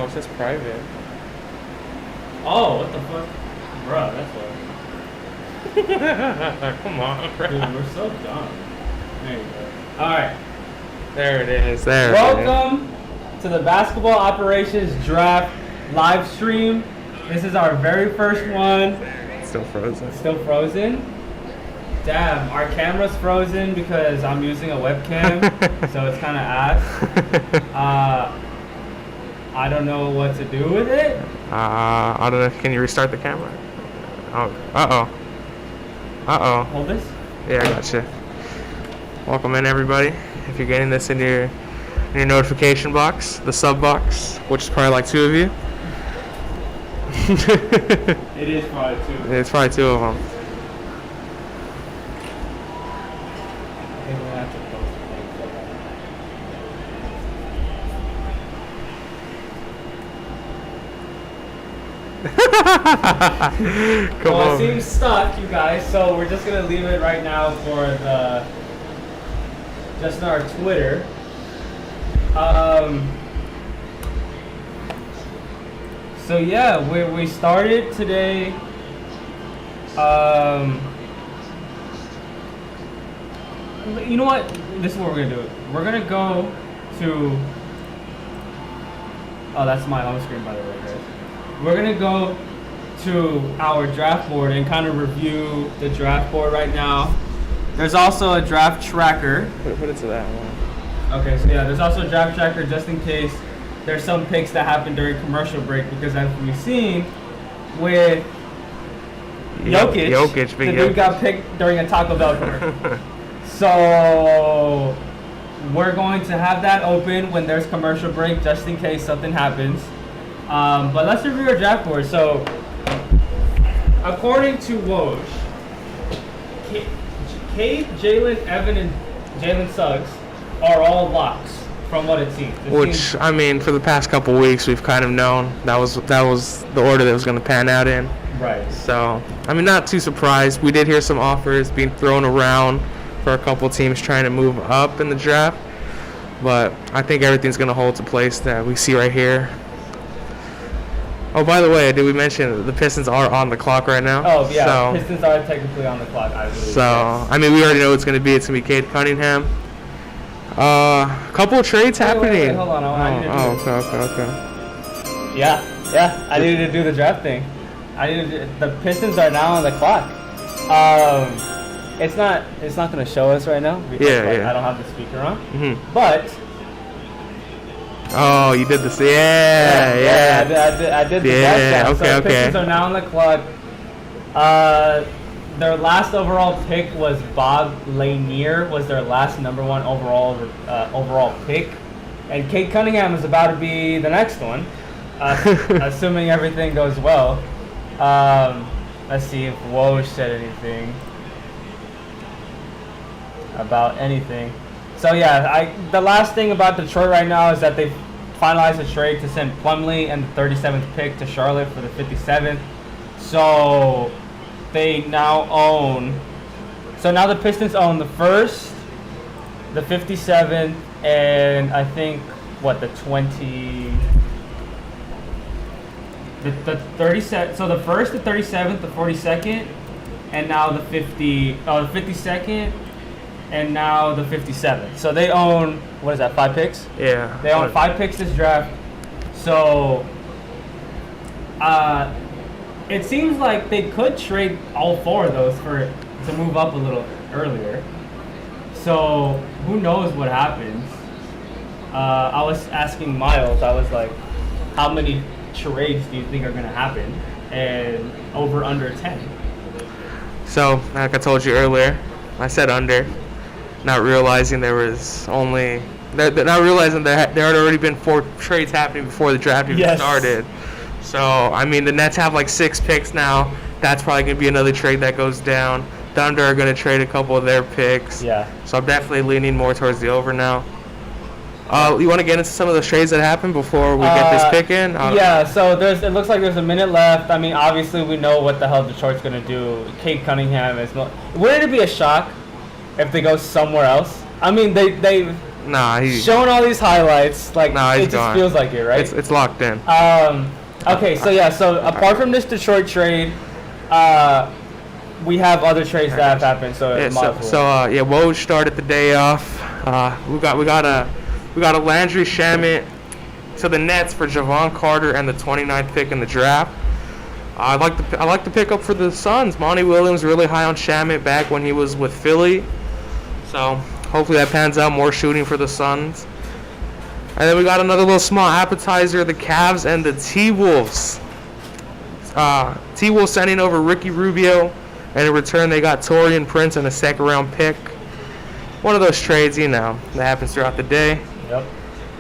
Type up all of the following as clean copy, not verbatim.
it says private. Oh, what the fuck? Bruh, that's what. Come on, bro. Dude, we're so dumb. There you go. Alright. There it is. There. Welcome to the Basketball Operations Draft live stream. This is our very first one. Still frozen. Still frozen. Damn, our camera's frozen because I'm using a webcam, so it's kind of ass. I don't know what to do with it. I don't know. Can you restart the camera? Oh. Uh-oh. Hold this. Yeah, I gotcha. Welcome in, everybody. If you're getting this in your notification box, the sub box, which is probably like 2 of you. It is probably 2. It's probably 2 of them. I think we're gonna have to post Come well, on. it seems stuck, you guys, so we're just gonna leave it right now for just on our Twitter. So yeah, we started today. You know what? This is what we're gonna do. We're gonna go to. Oh, that's my home screen, by the way, guys. We're gonna go to our draft board and kind of review the draft board right now. There's also a draft tracker. Put it to that one. Okay, so yeah, there's also a draft tracker just in case there's some picks that happen during commercial break, because as we've seen with Jokic, the dude got picked during a Taco Bell commercial. So we're going to have that open when there's commercial break, just in case something happens. But let's review our draft board. So according to Woj, Cade, Jalen, Evan, and Jalen Suggs are all locks from what it seems. Which, I mean, for the past couple weeks, we've kind of known that was the order that was going to pan out in. Right. So, I mean, not too surprised. We did hear some offers being thrown around for a couple teams trying to move up in the draft. But I think everything's going to hold to place that we see right here. Oh, by the way, did we mention the Pistons are on the clock right now? Oh, yeah. So, Pistons are technically on the clock, I believe. So, yes. I mean, we already know what it's going to be. It's going to be Cade Cunningham. A couple of trades happening. Wait, hold on. Okay. Yeah. I needed to do the draft thing. The Pistons are now on the clock. It's not going to show us right now because I don't have the speaker on. Mm-hmm. But oh, you did this. Yeah. I did the draft. Okay. So the Pistons are now on the clock. Their last overall pick was Bob Lanier, was their last number 1 overall pick. And Cade Cunningham is about to be the next one, assuming everything goes well. Let's see if Woj said anything about anything. So yeah, the last thing about Detroit right now is that they finalized a trade to send Plumlee and the 37th pick to Charlotte for the 57th. So they now own. So now the Pistons own the 1st, the 57th, and I think the 20. The 37th. So the 1st, the 37th, the 42nd, and now the 52nd, and now the 57th. So they own, what is that, 5 picks? Yeah. They own 5 picks this draft. So it seems like they could trade all 4 of those to move up a little earlier. So who knows what happens. I was asking Miles, I was like, how many trades do you think are going to happen? And over under 10. So, like I told you earlier, I said under, not realizing there was only, not realizing that there had already been 4 trades happening before the draft even started. So, I mean, the Nets have like 6 picks now. That's probably going to be another trade that goes down. Thunder are going to trade a couple of their picks. Yeah. So I'm definitely leaning more towards the over now. You want to get into some of the trades that happened before we get this pick in? Yeah, so it looks like there's a minute left. I mean, obviously we know what the hell Detroit's going to do. Cade Cunningham is... Wouldn't it be a shock if they go somewhere else? I mean, they Nah, showing all these highlights. Like, nah, it he's just gone. feels like it, right? It's locked in. Okay, so yeah, so apart from this Detroit trade, we have other trades that have happened. So Yeah, might as well. yeah, Woj started the day off. We got a Landry Shamet to the Nets for Javon Carter and the 29th pick in the draft. I like the pickup for the Suns. Monty Williams really high on Shamet back when he was with Philly, so hopefully that pans out. More shooting for the Suns. And then we got another little small appetizer: the Cavs and the T-Wolves. T-Wolves sending over Ricky Rubio, and in return they got Taurean Prince and a second-round pick. One of those trades, that happens throughout the day. Yep.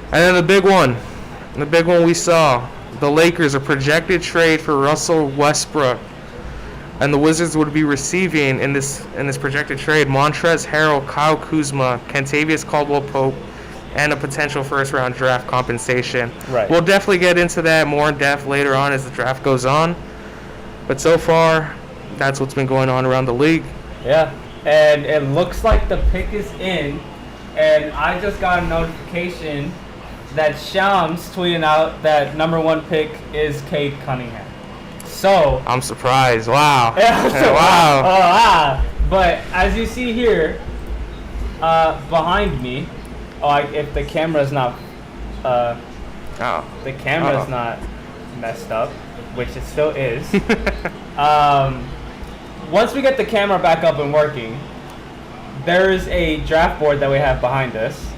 And then the big one we saw: the Lakers, a projected trade for Russell Westbrook, and the Wizards would be receiving in this projected trade Montrezl Harrell, Kyle Kuzma, Kentavious Caldwell-Pope, and a potential first-round draft compensation. Right. We'll definitely get into that more in depth later on as the draft goes on. But so far, that's what's been going on around the league. Yeah, and it looks like the pick is in, and I just got a notification that Shams tweeting out that number 1 pick is Cade Cunningham. So I'm surprised. Wow. Yeah, so, wow. But as you see here, behind me, if the camera's not, the camera's not messed up, which it still is. Once we get the camera back up and working, there's a draft board that we have behind us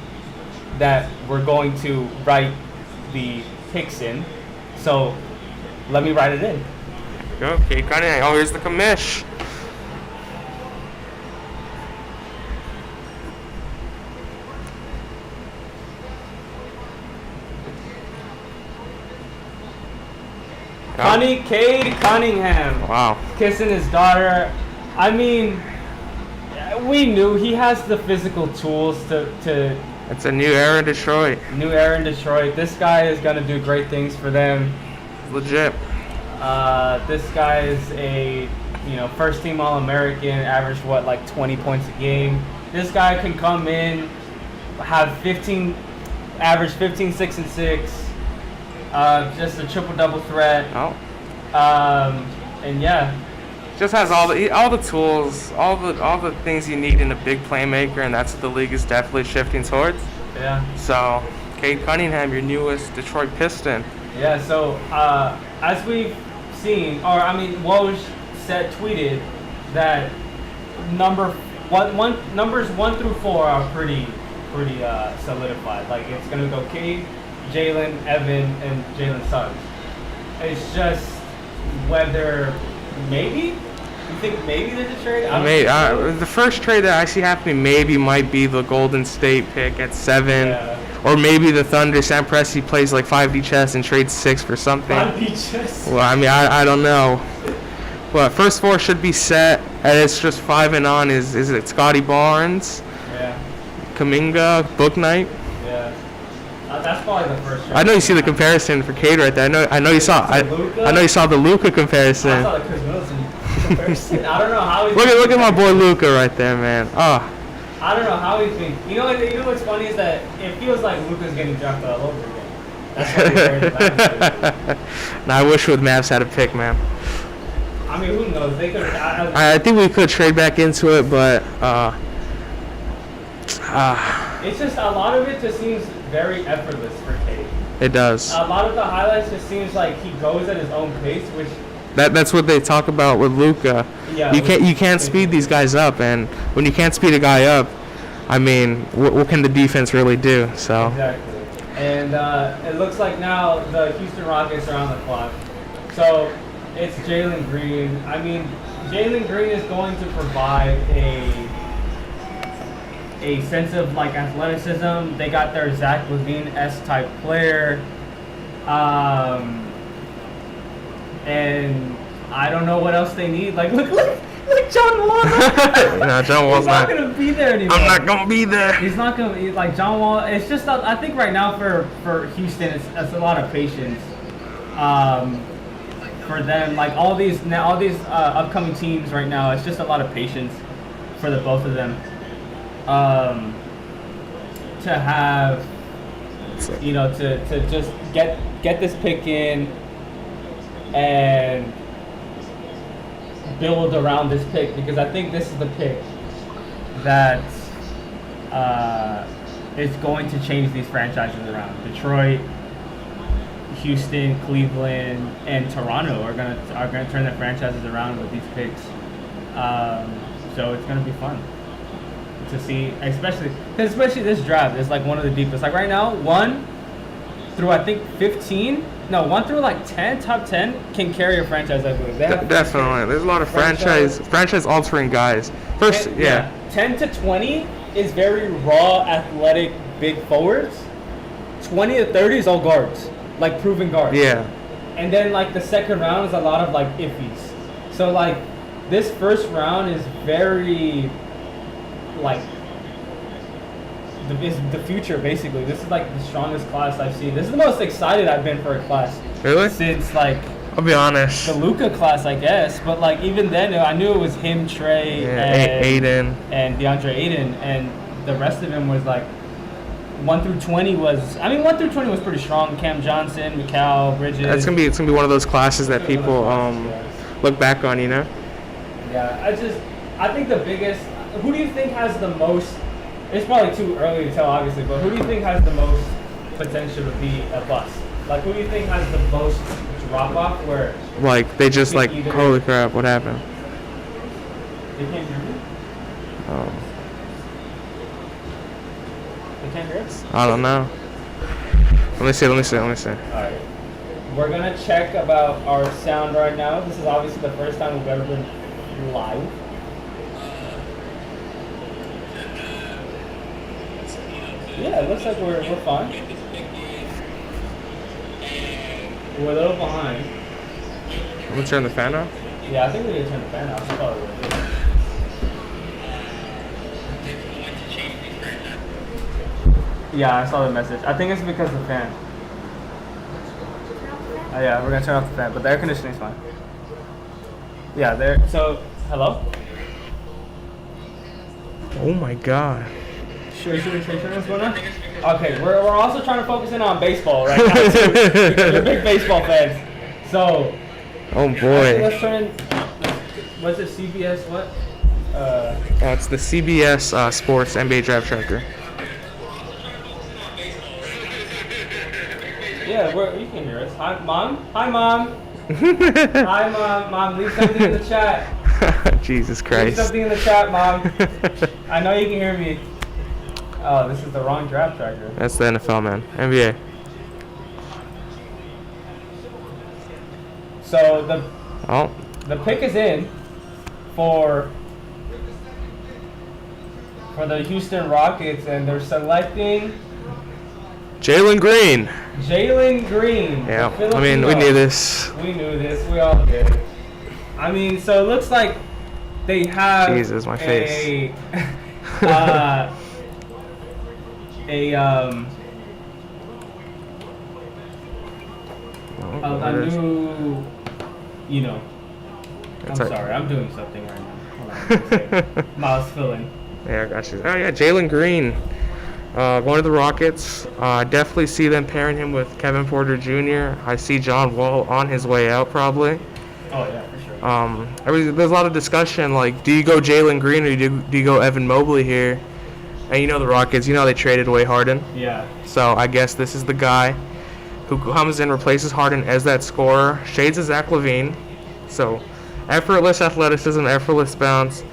that we're going to write the picks in. So let me write it in. Go, Cade Cunningham. Oh, here's the commish. Cade Cunningham. Wow. Kissing his daughter. I mean, we knew he has the physical tools to It's a new era in Detroit. This guy is going to do great things for them. Legit. This guy is a first team All-American, averaged 20 points a game. This guy can come in, have average 15, 6, and 6. Just a triple-double threat. Oh. And yeah. Just has all the tools, all the things you need in a big playmaker, and that's what the league is definitely shifting towards. Yeah. So, Cade Cunningham, your newest Detroit Piston. Yeah. So as we've seen, Woj tweeted that numbers 1 through 4 are pretty solidified. Like, it's gonna go Cade, Jalen, Evan, and Jalen Suggs. It's just whether maybe you think maybe there's a trade. The first trade that I see happening might be the Golden State pick at 7, or maybe the Thunder. Sam Presti plays like 5D chess and trades 6 for something. 5D chess. Well, I don't know, but first 4 should be set, and it's just 5 and on. Is it Scotty Barnes? Yeah. Kuminga, Bouknight? Yeah. That's probably the first trade. I know you see the comparison for Cade right there. I know you saw. I know you saw the Luka comparison. I saw the Chris Middleton comparison. I don't know how he's. Look at my boy Luka right there, man. Oh. I don't know how he's been. You know what's funny is that it feels like Luka's getting drafted all over again. That's what we're Now I wish with Mavs had a pick, man. I mean, who knows? They could. I think we could trade back into it, but it's just a lot of it just seems very effortless for Cade. It does. A lot of the highlights just seems like he goes at his own pace, which. That's what they talk about with Luka. Yeah, you can't speed these guys up, and when you can't speed a guy up, I mean, what can the defense really do? So. Exactly. And it looks like now the Houston Rockets are on the clock. So it's Jalen Green. I mean, Jalen Green is going to provide a sense of athleticism. They got their Zach LaVine-esque type player. And I don't know what else they need. Look, John Wall. No, John Wall's not going to be there anymore. I'm not going to be there. He's not going to be John Wall. It's just I think right now for Houston, it's a lot of patience. For them, all these upcoming teams right now, it's just a lot of patience for the both of them. to have, So, to just get this pick in and build around this pick, because I think this is the pick that is going to change these franchises around. Detroit, Houston, Cleveland, and Toronto are gonna turn their franchises around with these picks. So it's gonna be fun to see, especially this draft is like one of the deepest. Like right now, 1 through I think 15. No, 1 through like 10, top 10 can carry a franchise. I believe. Definitely, there's a lot of franchise altering guys. First, 10 to 20 is very raw, athletic, big forwards. 20 to 30 is all guards, like proven guards. Yeah. And then like the second round is a lot of like iffies. So like this first round is very like is the future basically. This is like the strongest class I've seen. This is the most excited I've been for a class. Really? Since like I'll be honest. the Luka class, I guess. But like even then, I knew it was him, Trey, and Aiden, and DeAndre Aiden, and the rest of him was like 1 through 20 was. I mean, 1 through 20 was pretty strong. Cam Johnson, Mikal Bridges. It's gonna be one of those classes that people look back on, you know. Yeah, I think the biggest. Who do you think has the most? It's probably too early to tell, obviously, but who do you think has the most potential to be a bust? Like, who do you think has the most drop off where? Like they just like, holy crap, what happened? They can't hear me. Oh. They can't hear us. I don't know. Let me see. Alright. We're gonna check about our sound right now. This is obviously the first time we've ever been live. Yeah, it looks like we're fine. We're a little behind. I'm gonna turn the fan off. Yeah, I think we need to turn the fan off. That's probably what it is. Yeah, I saw the message. I think it's because of the fan. Oh yeah, we're gonna turn off the fan, but the air conditioning's fine. Yeah, there. So, hello? Oh my god. Should we turn what's going on? Okay, we're also trying to focus in on baseball right now too, because we're big baseball fans. So. Oh boy. Let's turn. What's it? CBS what? It's the CBS Sports NBA Draft Tracker. Yeah, you can hear us. Hi, Mom. Hi, Mom. Hi, Mom. Mom, leave something in the chat. Jesus Christ. Leave something in the chat, Mom. I know you can hear me. Oh, this is the wrong draft tracker. That's the NFL, man. NBA. So the pick is in for the Houston Rockets, and they're selecting Jalen Green. Jalen Green. Yeah, I mean, we knew this. We knew this. We all did. I mean, so it looks like they have Jesus, my face. A new, I'm sorry, I'm doing something right now. Hold on. Mouse filling. Yeah, I got you. Oh yeah, Jalen Green. Going to the Rockets. Definitely see them pairing him with Kevin Porter Jr. I see John Wall on his way out probably. Oh yeah, for sure. There's a lot of discussion like, do you go Jalen Green or do you go Evan Mobley here? And the Rockets, they traded away Harden. Yeah. So I guess this is the guy who comes in, replaces Harden as that scorer. Shades of Zach LaVine. So effortless athleticism, effortless bounce.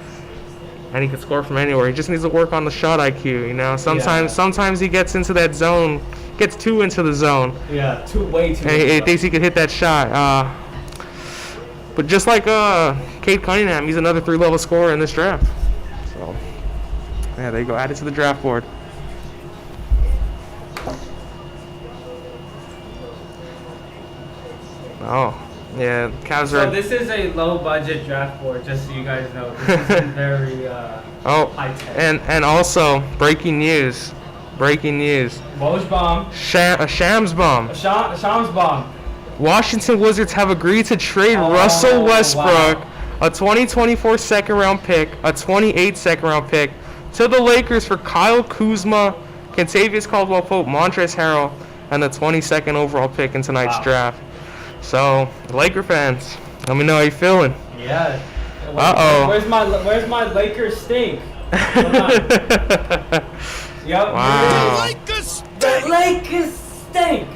And he can score from anywhere. He just needs to work on the shot IQ, Sometimes he gets into that zone, gets too into the zone. Yeah, way too. And he thinks he could hit that shot. But just like Cade Cunningham, he's another 3-level scorer in this draft. So, yeah, there you go. Add it to the draft board. Oh, yeah, Cavs are. So this is a low-budget draft board, just so you guys know. This isn't very high-tech. And also breaking news. Woj bomb. A Shams bomb. A Shams bomb. Washington Wizards have agreed to trade Russell Westbrook, a 2024 second-round pick, a 28 second-round pick, to the Lakers for Kyle Kuzma, Kentavious Caldwell-Pope, Montrezl Harrell, and the 22nd overall pick in tonight's draft. So, Laker fans, let me know how you're feeling. Yeah. Uh-oh. Where's my Lakers stink? Yep. Wow. The Lakers stink.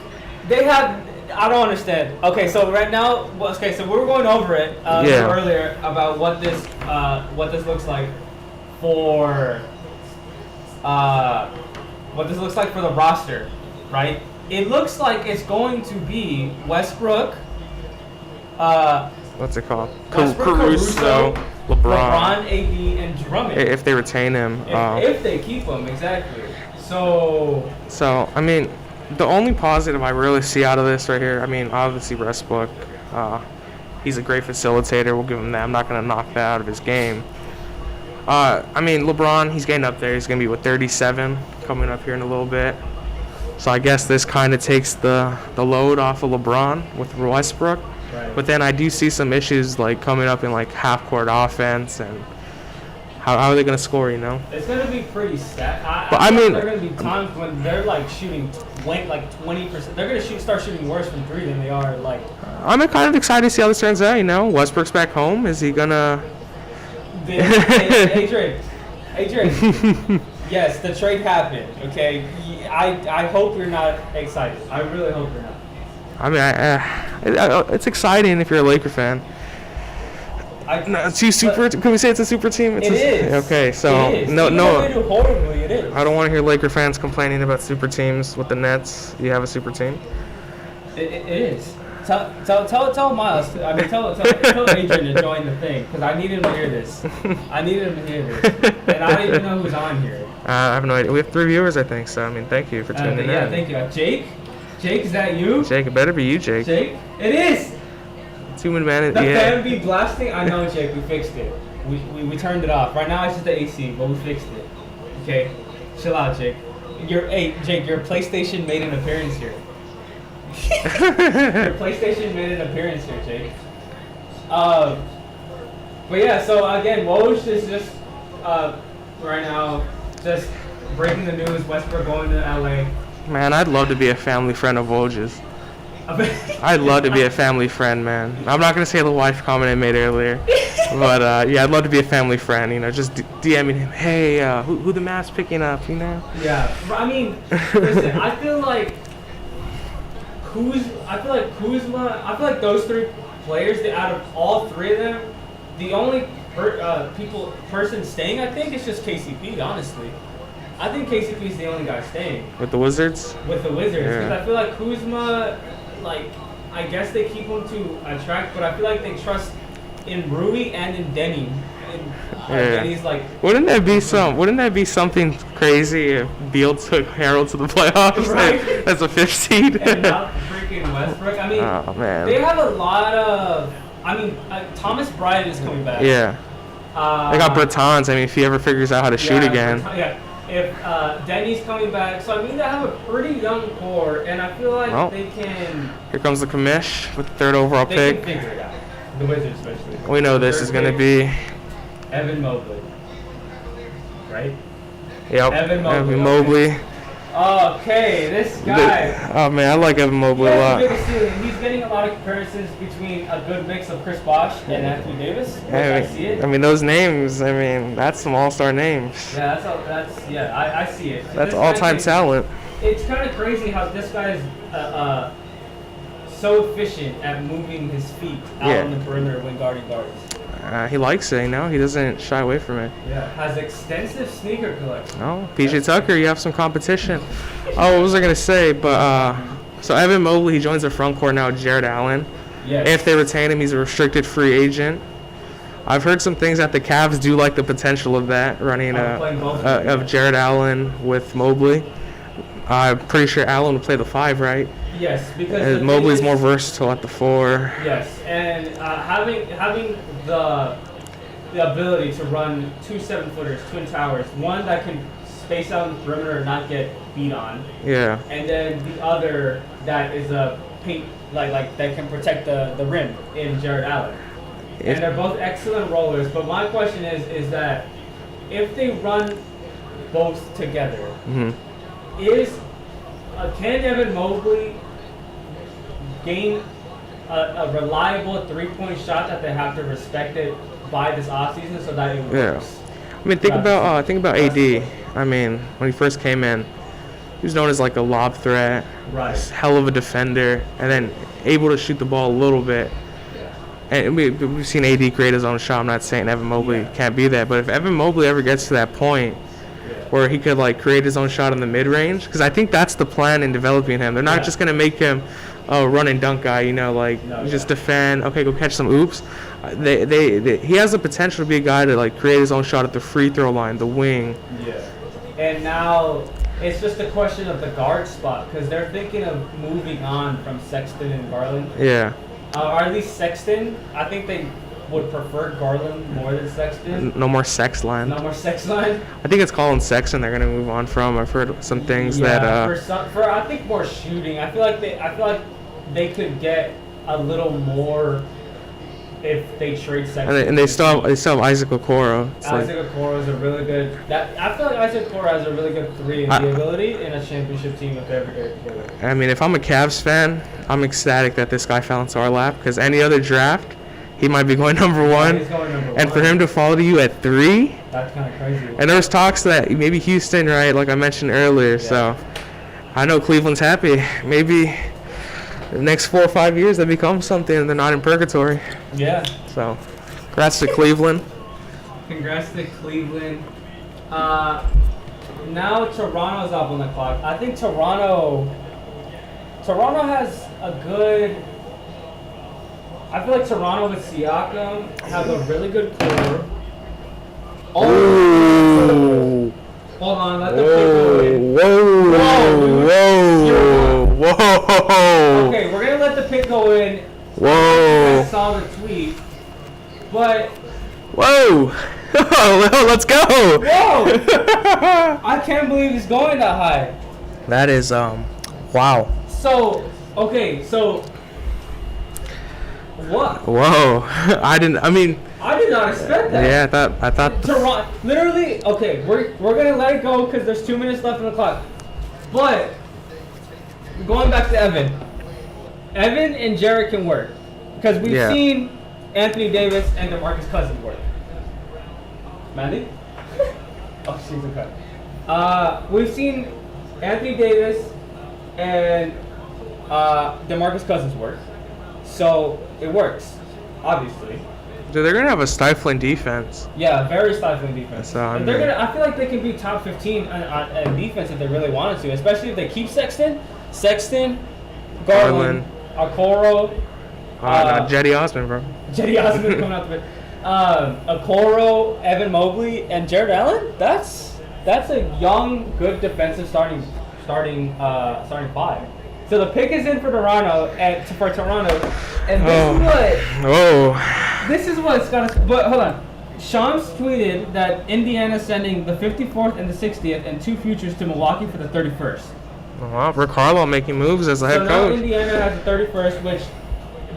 They have. I don't understand. Okay, so right now, so we were going over it earlier about what this looks like for the roster, right? It looks like it's going to be Westbrook. What's it called? Caruso, LeBron, AD, and Drummond. If they retain him. If they keep him, exactly. So I mean, the only positive I really see out of this right here, I mean, obviously Westbrook, he's a great facilitator. We'll give him that. I'm not going to knock that out of his game. I mean, LeBron, he's getting up there. He's going to be with 37 coming up here in a little bit. So I guess this kind of takes the load off of LeBron with Westbrook. Right. But then I do see some issues like coming up in like half-court offense and how are they going to score, you know? It's going to be pretty sad. I mean, there are going to be times when they're like shooting like 20%. They're going to start shooting worse from three than they are like. I'm kind of excited to see how this turns out, you know? Westbrook's back home. Is he going to... Hey, Drake. Yes, the trade happened, okay? I hope you're not excited. I really hope you're not. I mean, it's exciting if you're a Laker fan. Can we say it's a super team? It is. Okay, so it is. no. They do horribly, it is. I don't want to hear Laker fans complaining about super teams with the Nets. You have a super team. It is. Tell Miles. I mean, tell Adrian to join the thing because I need him to hear this. And I don't even know who's on here. I have no idea. We have 3 viewers, I think. So I mean, thank you for tuning in. Yeah, thank you. Jake, is that you? Jake, it better be you, Jake. Jake, it is. Two-man man. The fan be blasting. I know, Jake. We fixed it. We turned it off. Right now it's just the AC, but we fixed it. Okay, chill out, Jake. Jake, your PlayStation made an appearance here. Your PlayStation made an appearance here, Jake. But yeah. So again, Woj is just right now just breaking the news. Westbrook going to LA. Man, I'd love to be a family friend of Woj's. I'd love to be a family friend, man. I'm not gonna say the wife comment I made earlier, but yeah, I'd love to be a family friend. You know, just DMing him, hey, who the Mavs picking up? You know? Yeah, I mean, listen, I feel like Kuzma. I feel like those 3 players, out of all 3 of them, the only person staying, I think, is just KCP. Honestly. I think KCP is the only guy staying. With the Wizards? With the Wizards. Because I feel like Kuzma, I guess they keep him to attract, but I feel like they trust in Rui and in Denny. Denny's Wouldn't that be something crazy if Beal took Harold to the playoffs as a 5th seed? And not freaking Westbrook. I mean, oh, man. They have a lot of... I mean, Thomas Bryant is coming back. Yeah. They got Bertans. I mean, if he ever figures out how to shoot again. If Denny's coming back, so I mean they have a pretty young core, and I feel like they can. Here comes the commish with the 3rd overall pick. They can figure it out. The Wizards, especially. We know this is gonna be Evan Mobley, right? Yep. Evan Mobley. Okay, this guy. Oh man, I like Evan Mobley a lot. He's getting a lot of comparisons between a good mix of Chris Bosh and Anthony Davis. I see it. I mean, those names. I mean, that's some all-star names. Yeah, I see it. That's all-time talent. It's kind of crazy how this guy is so efficient at moving his feet out on the perimeter when guarding guards. He likes it, you know. He doesn't shy away from it. Yeah, has extensive sneaker collection. Oh, PJ Tucker, you have some competition. Oh, what was I gonna say? But so Evan Mobley, he joins the front court now. Jared Allen. Yes. If they retain him, he's a restricted free agent. I've heard some things that the Cavs do like the potential of that, running of Jared Allen with Mobley. I'm pretty sure Allen would play the 5, right? Yes, because Mobley's more versatile at the 4. Yes, and having the ability to run 2 7-footers, twin towers, one that can space out on the perimeter and not get beat on. Yeah. And then the other that is a paint like that can protect the rim in Jared Allen. And they're both excellent rollers. But my question is that if they run both together, Can Evan Mobley gain a reliable 3-point shot that they have to respect it by this offseason so that it works? I mean, think about AD. I mean, when he first came in, he was known as like a lob threat, right? Hell of a defender, and then able to shoot the ball a little bit. Yeah. And we've seen AD create his own shot. I'm not saying Evan Mobley can't be that, but if Evan Mobley ever gets to that point where he could like create his own shot in the mid-range, because I think that's the plan in developing him. They're not just gonna make him a run and dunk guy, just defend. Okay, go catch some oops. He has the potential to be a guy to like create his own shot at the free throw line, the wing. Yeah. And now it's just a question of the guard spot because they're thinking of moving on from Sexton and Garland. Yeah. Or at least Sexton. I think they would prefer Garland more than Sexton. No more Sexland. No more Sexland. I think it's Colin Sexton they're gonna move on from. I've heard some things that. For I think more shooting. I feel like they could get a little more if they trade Sexton. And they still have Isaac Okoro. Okoro is a really good. I feel like Isaac Okoro has a really good 3 and D ability in a championship team if they ever get it together. I mean, if I'm a Cavs fan, I'm ecstatic that this guy fell into our lap because any other draft, he might be going number 1. He's going number 1. And for him to fall to you at 3, that's kind of crazy. And there was talks that maybe Houston, right, like I mentioned earlier. Yeah. So I know Cleveland's happy. Maybe the next 4 or 5 years they become something and they're not in purgatory. Yeah. So congrats to Cleveland. Congrats to Cleveland. Now Toronto's up on the clock. I think Toronto has a good. I feel like Toronto with Siakam have a really good core. Oh. Hold on, let the pick go in. Whoa. Okay, we're gonna let the pick go in. Whoa. I saw the tweet, but. Whoa. Let's go. Whoa. I can't believe it's going that high. That is wow. So what? Whoa. I did not expect that. Yeah, I thought Toronto literally okay, we're gonna let it go because there's 2 minutes left on the clock. But going back to Evan and Jarrett can work. Because we've seen Anthony Davis and DeMarcus Cousins work. Mandy? Oh, she's okay. We've seen Anthony Davis and DeMarcus Cousins work. So it works, obviously. Dude, they're gonna have a stifling defense. Yeah, very stifling defense. So, I feel like they can be top 15 on defense if they really wanted to, especially if they keep Sexton, Garland, Okoro. Jetty Osman, bro. Jetty Osman coming out the bit. Okoro, Evan Mobley, and Jared Allen. That's a young, good defensive starting 5. So the pick is in for Toronto, and this is what's gonna. But hold on, Shams tweeted that Indiana's sending the 54th and the 60th and 2 futures to Milwaukee for the 31st. Well, Rick Harlow making moves as a head coach. So now Indiana has the 31st, which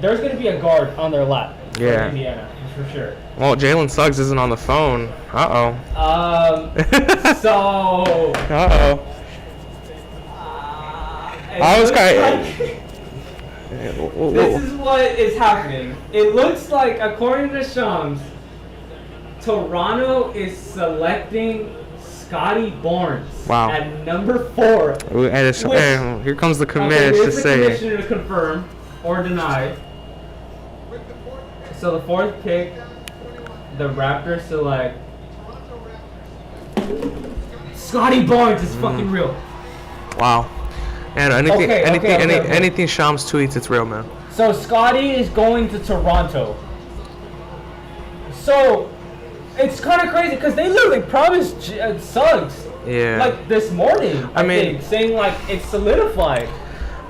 there's going to be a guard on their lap. Yeah. For Indiana, for sure. Well, Jalen Suggs isn't on the phone. Uh-oh. So. Uh-oh. I was kind of. This is what is happening. It looks like, according to Shams, Toronto is selecting Scotty Barnes at number 4. Here comes the commish to say. The commissioner to confirm or deny. So the 4th pick, the Raptors select Scotty Barnes is fucking real. Wow. And anything Shams tweets, it's real, man. So Scotty is going to Toronto. So it's kind of crazy because they literally promised Suggs. Yeah. Like this morning, I mean, saying like it's solidified.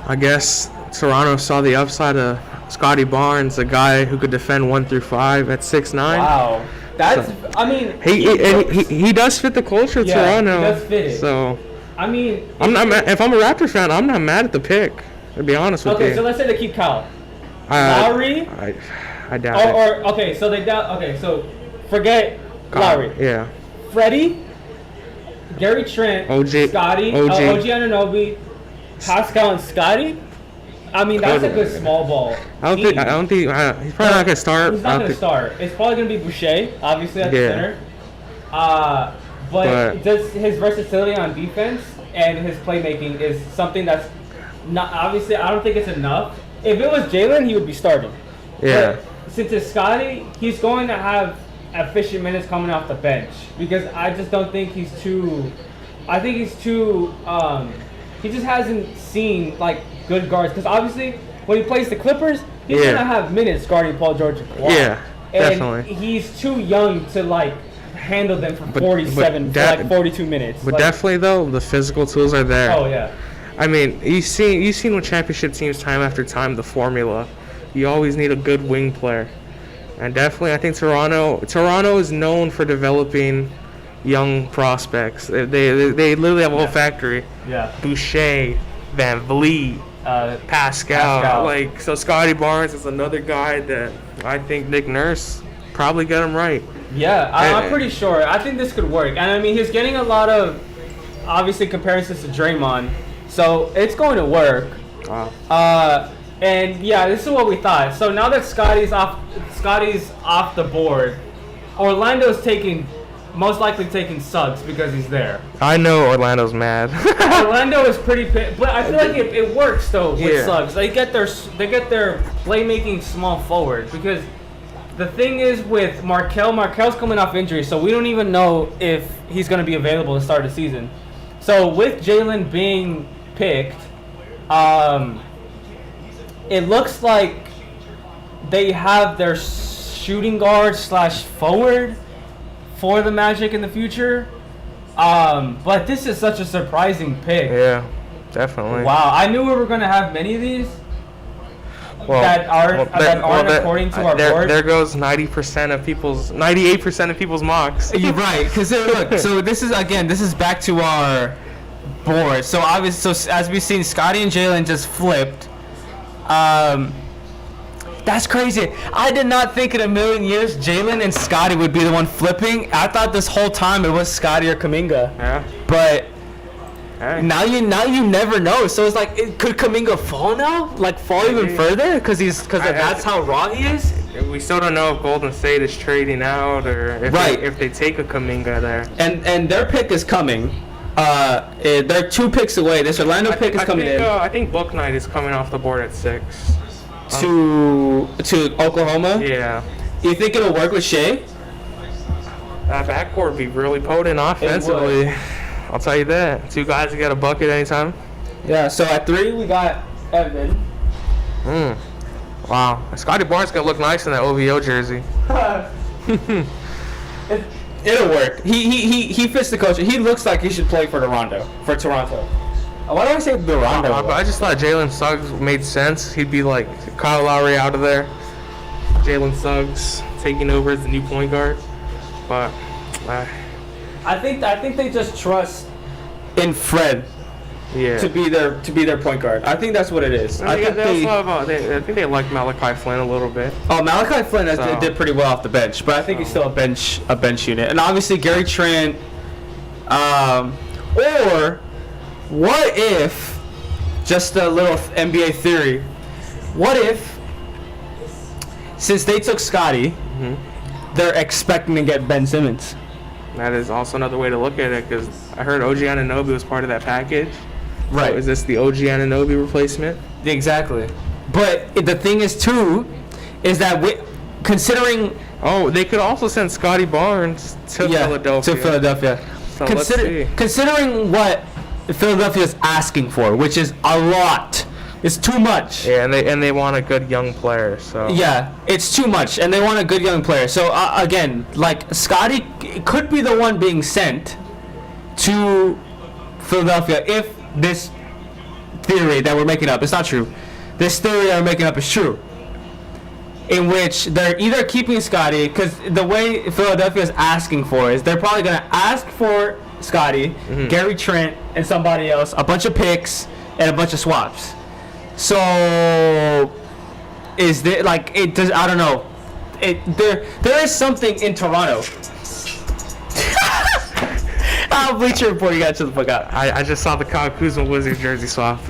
I guess Toronto saw the upside of Scotty Barnes, a guy who could defend 1 through 5 at 6'9". Wow. That's. So, I mean. He does fit the culture of Toronto. He does fit it. So. I mean, if I'm a Raptor fan, I'm not mad at the pick. To be honest with you. Okay, so let's say they keep Kyle. Lowry. I doubt it. Okay, so they doubt. Okay, so forget Lowry. Yeah. Freddie. Gary Trent, OG, Scotty, OG. OG Anunoby, Pascal, and Scotty. I mean, that's a good small ball. I don't think he's probably not gonna start. He's not gonna start. It's probably gonna be Boucher, obviously at the center. But just his versatility on defense and his playmaking is something that's not obviously. I don't think it's enough. If it was Jalen, he would be starting. Yeah. But since it's Scotty, he's going to have efficient minutes coming off the bench because I just don't think he's too. I think he's too. He just hasn't seen like good guards because obviously when he plays the Clippers, he's gonna have minutes guarding Paul George and Kawhi. Yeah, and definitely. He's too young to like handle them for 47 for like 42 minutes. But like, definitely though, the physical tools are there. Oh yeah. I mean, you've seen with championship teams time after time the formula. You always need a good wing player, and definitely I think Toronto is known for developing young prospects. They literally have a whole factory. Yeah. Boucher, Van Vliet, Pascal. Like, so Scotty Barnes is another guy that I think Nick Nurse probably got him right. Yeah, I'm pretty sure. I think this could work. And I mean, he's getting a lot of obviously comparisons to Draymond, so it's going to work. And yeah, this is what we thought. So now that Scotty's off the board, Orlando's most likely taking Suggs because he's there. I know Orlando's mad. Orlando is pretty pissed, but I feel like it works though with Suggs. They get their playmaking small forward because the thing is with Markel's coming off injury, so we don't even know if he's going to be available to start the season. So with Jalen being picked, it looks like they have their shooting guard / forward for the Magic in the future. But this is such a surprising pick. Yeah, definitely. Wow, I knew we were going to have many of these that aren't according to our board. There goes 98% of people's mocks. You're right, because look, so this is back to our board. So obviously, as we've seen, Scotty and Jalen just flipped. That's crazy. I did not think in a million years Jalen and Scotty would be the one flipping. I thought this whole time it was Scotty or Kuminga. Yeah. But hey. now you never know. So it's like, could Kuminga fall now? Like fall even further? Because that's how raw he is. We still don't know if Golden State is trading out or if they take a Kuminga there. And their pick is coming. They're 2 picks away. This Orlando pick is coming in. I think Book Knight is coming off the board at 6. To Oklahoma? Yeah. You think it'll work with Shea? That backcourt would be really potent offensively. I'll tell you that. 2 guys that got a bucket anytime. Yeah, so at 3 we got Evan. Wow. Scotty Barnes gonna look nice in that OVO jersey. It'll work. He fits the culture. He looks like he should play for Toronto. Why do I say Toronto? I just thought Jalen Suggs made sense. He'd be like Kyle Lowry out of there. Jalen Suggs taking over as the new point guard. But I think they just trust in Fred yeah. to be their point guard. I think that's what it is. I think they like Malachi Flynn a little bit. Oh, Malachi Flynn did pretty well off the bench, but I think he's still a bench unit. And obviously Gary Trent. Or what if, just a little NBA theory, what if, since they took Scotty, they're expecting to get Ben Simmons? That is also another way to look at it because I heard OG Anunoby was part of that package. Right. So is this the OG Anunoby replacement? Exactly. But the thing is, too, is that considering... Oh, they could also send Scotty Barnes to Philadelphia. So considering what Philadelphia's asking for, which is a lot. It's too much. Yeah, and they want a good young player. So yeah, it's too much, and they want a good young player. So again, like Scotty could be the one being sent to Philadelphia if this theory that we're making up is not true. This theory that we're making up is true, in which they're either keeping Scotty, because the way Philadelphia is asking for is they're probably gonna ask for Scotty, Gary Trent, and somebody else, a bunch of picks and a bunch of swaps. So is there like it does? I don't know. There is something in Toronto. Bleacher Report, you got to chill the fuck out. I just saw the Kyle Kuzma Wizards jersey swap.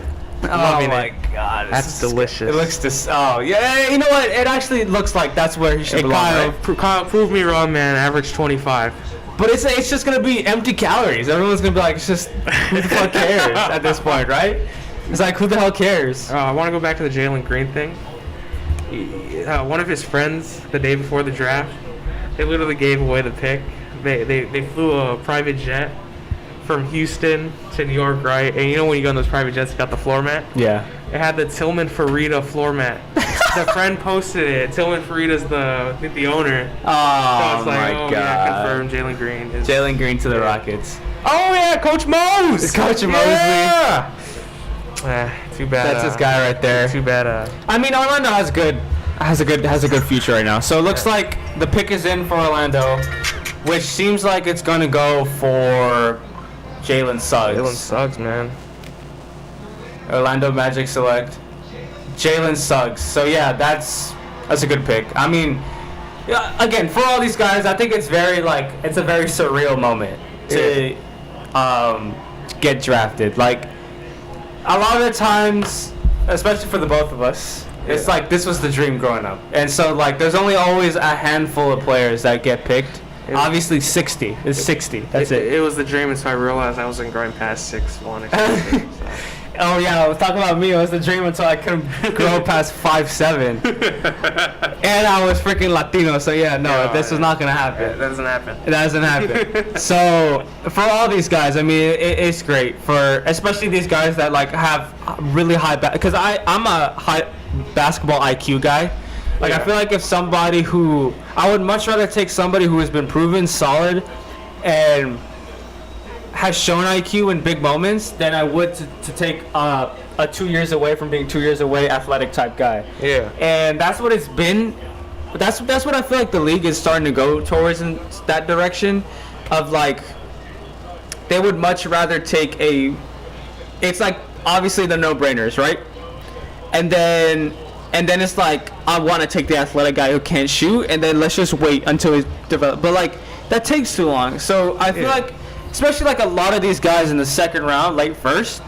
Oh Loving my it. god, That's delicious. It looks oh yeah. You know what? It actually looks like that's where he should Hey, belong. Kyle, Right? Kyle, prove me wrong, man. Average 25. But it's just gonna be empty calories. Everyone's gonna be like, it's just who the fuck cares at this point, right? It's like who the hell cares? I want to go back to the Jalen Green thing. One of his friends, the day before the draft, they literally gave away the pick. They flew a private jet from Houston to New York, right? And you know when you go on those private jets, you got the floor mat. Yeah. It had the Tillman Fertitta floor mat. The friend posted it. Tillman Fertitta's the owner. So Oh it's like, my oh god. yeah, confirmed. Jalen Green is. Jalen Green to the Rockets. Oh yeah, Coach Mose. It's Coach Mosley. Yeah. Too bad. That's his guy right there. Too bad. I mean, Orlando has a good future right now. So it looks like the pick is in for Orlando, which seems like it's gonna go for Jalen Suggs. Jalen Suggs, man. Orlando Magic select Jalen Suggs. So yeah, that's a good pick. I mean, yeah, again, for all these guys, I think it's a very surreal moment to get drafted. Like a lot of the times, especially for the both of us, it's like this was the dream growing up. And so like there's only always a handful of players that get picked. Obviously 60 is 60. That's it. It was the dream until I realized I wasn't growing past 6'1". So. Oh yeah, I was talking about me. It was the dream until I couldn't grow past 5'7", and I was freaking Latino. So yeah, no, this is not gonna happen. That doesn't happen. It doesn't happen. So for all these guys, I mean, it's great for especially these guys that like have really high because I'm a high basketball IQ guy. Like I feel like if somebody who I would much rather take somebody who has been proven solid and has shown IQ in big moments than I would to take a 2 years away from being 2 years away athletic type guy. Yeah. And that's what it's been. That's what I feel like the league is starting to go towards in that direction of like they would much rather take it's like obviously the no-brainers, right? And then it's like I want to take the athletic guy who can't shoot and then let's just wait until he's developed. But like that takes too long. So I feel like especially like a lot of these guys in the second round, late first,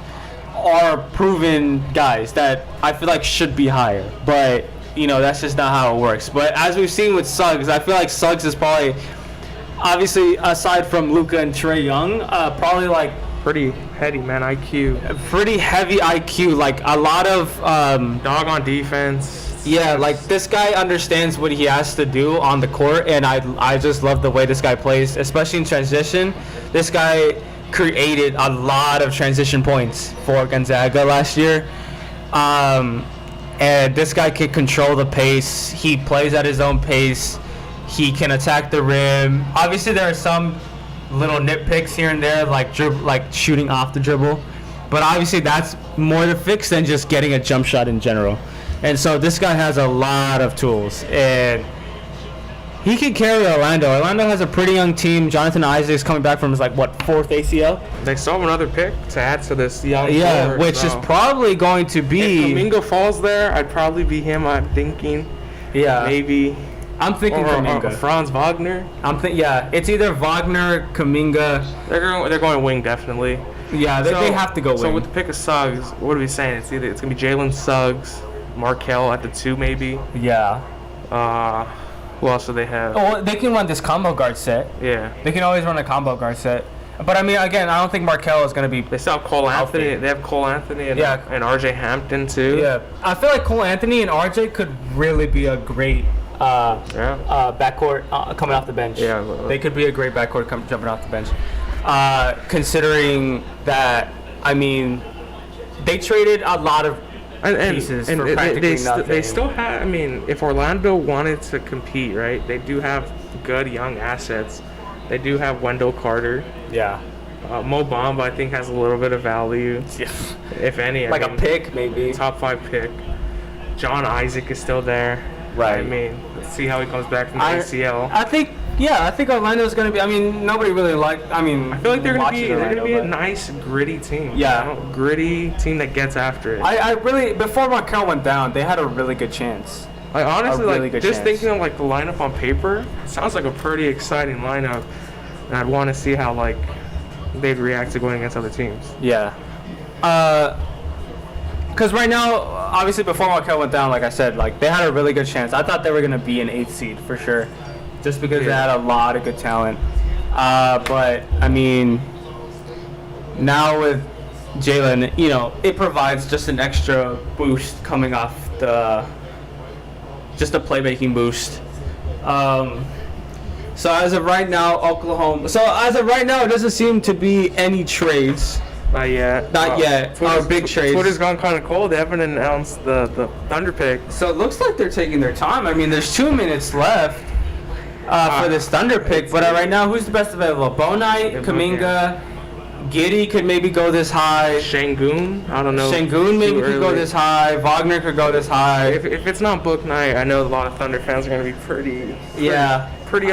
are proven guys that I feel like should be higher. But, you know, that's just not how it works. But as we've seen with Suggs, I feel like Suggs is probably, obviously, aside from Luka and Trae Young, probably like Pretty heady, man. IQ. pretty heavy IQ. Like a lot of Dog on defense. yeah, like this guy understands what he has to do on the court, and I just love the way this guy plays, especially in transition. This guy created a lot of transition points for Gonzaga last year. And this guy can control the pace. He plays at his own pace. He can attack the rim. Obviously, there are some little nitpicks here and there, like shooting off the dribble. But obviously, that's more the fix than just getting a jump shot in general. And so this guy has a lot of tools, and he can carry Orlando. Orlando has a pretty young team. Jonathan Isaac's coming back from his fourth ACL. They still have another pick to add to this young core, which so. is probably going to If be. Kuminga falls there, I'd probably be him. I'm thinking maybe. I'm thinking Or Kuminga. Franz Wagner. It's either Wagner, Kuminga. They're going wing definitely. Yeah, they have to go wing. So with the pick of Suggs, what are we saying? It's gonna be Jalen Suggs, Markelle at the 2 maybe. Yeah. Who else do they have? Oh, they can run this combo guard set. Yeah. They can always run a combo guard set. But I mean, again, I don't think Markelle is going to be. They still have Cole Anthony. Healthy. They have Cole Anthony and Yeah. and RJ Hampton too. Yeah, I feel like Cole Anthony and RJ could really be a great backcourt coming off the bench. Yeah. They could be a great backcourt jumping off the bench. Considering that, I mean, they traded a lot of pieces for practically nothing. They still have. I mean, if Orlando wanted to compete, right? They do have good young assets. They do have Wendell Carter. Yeah. Mo Bamba, I think, has a little bit of value, Yeah. if any. Like a pick, maybe. Top 5 pick. John Isaac is still there. Right. I mean, let's see how he comes back from the ACL. I think Orlando's going to be. I mean, nobody really I feel like they're gonna be a but nice gritty team. Yeah. You know? Gritty team that gets after it. I really before Markelle went down, they had a really good chance. Like honestly, really good just chance. thinking of like the lineup on paper, it sounds like a pretty exciting lineup, and I'd want to see how like they'd react to going against other teams. Yeah. Because right now, obviously, before Markel went down, like I said, like they had a really good chance. I thought they were gonna be an 8th seed for sure, just because they had a lot of good talent. But I mean, now with Jalen, you know, it provides just an extra boost coming off just a playmaking boost. So as of right now, Oklahoma. So as of right now, it doesn't seem to be any trades. Not yet. Not yet. Or big trades. Twitter's gone kind of cold. They haven't announced the Thunder pick. So it looks like they're taking their time. I mean, there's 2 minutes left for this Thunder pick. But right now, who's the best available? Bonite, Kuminga, Giddey could maybe go this high. Şengün, I don't know. Şengün maybe could go this high. Wagner could go this high. If it's not book night, I know a lot of Thunder fans are going to be pretty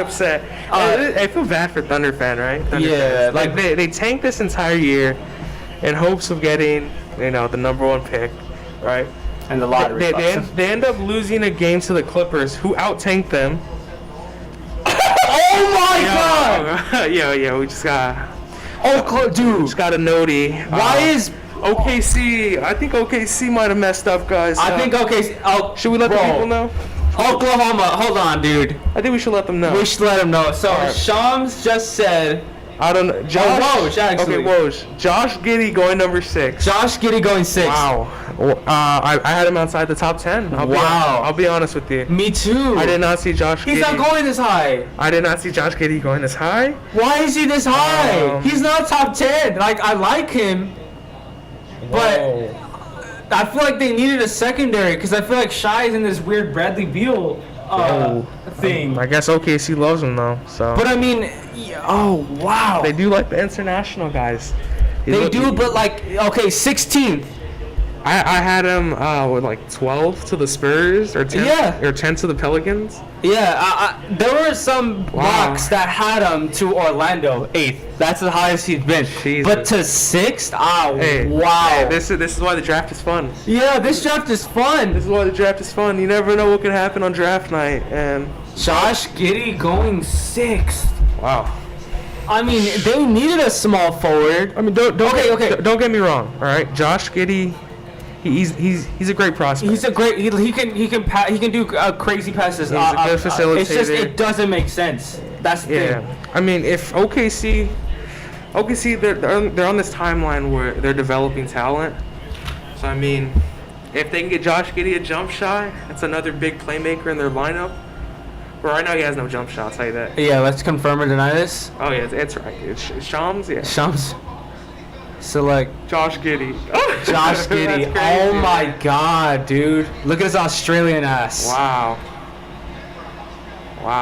upset. I feel bad for Thunder fan, right? Thunder fans. Like they tanked this entire year in hopes of getting, you know, the number 1 pick, right? And the lottery. They end up losing a game to the Clippers, who out-tanked them. Oh my God! Yo, we just got. Dude. Just got a notey. Why is OKC? I think OKC might have messed up, guys. I think OKC. Should we let the people know? Oklahoma. Hold on, dude. I think we should let them know. We should let them know. So Shams just said. I don't know. Woj, actually. Okay, Woj. Josh Giddey going number 6. Josh Giddey going 6. Wow. I had him outside the top 10. I'll be honest with you. Me too. I did not see Josh Giddey. He's not going this high. I did not see Josh Giddey going this high. Why is he this high? He's not top 10. Like, I like him, but I feel like they needed a secondary because I feel like Shai is in this weird Bradley Beal thing. I guess OKC loves him though. So. But I mean, oh wow. They do like the international guys. They do, but like, okay, 16th. I had him with like 12 to the Spurs or 10 or 10 to the Pelicans. Yeah, there were some blocks that had him to Orlando 8th. That's the highest he's been. Jesus. But to 6th, wow. Hey, this is why the draft is fun. Yeah, this draft is fun. This is why the draft is fun. You never know what could happen on draft night. And Josh Giddey going 6th. Wow. I mean, they needed a small forward. I mean, don't get me wrong. All right, Josh Giddey. He's a great prospect. He's a great. He can do crazy passes. He's a good facilitator. It's just it doesn't make sense. That's the thing. I mean, if OKC, they're on this timeline where they're developing talent. So I mean, if they can get Josh Giddey a jump shot, that's another big playmaker in their lineup. But right now he has no jump shot. I'll tell you that. Yeah, let's confirm or deny this. Oh yeah, it's right. It's Shams. Yeah. Shams. Select Josh Giddey. Josh Giddey. Oh my God, dude! Look at his Australian ass. Wow.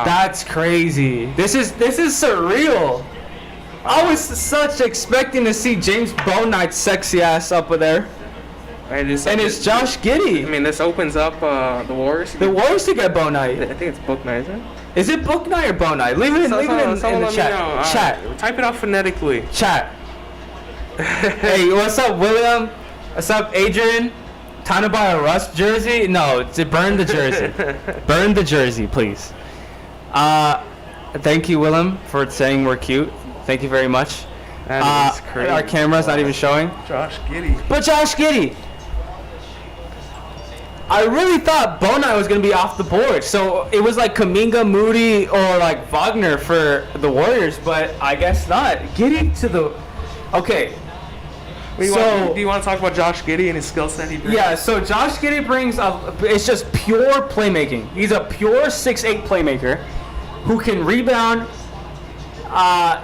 That's crazy. This is surreal. I was such expecting to see James Bonite's sexy ass up there. And it's Josh Giddey. I mean, this opens up the Warriors. The Warriors to get Bonite. I think it's book night, isn't it? Is it book night or Bonite? Leave it in the chat. Chat. Type it out phonetically. Chat. Hey, what's up, William? What's up, Adrian? Time to buy a Russ jersey? No, burn the jersey. Burn the jersey, please. Thank you, Willem, for saying we're cute. Thank you very much. That is crazy. Our camera's not even showing. Josh Giddey. But Josh Giddey. I really thought Bonite was going to be off the board. So it was like Kuminga, Moody, or like Wagner for the Warriors, but I guess not. Giddey to the... Okay. Do you want to talk about Josh Giddey and his skill set he brings? Yeah, so Josh Giddey brings it's just pure playmaking. He's a pure 6'8" playmaker who can rebound.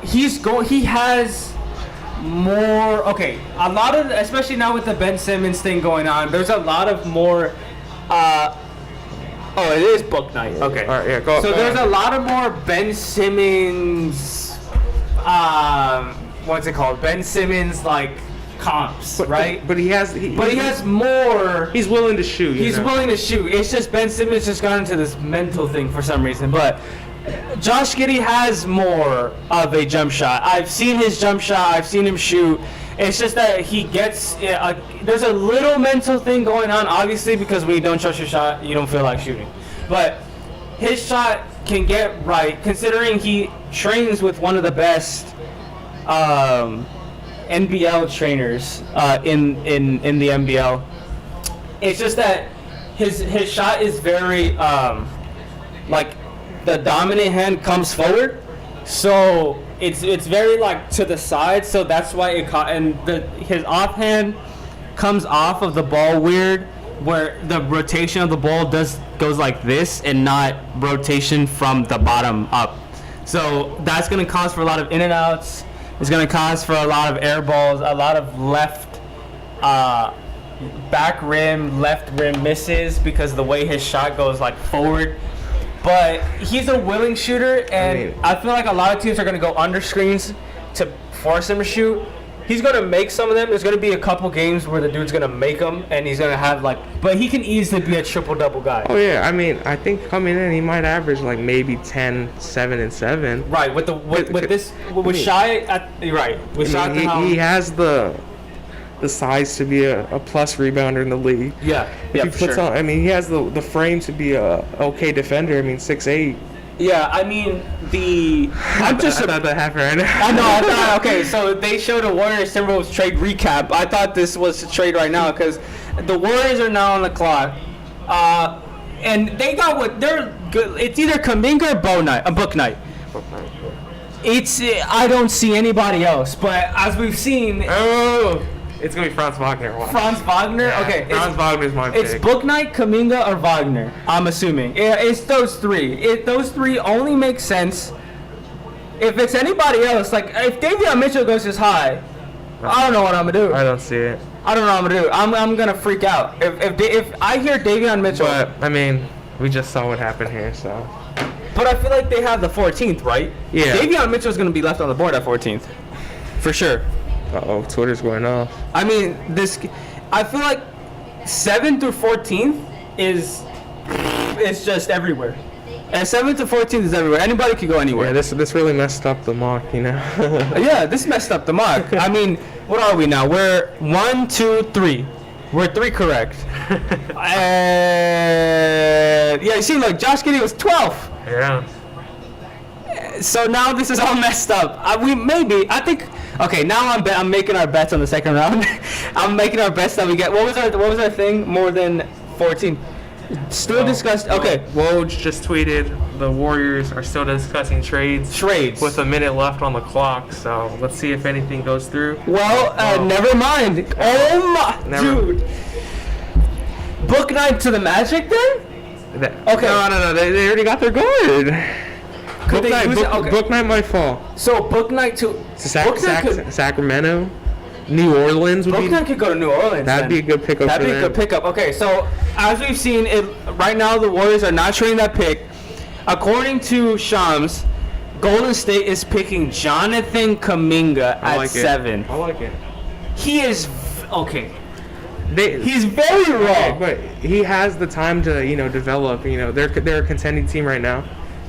He has more, a lot of, especially now with the Ben Simmons thing going on, there's a lot of more, it is book night. Okay. All right, yeah, go. So there's a lot of more Ben Simmons, what's it called? Ben Simmons, like, comps, right? But he has more. He's willing to shoot. He's willing to shoot. It's just Ben Simmons just got into this mental thing for some reason. But Josh Giddey has more of a jump shot. I've seen his jump shot. I've seen him shoot. It's just that he gets. There's a little mental thing going on, obviously, because when you don't trust your shot, you don't feel like shooting. But his shot can get right, considering he trains with one of the best NBL trainers in the NBL. It's just that his shot is very like the dominant hand comes forward, so it's very like to the side. So that's why his offhand comes off of the ball weird, where the rotation of the ball goes like this and not rotation from the bottom up. So that's going to cause for a lot of in and outs. It's going to cause for a lot of air balls, a lot of left back rim, left rim misses because of the way his shot goes like forward. But he's a willing shooter, and I feel like a lot of teams are going to go under screens to force him to shoot. He's going to make some of them. There's going to be a couple games where the dude's going to make them, and he's going to have but he can easily be a triple-double guy. Oh, yeah. I mean, I think coming in, he might average like maybe 10, 7, and 7. Right. With Shai, right. With Shai, he has the size to be a plus rebounder in the league. Yeah. Yeah, he puts on, I mean, he has the frame to be a okay defender. I mean, 6'8". Yeah, I mean, I'm just about to happen right now. I thought, okay, so they showed a Warriors Timberwolves trade recap. I thought this was a trade right now because the Warriors are now on the clock. And they got they're good. It's either Kuminga or Book Knight. I don't see anybody else, but as we've seen. Oh! It's going to be Franz Wagner. Franz Wagner? Yeah, Okay. Franz Wagner's my pick. It's Book Knight, Kuminga, or Wagner, I'm assuming. It's those three. Those three only make sense if it's anybody else. Like, if Davion Mitchell goes this high, I don't know what I'm going to do. I don't see it. I don't know what I'm going to do. I'm going to freak out. If I hear Davion Mitchell. But, I mean, we just saw what happened here, so. But I feel like they have the 14th, right? Yeah. Davion Mitchell's going to be left on the board at 14th. For sure. Uh-oh, Twitter's going off. I mean, I feel like 7th through 14th is just everywhere. And 7th to 14th is everywhere. Anybody could go anywhere. Yeah, this really messed up the mock, you know. Yeah, this messed up the mock. I mean, what are we now? We're 1, 2, 3. We're 3 correct. And yeah, you see, like Josh Giddey was 12th. Yeah. So now this is all messed up. I think. Okay, now I'm making our bets on the second round. I'm making our bets that we get. What was our thing? More than 14. Still discussed. Okay. Woj just tweeted the Warriors are still discussing trades with a minute left on the clock. So let's see if anything goes through. Well, never mind. Oh my, dude. Book Knight to the Magic then? Okay. No. They already got their guard. Book Knight might fall. So Book Knight to Sacramento, New Orleans would Book Knight could go to New Orleans. That'd be a good pickup. That'd be a good pickup. Okay, so as we've seen, right now the Warriors are not trading that pick. According to Shams, Golden State is picking Jonathan Kuminga at 7. I like it. He is okay. He's very raw, but he has the time to develop. They're a contending team right now.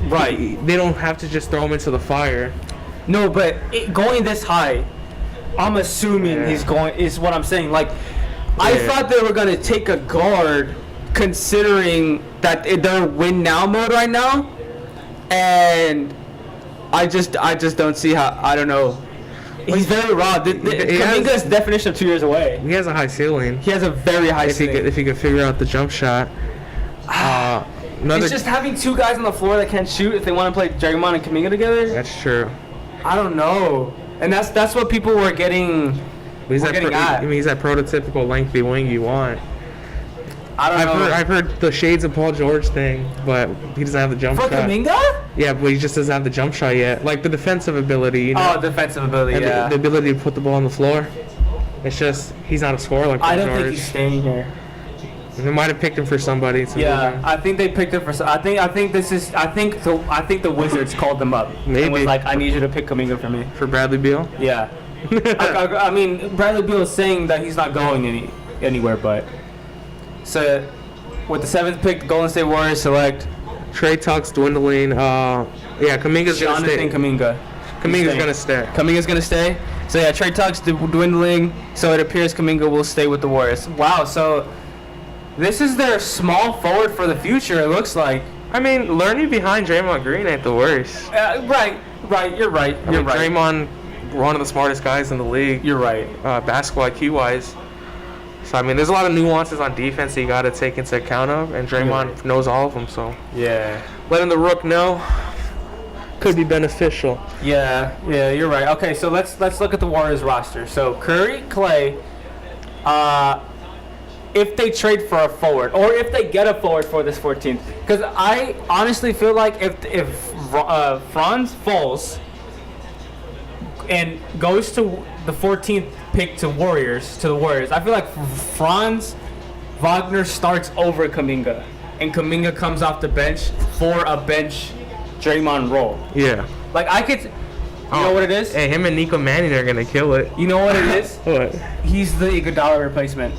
Right. They don't have to just throw him into the fire. No, but going this high, I'm assuming he's going. Is what I'm saying. Like, I thought they were gonna take a guard, considering that they're win now mode right now, and I just don't see how. I don't know. He's very raw. Kuminga's definition of 2 years away. He has a high ceiling. He has a very high ceiling. If he could figure out the jump shot. It's just having two guys on the floor that can't shoot if they want to play Draymond and Kuminga together. That's true. I don't know, and that's what people were getting. He's that prototypical lengthy wing you want. I've heard the shades of Paul George thing, but he doesn't have the jump shot. For Kuminga? Yeah, but he just doesn't have the jump shot yet. Like the defensive ability, Oh, defensive ability, and the ability to put the ball on the floor. It's just he's not a scorer like Paul George. I don't think he's staying here. They might have picked him for somebody. I think they picked him for. I think the Wizards called them up. Maybe. And was like, I need you to pick Kuminga for me. For Bradley Beal. Yeah. I mean, Bradley Beal is saying that he's not going anywhere, but so with the 7th pick, the Golden State Warriors select Trey Tuck's dwindling. Kuminga's gonna stay. Kuminga's gonna stay. Kuminga's gonna stay. So yeah, Trey Tuck's dwindling. So it appears Kuminga will stay with the Warriors. Wow. So this is their small forward for the future. It looks like. I mean, learning behind Draymond Green ain't the worst. Right. You're right. Draymond one of the smartest guys in the league. You're right. Basketball IQ wise. So I mean, there's a lot of nuances on defense that you got to take into account of, and Draymond knows all of them. So Yeah. letting the Rook know could be beneficial. Yeah, you're right. Okay, so let's look at the Warriors roster. So Curry, Clay, if they trade for a forward, or if they get a forward for this 14th, because I honestly feel like if Franz falls and goes to the 14th pick to the Warriors, I feel like Franz Wagner starts over Kuminga, and Kuminga comes off the bench for a bench Draymond role. Yeah. Like I could, you know what it is? Hey, him and Nico Manning are gonna kill it. You know what it is? What? He's the Iguodala replacement.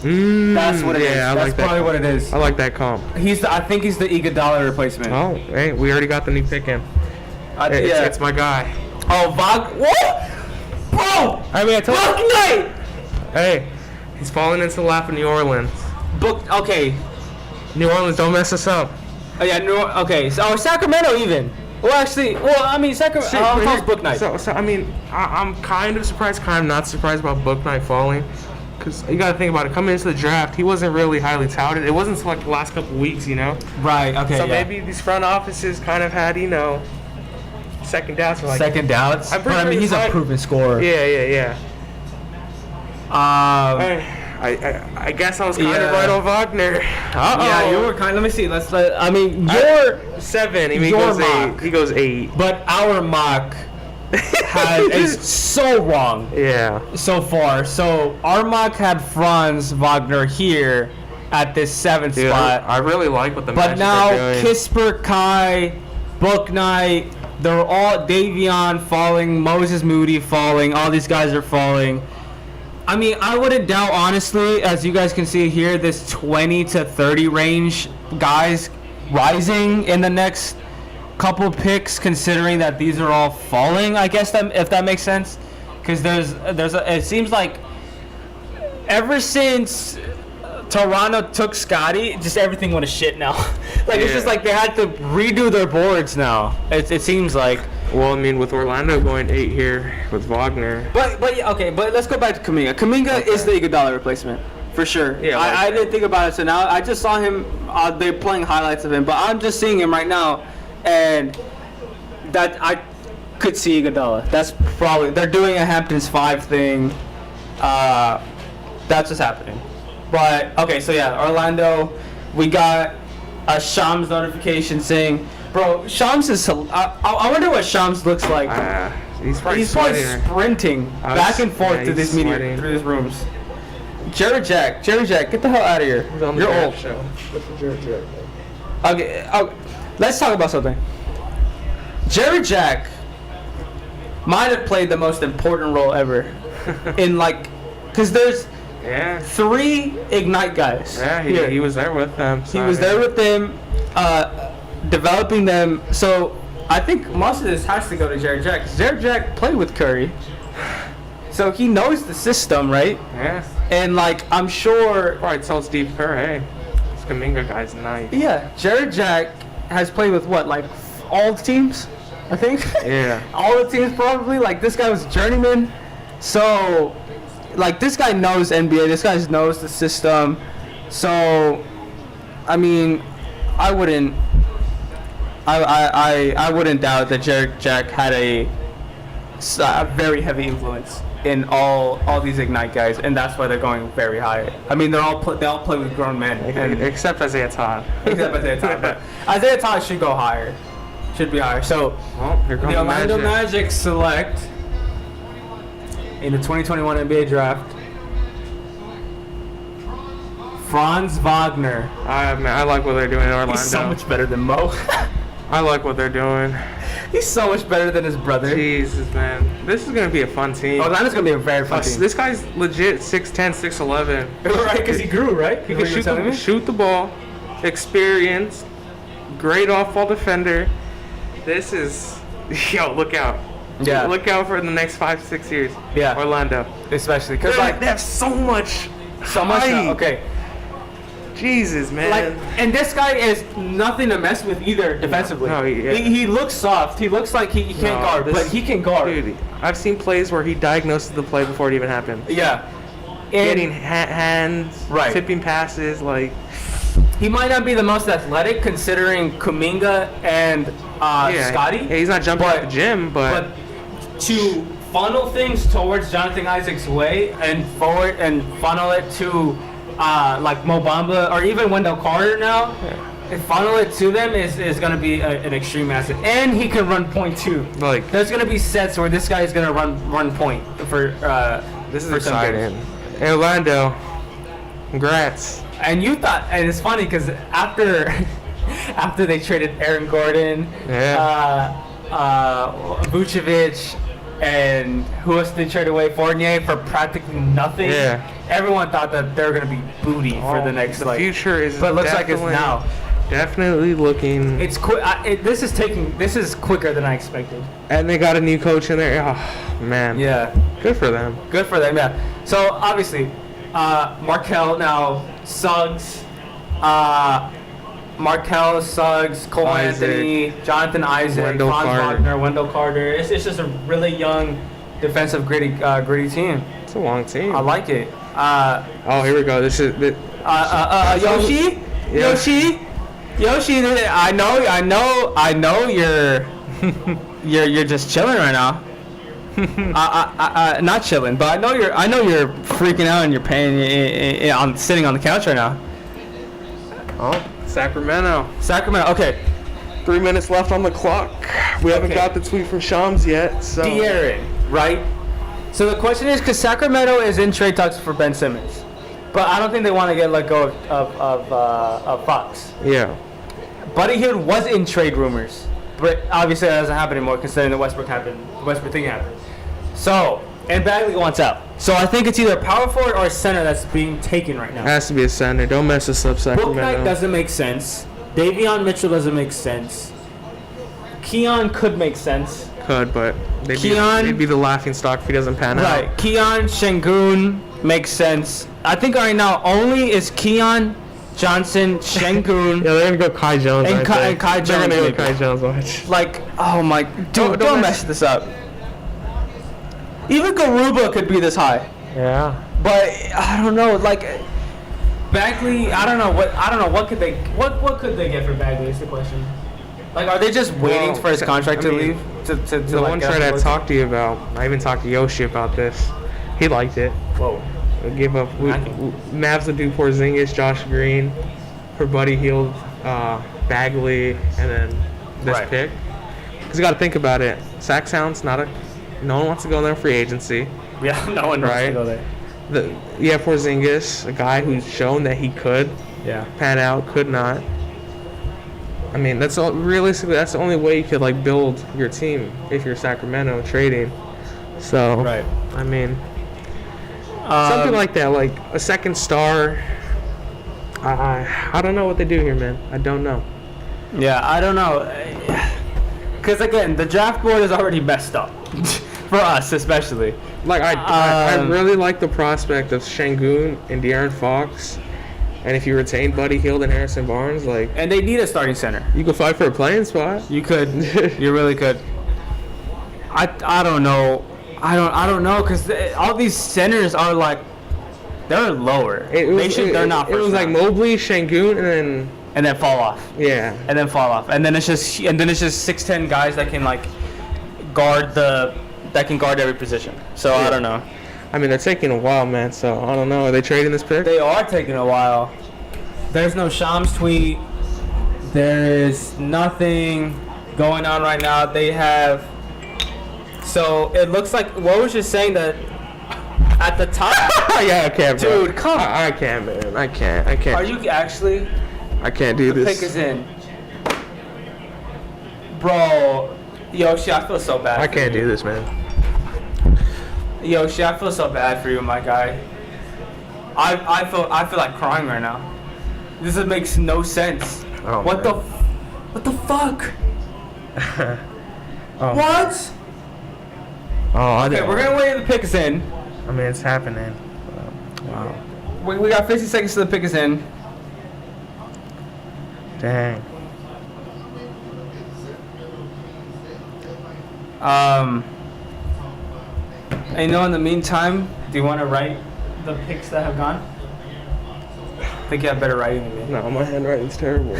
That's what it is. I That's like that probably comp. what it is. I like that comp. I think he's the Iguodala replacement. Oh, hey, we already got the new pick in. It's my guy. Oh, what? Bro! I mean, I told Book night! Hey, he's falling into the lap of New Orleans. Okay. New Orleans, don't mess us up. Oh, yeah, okay. So, Sacramento even. Well, actually, Sacramento. How's Book night? So I mean, I'm kind of surprised, kind of not surprised about Book night falling. Because you got to think about it. Coming into the draft, he wasn't really highly touted. It wasn't until like the last couple weeks, you know? Right, okay. So maybe these front offices kind of had, second doubts. Like, Second doubts? I'm pretty But, I mean, sure he's a proven scorer. Yeah. I guess I was kind of right on Wagner. Yeah, you were kind. Let me see. I mean, your 7. He your goes mock. 8. He goes 8. But our mock is so wrong Yeah. so far. So our mock had Franz Wagner here at this 7th Dude, spot. I really like what the But Magic now are doing. Kisper, Kai, Book Knight, they're all Davion falling, Moses Moody falling. All these guys are falling. I mean, I wouldn't doubt, honestly, as you guys can see here, this 20 to 30 range guys rising in the next couple picks, considering that these are all falling. I guess if that makes sense, because it seems like ever since Toronto took Scotty, just everything went to shit now. It's just like they had to redo their boards now. It seems like. Well, I mean, with Orlando going 8 here with Wagner. But let's go back to Kuminga. Kuminga is the Iguodala replacement for sure. Yeah, I didn't think about it, so now I just saw him. They're playing highlights of him, but I'm just seeing him right now, and that I could see Iguodala. That's probably they're doing a Hamptons 5 thing. That's what's happening. But okay, so yeah, Orlando, we got a Shams notification saying. Bro, Shams is. I wonder what Shams looks like. He's probably He's sweating. sprinting back and forth through these through these rooms. Jerry Jack, get the hell out of here. He's on the You're draft old. show. What's the Jared Jack thing? Okay, let's talk about something. Jerry Jack might have played the most important role ever in because there's 3 Ignite guys. Yeah, he was there with them. He was there with them. Developing them, so I think most of this has to go to Jared Jack. 'Cause Jared Jack played with Curry, so he knows the system, right? Yeah. And I'm sure. Probably tell Steve Kerr, hey, this Kuminga guy's nice. Yeah, Jared Jack has played with all the teams, I think. Yeah. All the teams probably. This guy was a journeyman, so this guy knows NBA. This guy knows the system, so I mean, I wouldn't doubt that Jared Jack had a very heavy influence in all these Ignite guys, and that's why they're going very high. I mean, they all play with grown men, Except Isaiah Todd. except Isaiah Todd. But Isaiah Todd should go higher. Should be higher. So Well, here comes the Orlando Magic. Magic select in the 2021 NBA Draft Franz Wagner. I like what they're doing in Orlando. He's so much better than Mo. I like what they're doing. He's so much better than his brother. Jesus, man. This is going to be a fun team. Orlando's gonna be a very fun team. This guy's legit 6'10", 6'11". Right, because he grew, right? He can shoot the ball, experience, great off-ball defender. This is... Yo, look out. Yeah. Look out for the next 5-6 years. Yeah. Orlando. Especially because They have so much so much. height. Okay. Jesus, man. Like, and this guy is nothing to mess with either defensively. No, he looks soft. He looks like he can't guard, but he can guard. Dude, I've seen plays where he diagnoses the play before it even happened. Yeah. Getting hands, Right. tipping passes, like. He might not be the most athletic considering Kuminga and Scotty. Yeah, he's not jumping at the gym, but to funnel things towards Jonathan Isaac's way and forward and funnel it to like Mo Bamba or even Wendell Carter now, and funnel it to them is going to be an extreme asset. And he can run point too. Like, there's going to be sets where this guy is going to run point for this is for some exciting. games. Hey, Orlando, congrats. And you thought, and it's funny because after they traded Aaron Gordon, Vucevic, and who else did they trade away? Fournier for practically nothing. Yeah. Everyone thought that they were gonna be booty for the next future is. But it looks like it's now. Definitely looking. It's quick. This is quicker than I expected. And they got a new coach in there. Oh man. Yeah. Good for them. Good for them. Yeah. So obviously, Markelle now Suggs. Markelle, Suggs, Cole Anthony, Jonathan Isaac, Wendell Franz Carter. Wagner, Wendell Carter. It's just a really young, defensive, gritty team. It's a long team. I like it. Oh, here we go. This is. Yoshi, Yeah. Yoshi. I know you're just chilling right now. Not chilling, but I know you're freaking out and you're paying on sitting on the couch right now. Oh, Sacramento. Okay. 3 minutes left on the clock. We haven't got the tweet from Shams yet. So. De'Aaron, right? So the question is, because Sacramento is in trade talks for Ben Simmons, but I don't think they want to get let go of Fox. Yeah. Buddy Hield was in trade rumors, but obviously that doesn't happen anymore considering the Westbrook thing happened. So, and Bagley wants out. So I think it's either power forward or center that's being taken right now. It has to be a center. Don't mess us up, Sacramento. Bouknight doesn't make sense. Davion Mitchell doesn't make sense. Keon could make sense. Could, but they'd be the laughing stock if he doesn't pan out. Right. Keon Şengün makes sense. I think right now only is Keon, Johnson, Şengün. Yeah, they're gonna go Kai Jones. And Kai Jones. They're gonna go maybe. Kai Jones. Watch. Like, oh my, dude, don't mess this up. Even Garuba could be this high, Yeah. but I don't know. Like Bagley, I don't know what could they get for Bagley is the question. Like, are they just waiting for his contract to leave? To The like, one get trade I out of talked to you about, I even talked to Yoshi about this. He liked it. Whoa. We gave up. Mavs would do Porzingis, Josh Green, for Buddy Hield, Bagley, and then this Right. pick. Because you got to think about it. Sac Sound's not a. No one wants to go in there free agency. Yeah, no one wants Right. to go there. You have Porzingis, a guy who's shown that he could Yeah. pan out, could not. I mean, realistically, that's the only way you could like build your team if you're Sacramento trading. So, Right. I mean, something like that, like a second star. I don't know what they do here, man. I don't know. Yeah, I don't know. Because again, the draft board is already messed up for us, especially. Like I really like the prospect of Şengün and De'Aaron Fox, and if you retain Buddy Hield and Harrison Barnes, like, And they need a starting center. you could fight for a playing spot. You could. You really could. I don't know. I don't know because all these centers are like they're lower. They're not. It was like Mobley, Şengün, and then fall off. yeah. And then fall off. And then it's just 6'10" guys that can like guard every position. So I don't know. I mean, they're taking a while, man. So I don't know. Are they trading this pick? They are taking a while. There's no Shams tweet. There is nothing going on right now. They have. So it looks like what was just saying that at the top. Yeah, I can't, bro. Dude, come. I can't, man. I can't. Are you actually? I can't do The this. pick is in. Bro, Yoshi, I feel so bad. I can't do this, man. Yoshi, I feel so bad for you, my guy. I feel like crying right now. This makes no sense. Oh, what man. the fuck? Oh. What? Oh, Okay, we're gonna wait till the pick is in. I mean, it's happening. Wow. We got 50 seconds till the pick is in. Dang. And you know, in the meantime, do you want to write the picks that have gone? I think you have better writing than me. No, my handwriting's terrible.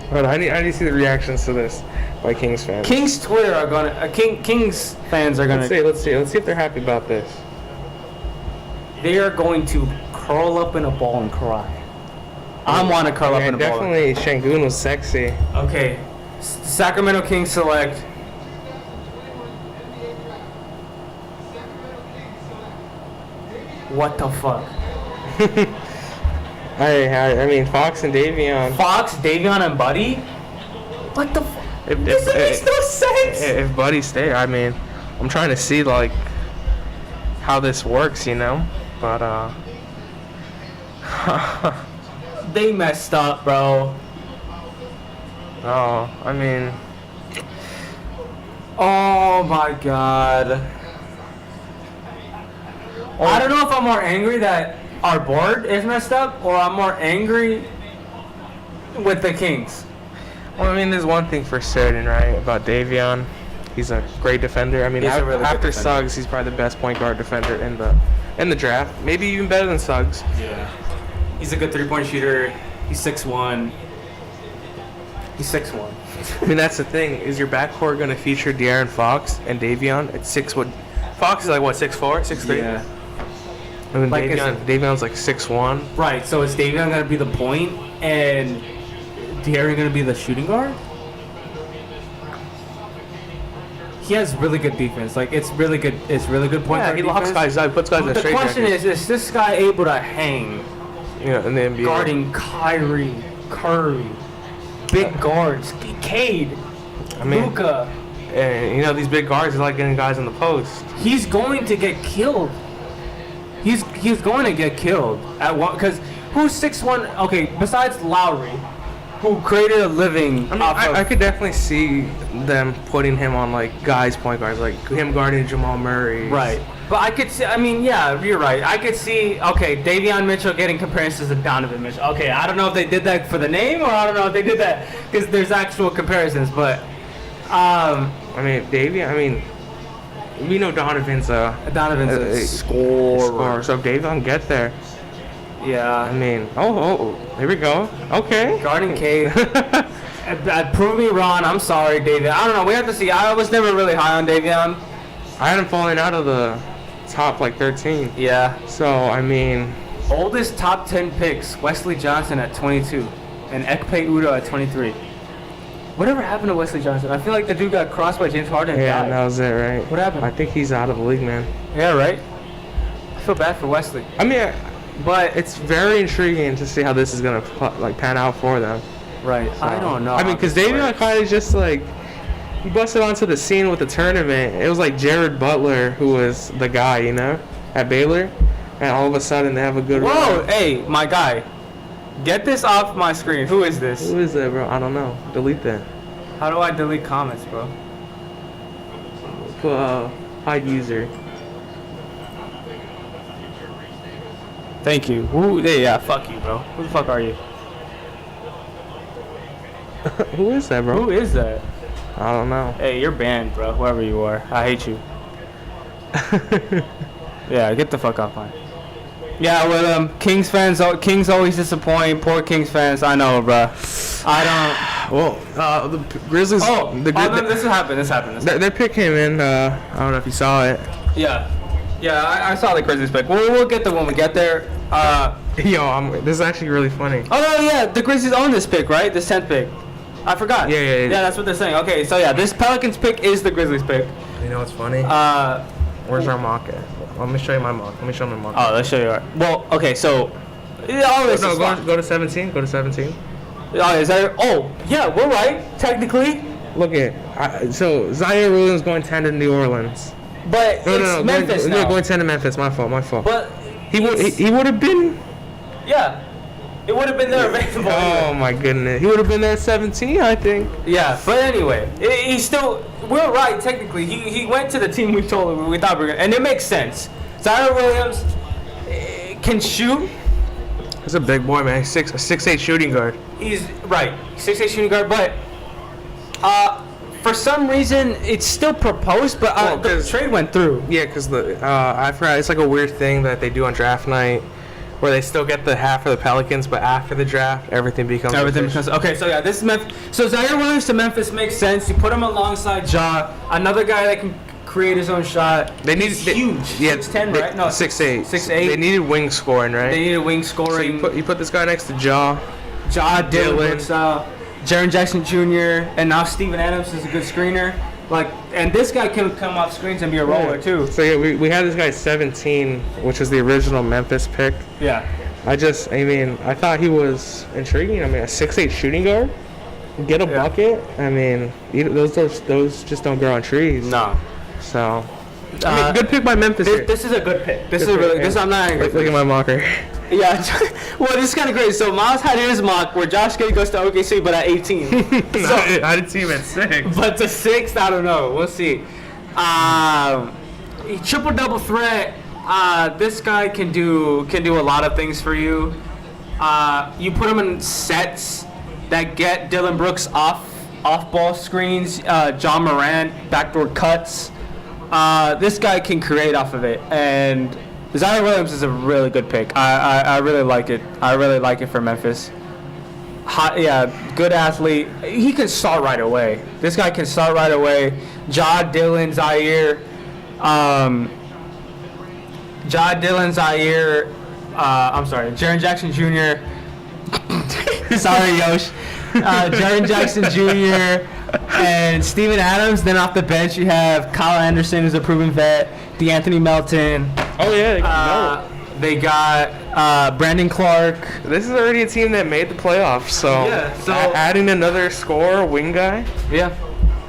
Hold on, I need to see the reactions to this by Kings fans. Kings Twitter are gonna. Kings fans are gonna. Let's see if they're happy about this. They are going to curl up in a ball and cry. I want to curl up in a ball. Definitely, Şengün was sexy. Okay, Sacramento Kings select. What the fuck? I mean, Fox and Davion. Fox, Davion, and Buddy? What the fuck? This makes no sense! If Buddy stay, I mean, I'm trying to see, like, how this works, you know? But, They messed up, bro. oh, I mean... Oh my god. I don't know if I'm more angry that our board is messed up, or I'm more angry with the Kings. Well, I mean, there's one thing for certain, right, about Davion. He's a great defender. I mean, He's a really good after defender. Suggs, he's probably the best point guard defender in the draft. Maybe even better than Suggs. Yeah. He's a good three-point shooter. He's 6'1". He's 6'1". I mean, that's the thing. Is your backcourt going to feature De'Aaron Fox and Davion at 6'1"? Fox is like, what, 6'4", 6'3"? Yeah. I mean, Like, Davion's like 6'1". Right, so is Davion going to be the point and De'Aaron going to be the shooting guard? He has really good defense. Like, it's really good point Yeah, guard he locks defense. guys up, puts guys in But a the straight question jacket. is this guy able to hang You know, in the NBA. guarding Kyrie, Curry, big guards, Cade, I mean, Luka? and, you know, these big guards are like getting guys in the post. He's going to get killed. He's going to get killed at one, because who's 6'1"? Okay, besides Lowry, who created a living. I mean, I could definitely see them putting him on like guys point guards, like him guarding Jamal Murray. Right. But I could see, I mean, yeah, you're right. I could see, okay, Davion Mitchell getting comparisons to Donovan Mitchell. Okay, I don't know if they did that for the name, or I don't know if they did that because there's actual comparisons, but I mean, Davion. I mean, we know Donovan's a scorer. So if Davion get there, I yeah. mean, here we go. Okay. Guarding Cade. Prove me wrong. I'm sorry, Davion. I don't know. We have to see. I was never really high on Davion. I had him falling out of the top like 13. Yeah. So I mean, Oldest top 10 picks, Wesley Johnson at 22 and Ekpe Udoh at 23. Whatever happened to Wesley Johnson? I feel like the dude got crossed by James Harden and yeah, died. that was it, right? What happened? I think he's out of the league, man. Yeah, right? I feel bad for Wesley. I mean, But it's very intriguing to see how this is gonna like pan out for them. right. I don't know. I mean, because Davion kind of just like he busted onto the scene with the tournament. It was like Jared Butler who was the guy, you know, at Baylor, and all of a sudden they have a good. Whoa, run. hey, my guy. Get this off my screen. Who is this? Who is that, bro? I don't know. Delete that. How do I delete comments, bro? Put hide user. Thank you. Who? Yeah, fuck you, bro. Who the fuck are you? Who is that, bro? Who is that? I don't know. Hey, you're banned, bro. Whoever you are. I hate you. Yeah, get the fuck off mine. Yeah, well, Kings fans, Kings always disappoint. Poor Kings fans. I know, bro. I Well, the Grizzlies. don't. This happened. Their pick came in. I don't know if you saw it. Yeah. I saw the Grizzlies pick. We'll get there when we get there. Yo, this is actually really funny. Oh, no, yeah. The Grizzlies own this pick, right? This 10th pick. I forgot. Yeah. Yeah, that's what they're saying. Okay, so yeah, this Pelicans pick is the Grizzlies pick. You know what's funny? Where's our mock at? Let me show you my mock. Let me show my mock. Oh, let's show you. Well, okay, so all this is fine. Go to 17. Go to 17. Oh, is that? Oh, yeah, we're right technically, Look at so Zaire Williams going 10 to New Orleans. but it's Memphis now. Going 10 to Memphis. My fault. But He would have been. yeah, it would have been there available. Oh my goodness. He would have been there at 17, I think. Yeah, but anyway, he's still. We're right technically. He went to the team we thought we were gonna, and it makes sense. Zaire Williams can shoot. He's a big boy, man. A 6'8" shooting guard. He's right, 6'8" shooting guard, but for some reason it's still proposed, but the trade went through. Yeah, because I forgot, it's like a weird thing that they do on draft night where they still get the half of the Pelicans, but after the draft, everything becomes okay. So yeah, this is Memphis. So Zion Williams to Memphis makes sense. You put him alongside Ja, another guy that can create his own shot. He's huge. Yeah, 6'10", right? No, 6'8". 6'8". They needed wing scoring, right? They needed wing scoring. So you put this guy next to Ja. Dylan Brooks, Jaren Jackson Jr. and now Steven Adams is a good screener. And this guy can come off screens and be a roller too. So yeah, we had this guy 17, which was the original Memphis pick. Yeah. I thought he was intriguing. I mean, a 6'8" shooting guard, get a bucket. I mean, those just don't grow on trees. No. So, good pick by Memphis. This is a good pick. I'm not angry. Look at my mocker. Yeah, well, this is kind of great. So Miles had his mock where Josh Giddey goes to OKC, but at 18. I didn't see him at 6. But to 6, I don't know. We'll see. Triple double threat. This guy can do a lot of things for you. You put him in sets that get Dylan Brooks off ball screens. John Morant backdoor cuts. This guy can create off of it, and Zion Williams is a really good pick. I really like it. I really like it for Memphis. Good athlete. He can start right away. This guy can start right away. Dylan, Zaire. I'm sorry, Jaren Jackson Jr. Sorry, Yosh. Jaren Jackson Jr. and Steven Adams. Then off the bench, you have Kyle Anderson, who's a proven vet. DeAnthony Melton. Oh yeah, they got Brandon Clark. This is already a team that made the playoffs. So adding another scorer, wing guy. Yeah.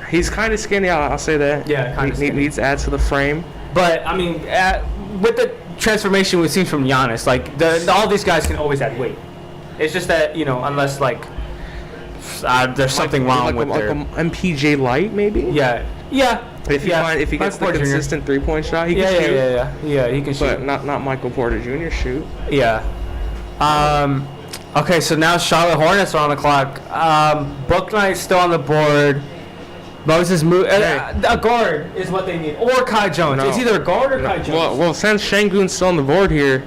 He's kind of skinny. I'll say that. Yeah, kind of skinny. Needs to add to the frame. But I mean, with the transformation we've seen from Giannis, all these guys can always add weight. It's just that unless there's something wrong with their MPJ light, maybe. Yeah. If he gets the consistent 3-point shot, he can shoot. Yeah, he can shoot. But not Michael Porter Jr. shoot. Yeah. Okay, so now Charlotte Hornets are on the clock. Bouknight's still on the board. Moses a guard is what they need, or Kai Jones. No. It's either a guard or Kai Jones. Well, since Şengün's still on the board here,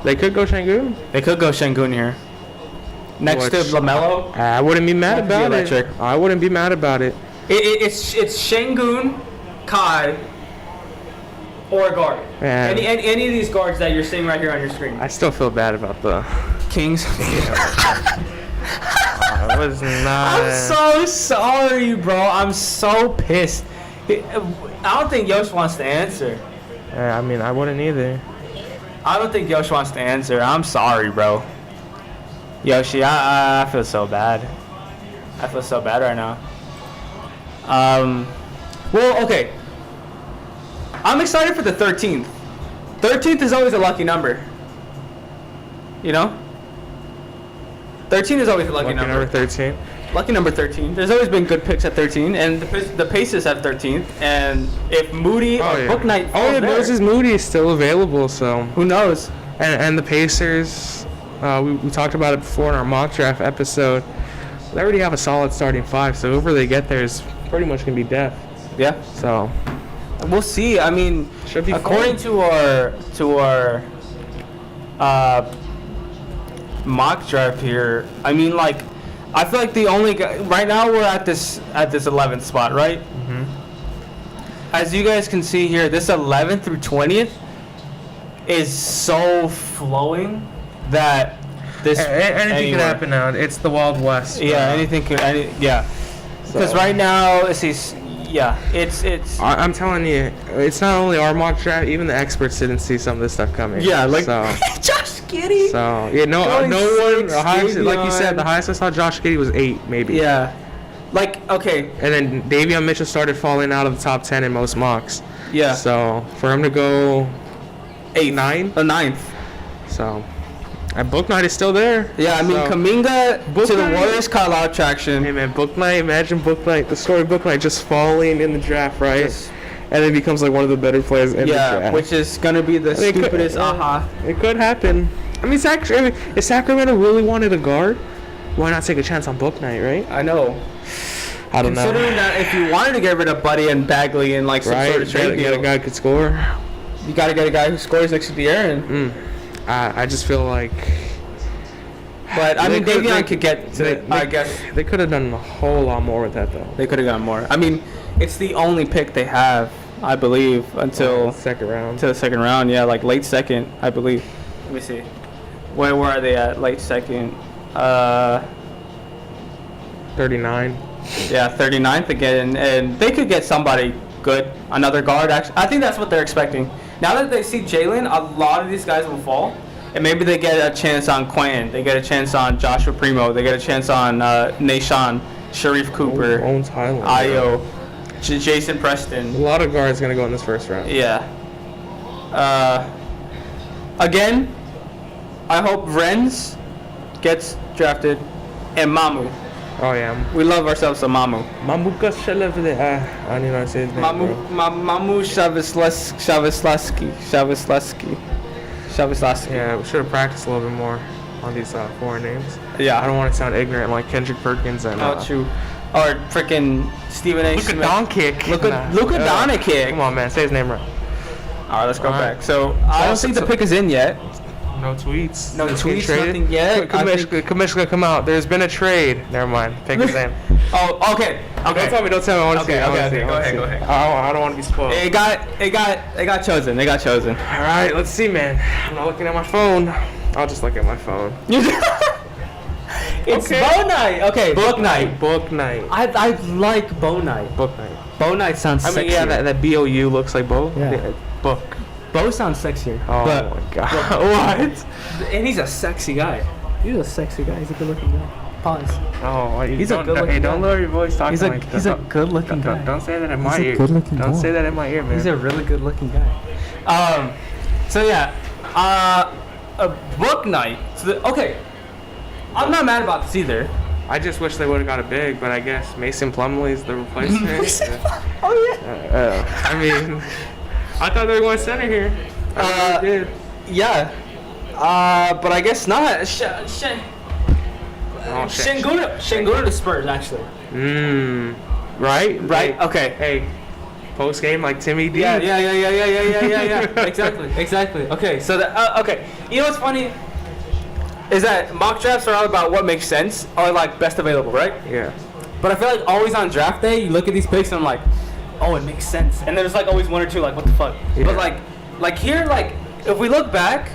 they could go Şengün. They could go Şengün here. Next to LaMelo. I wouldn't be mad about it. I wouldn't be mad about it. It's Şengün, Kai, or a guard. Any of these guards that you're seeing right here on your screen. I still feel bad about the Kings. I was not. I'm so sorry, bro. I'm so pissed. I don't think Yosh wants to answer. I mean, I wouldn't either. I don't think Yosh wants to answer. I'm sorry, bro. Yoshi, I feel so bad. I feel so bad right now. Well, okay. I'm excited for the 13th. 13th is always a lucky number. 13 is always a lucky number. 13. Lucky number 13. There's always been good picks at 13, and the Pacers have 13th. And if Moody or Bouknight falls there, Moses Moody is still available, so who knows? And the Pacers, we talked about it before in our mock draft episode. They already have a solid starting 5, so whoever they get there is pretty much gonna be death. Yeah. So we'll see. I mean, should be according to our mock draft here, I mean, I feel like the only guy right now we're at this 11th spot, right? Mm-hmm. As you guys can see here, this 11th through 20th is so flowing that this anything can happen now. It's the Wild West. Yeah, anything could. Because right now, it's. I'm telling you, it's not only our mock draft. Even the experts didn't see some of this stuff coming. Yeah, Josh Giddey. So no one. The highest, like you said, the highest I saw Josh Giddey was 8, maybe. Yeah. Okay. And then Davion Mitchell started falling out of the top 10 in most mocks. Yeah. So for him to go 8, 9, a 9th. So. And Bouknight is still there. Yeah, I mean, Kuminga to the Warriors caught a lot of traction. Hey, man, Bouknight, imagine Bouknight, the story of Bouknight just falling in the draft, right? Yes. And then becomes one of the better players in the draft. Which is going to be the stupidest It could happen. I mean, if Sacramento really wanted a guard, why not take a chance on Book Knight, right? I know. I don't know. Considering that if you wanted to get rid of Buddy and Bagley and like some sort of trade get a deal, guy who could score. you got to get a guy who scores next to De'Aaron. I just feel like. But I mean, They Davion could get to. I guess they could have done a whole lot more with that though. they could have gotten more. I mean, it's the only pick they have, I believe, until second round. to the second round. Yeah, like late second, I believe. Let me see. Where are they at? Late second. 39. Yeah, 39th again, and they could get somebody good, another guard. Actually, I think that's what they're expecting. Now that they see Jalen, a lot of these guys will fall, and maybe they get a chance on Quentin, they get a chance on Joshua Primo, they get a chance on Nashawn, Sharif Cooper, Owens Highland. Ayo, Jason Preston. A lot of guards gonna go in this first round. Yeah. Again, I hope Renz gets drafted, and Mamu. Oh yeah. We love ourselves some Mamu. Mamuka Shalevde. I don't even know how to say his name. Mamu Shavisleski. Yeah, we should have practiced a little bit more on these foreign names. Yeah. I don't want to sound ignorant like Kendrick Perkins and. Oh, true. Or freaking Stephen A. Luka Smith. Doncic. Luka Doncic. Come on, man, say his name right. All right, let's go All right. back. So I don't think the pick is in yet. No tweets. No It's tweets, getting traded. nothing yet. Commissioner, come out. There's been a trade. Never mind. Pick his name. Oh, okay. Don't tell me. I want to see. Okay, I wanna okay, see, I go wanna ahead, see. go ahead. I don't want to be spoiled. It got chosen. They got chosen. All right, let's see, man. I'm not looking at my phone. I'll just look at my phone. It's Okay. Bow Night. Okay, Book Night. Book Night. I like Bow Night. Book Night. Bow Night sounds I sexier. mean, yeah, that BOU looks like Bo. Yeah. Book. Bo sounds sexier. Oh but, my god. What? And he's a sexy guy. He's a sexy guy. He's a good-looking guy. Pause. Oh, He's a don't, good-looking hey, don't guy. lower your voice talking He's a like he's a good-looking guy. Don't say that in my He's a ear. good-looking Don't guy. say that in my ear, man. He's a really good-looking guy. So yeah, a Book Night. Okay, I'm not mad about this either. I just wish they would have got a big, but I guess Mason Plumlee's the replacement. Oh yeah. I mean, I thought they were going center here. I really did. Yeah. But I guess not. Oh, shit. Şengün to Spurs actually. Right? Right. Hey, Okay. Hey, post game like Timmy D. Yeah. Exactly. Okay. So okay. You know what's funny? Is that mock drafts are all about what makes sense or like best available, right? Yeah. But I feel like always on draft day, you look at these picks and I'm like, oh, it makes sense. And there's like always one or two like, what the fuck? Yeah. But like here, like if we look back,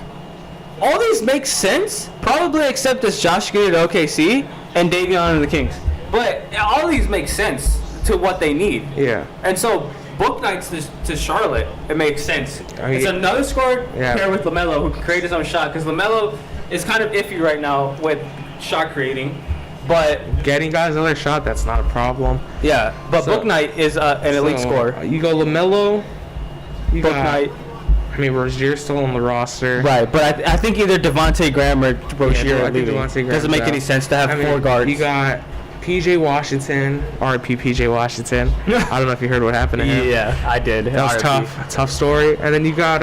all these make sense, probably except as Josh Giddey to OKC and Davion and the Kings. But all these make sense to what they need. Yeah. And so Book Nights to Charlotte, it makes sense. I mean, It's another scorer yeah. paired with LaMelo who can create his own shot because LaMelo is kind of iffy right now with shot creating. But Getting guys another shot, that's not a problem. yeah, but So- Book Night is an elite scorer. You go LaMelo. You Book got, Night. I mean, Rozier's still on the roster. Right, but I think either Devontae Graham or Rozier I are think leaving. Devontae Graham's Doesn't make out. any sense to have I mean, four guards. You got PJ Washington, RIP PJ Washington. I don't know if you heard what happened to him. yeah, I did. That was tough story. And then you got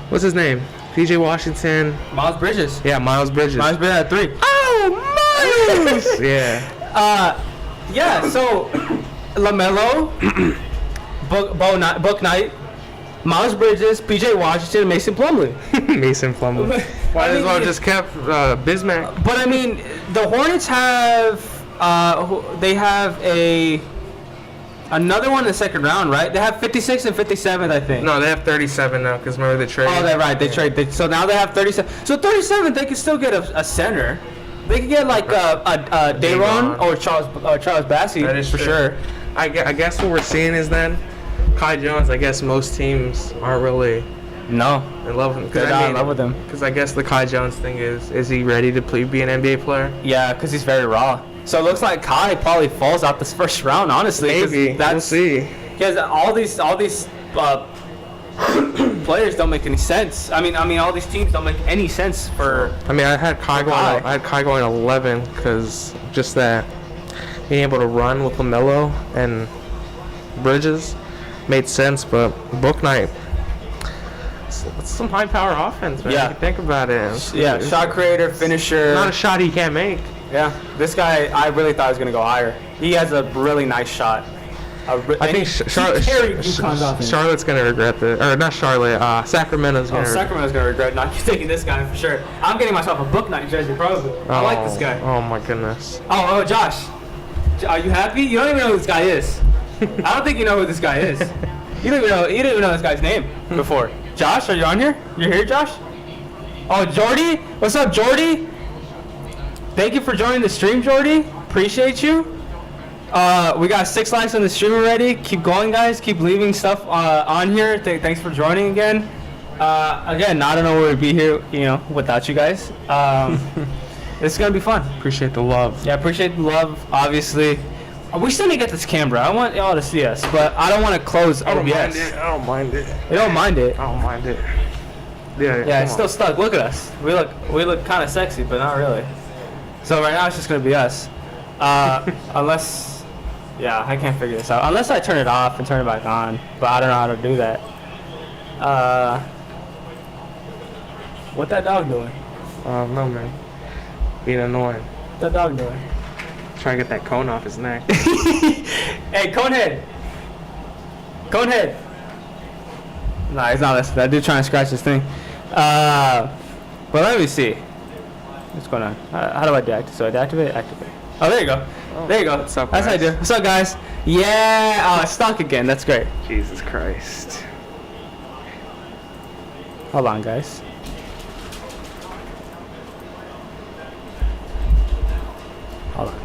what's his name? PJ Washington. Miles Bridges. Yeah, Miles Bridges. Miles Bridges at 3. Oh, Miles! Yeah. Yeah. So LaMelo, Book Night, Miles Bridges, PJ Washington, and Mason Plumlee. Mason Plumlee. Might as well just kept Bismack. But I mean, the Hornets have they have another one in the second round, right? They have 56 and 57, I think. No, they have 37 now because remember the trade. Oh, they're right. They trade. So now they have 37. So 37, they can still get a center. They could get like a Dayron or Charles Bassey. That is for true. sure. I guess what we're seeing is then Kai Jones. I guess most teams aren't really No, in love with him. they're not in love with him. Because I guess the Kai Jones thing is he ready to be an NBA player? Yeah, because he's very raw. So it looks like Kai probably falls out this first round, honestly. 'cause Maybe. We'll see. Because all these players don't make any sense. I mean, all these teams don't make any sense for. I mean, I had Kai going 11 because just that being able to run with LaMelo and Bridges made sense. But Book Night, It's some high power offense, man. Yeah. You think about it. Yeah, shot creator, finisher. Not a shot he can't make. Yeah, this guy, I really thought he was gonna go higher. He has a really nice shot. I think Charlotte's gonna regret this, or not Charlotte. Sacramento's gonna. Sacramento's gonna regret not taking this guy for sure. I'm getting myself a book night jersey probably. I like this guy. Oh my goodness. Oh, Josh, are you happy? You don't even know who this guy is. I don't think you know who this guy is. You don't even know this guy's name before. Josh, are you on here? You're here, Josh? Oh, Jordy, what's up, Jordy? Thank you for joining the stream, Jordy. Appreciate you. We got 6 likes on the stream already. Keep going, guys. Keep leaving stuff on here. Thanks for joining again. Again, I don't know where we'd be here, without you guys. It's gonna be fun. Appreciate the love. Yeah, appreciate the love. Obviously, we still need to get this camera. I want y'all to see us, but I don't want to close OBS. I don't mind it. You don't mind it? I don't mind it. Yeah, it's still stuck. Look at us. We look kind of sexy, but not really. So right now it's just gonna be us. Unless, yeah, I can't figure this out. Unless I turn it off and turn it back on, but I don't know how to do that. What that dog doing? No, man. Being annoying. What that dog doing? Trying to get that cone off his neck. Hey, Conehead. Conehead. Nah, he's not listening. That dude trying to scratch this thing. But let me see. What's going on? How do I deactivate? So I deactivate, activate. Oh, there you go. There you go. What's up, That's how I do. What's up, guys? Yeah. Oh, it's stuck again. That's great. Jesus Christ. Hold on, guys. Hold on.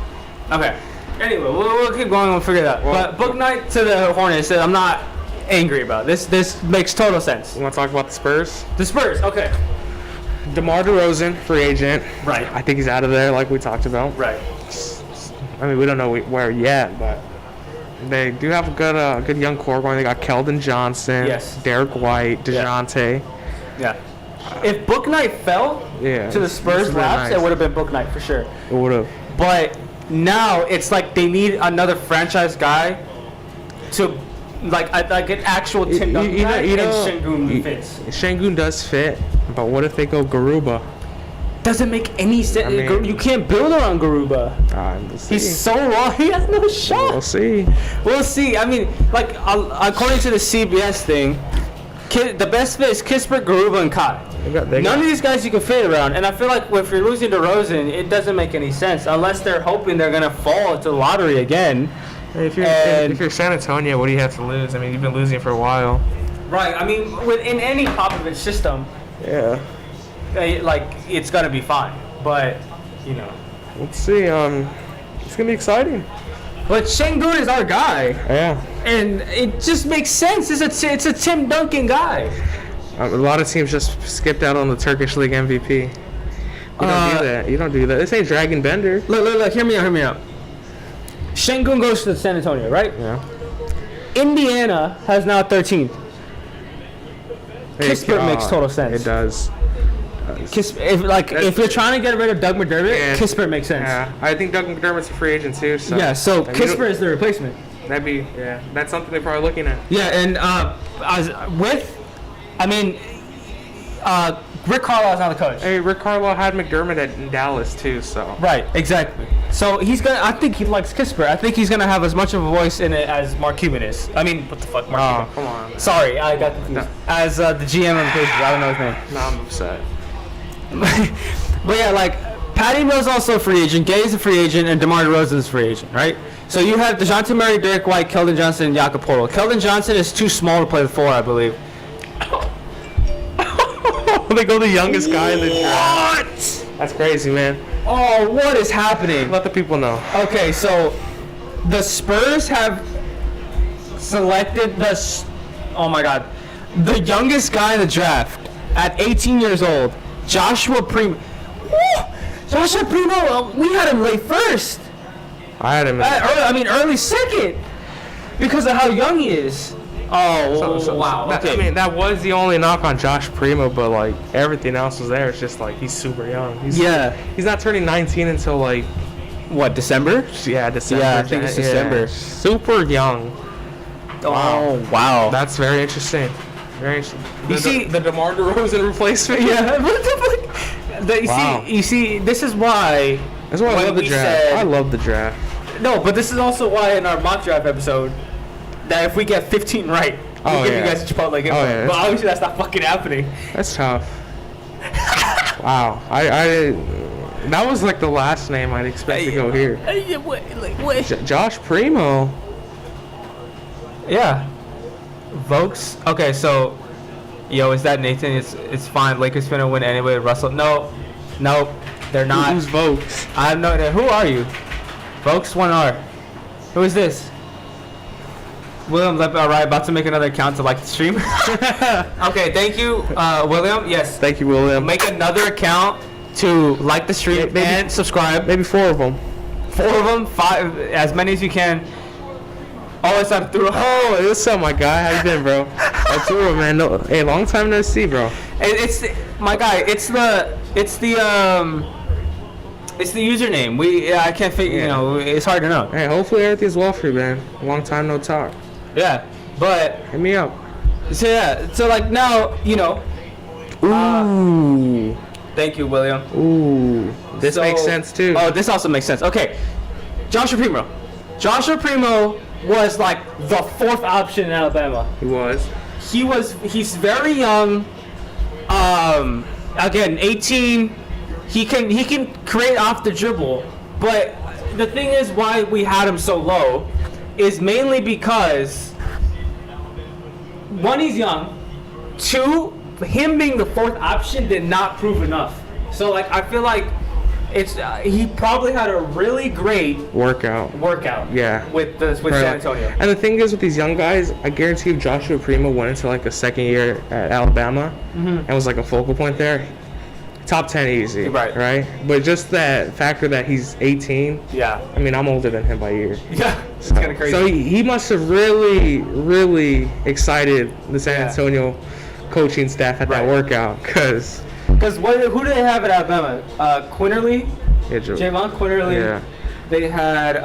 Okay. Anyway, we'll keep going. We'll figure it out. But book night to the Hornets, I'm not angry about. This makes total sense. You want to talk about the Spurs? The Spurs. Okay. DeMar DeRozan, free agent. Right. I think he's out of there, like we talked about. Right. I mean, we don't know where yet, but they do have a good young core going. They got Keldon Johnson, Yes. Derek White, DeJounte. Yeah. If book night fell to the Spurs laps, it would have been book night for sure. It would have. But now it's like they need another franchise guy to like an actual Tim Duncan guy, and Şengün fits. Şengün does fit, but what if they go Garuba? Doesn't make any sense. I mean, You can't build around Garuba. We'll see. He's so raw. He has no shot. We'll see. We'll see. I mean, like according to the CBS thing, the best fit is Kispert, Garuba, and Kai. None of these guys you can fit around, and I feel like if you're losing DeRozan, it doesn't make any sense unless they're hoping they're gonna fall to the lottery again. If you're San Antonio, what do you have to lose? I mean, you've been losing for a while. Right. I mean, in any Popovich system, Yeah. like it's gonna be fine. But Let's see. It's gonna be exciting. but Şengün is our guy, Yeah. and it just makes sense. It's a Tim Duncan guy. A lot of teams just skipped out on the Turkish League MVP. You don't do that. You don't do that. This ain't Dragon Bender. Look. Hear me out. Şengün goes to San Antonio, right? Yeah. Indiana has now 13. Kispert makes total sense. It does. If you're trying to get rid of Doug McDermott, Kispert makes sense. Yeah. I think Doug McDermott's a free agent too. So. Yeah, so I mean, Kispert is the replacement. That's something they're probably looking at. Yeah, and Rick Carlisle's not the coach. Hey, Rick Carlisle had McDermott in Dallas too, so. Right, exactly. So I think he likes Kispert. I think he's gonna have as much of a voice in it as Mark Cuban is. I mean, what the fuck, Mark Cuban? Come on. Sorry, I got confused. No. As the GM of the Pacers, I don't know his name. No, I'm upset. But yeah, like Patty Mills also a free agent, Gay's a free agent, and DeMar DeRozan is a free agent, right? So you have DeJounte Murray, Derek White, Keldon Johnson, and Jakob Poeltl. Keldon Johnson is too small to play the 4, I believe. They go the youngest guy in the draft. What? That's crazy, man. Oh, what is happening? Let the people know. Okay, so the Spurs have selected oh my god, the youngest guy in the draft at 18 years old, Joshua Primo. Woo! Joshua Primo, we had him late first. I had him. Early second, because of how young he is. Oh, wow. Okay. That was the only knock on Josh Primo, but like everything else was there. It's just like he's super young. He's not turning 19 until like what, December? Yeah, December. Yeah, I think it's December. Super young. Oh, wow. That's very interesting. Very You see- the DeMar DeRozan replacement. Yeah. What the fuck? Wow. You see, this is why. That's why I when love the we draft. said- I love the draft. No, but this is also why in our mock draft episode that if we get 15 right, we'll Oh, give yeah. you guys Chipotle gift Oh, card. yeah, But that's- obviously that's not fucking happening. That's tough. Wow. I that was like the last name I'd expect to go here. Josh Primo. Yeah. Vokes. Okay, so, yo, is that Nathan? It's fine. Lakers finna win anyway. Russell. No, they're not. Who's Vokes? I have no idea. Who are you? Vokes 1R. Who is this? William, alright, about to make another account to like the stream. Okay, thank you, William. Yes. Thank you, William. Make another account to like the stream Maybe- and subscribe. Maybe 4 of them. 4 of them, 5, as many as you can. Oh, it's Arturo. Oh, what's up, my guy? How you been, bro? Arturo, man. No, hey, long time no see, bro. It's my guy. It's the username. I can't figure. You Yeah. know, it's hard to know. Hey, hopefully everything's well for you, man. Long time no talk. Yeah, but Hit me up. so yeah, so like now you know. Ooh. Thank you, William. Ooh. This So- makes sense, too. Oh, this also makes sense. Okay, Joshua Primo. Joshua Primo was like the 4th option in Alabama. He was. He's very young. Again, 18. He can create off the dribble, but the thing is why we had him so low is mainly because 1, he's young. 2, him being the 4th option did not prove enough. So like I feel like it's he probably had a really great Workout. workout. Yeah. With San Antonio. And the thing is with these young guys, I guarantee if Joshua Primo went into like a second year at Alabama and was like a focal point there, top 10 easy. Right. Right? But just that factor that he's 18, Yeah. I mean, I'm older than him by a year. Yeah. It's kind of crazy. So he must have really, really excited the San Yeah. Antonio coaching staff at that Right. workout because Because who do they have at Alabama? Quinterly, Javon Quinterly. Yeah. They had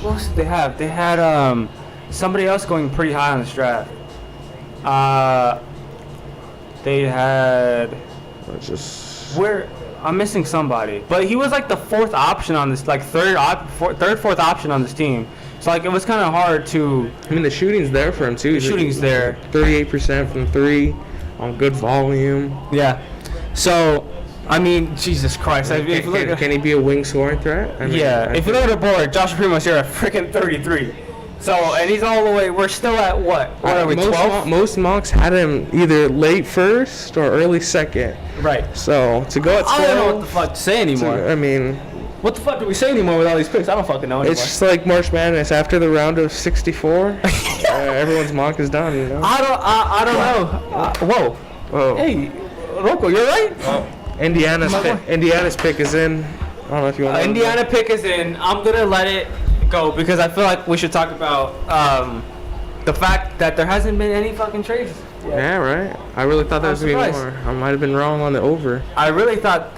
what else did they have? They had somebody else going pretty high on this draft. They had where I'm missing somebody, but he was like the 4th option on this, like third, 4th option on this team. So like it was kind of hard to. I mean, the shooting's there for him too. The shooting's there. 38% from 3 on good volume. Yeah. So, I mean, Jesus Christ. If you look at- Can he be a wing scoring threat? I mean, Yeah, I if you think- look at the board, Josh Primo's here at freaking 33. So, and he's all the way. We're still at what? What are we? 12? Most mocks had him either late first or early second. Right. So to go at 12, I don't know what the fuck to say anymore. I mean, What the fuck do we say anymore with all these picks? I don't fucking know anymore. it's just like March Madness. After the round of 64, everyone's mock is done. You know. I don't know. Whoa. Oh. Hey, Rocco, you're right. Indiana's pick is in. I don't know if you want. to Indiana pick is in. I'm gonna let it go because I feel like we should talk about the fact that there hasn't been any fucking trades. yet. Yeah, right. I really thought there I'm was gonna be surprised. more. I might have been wrong on the over. I really thought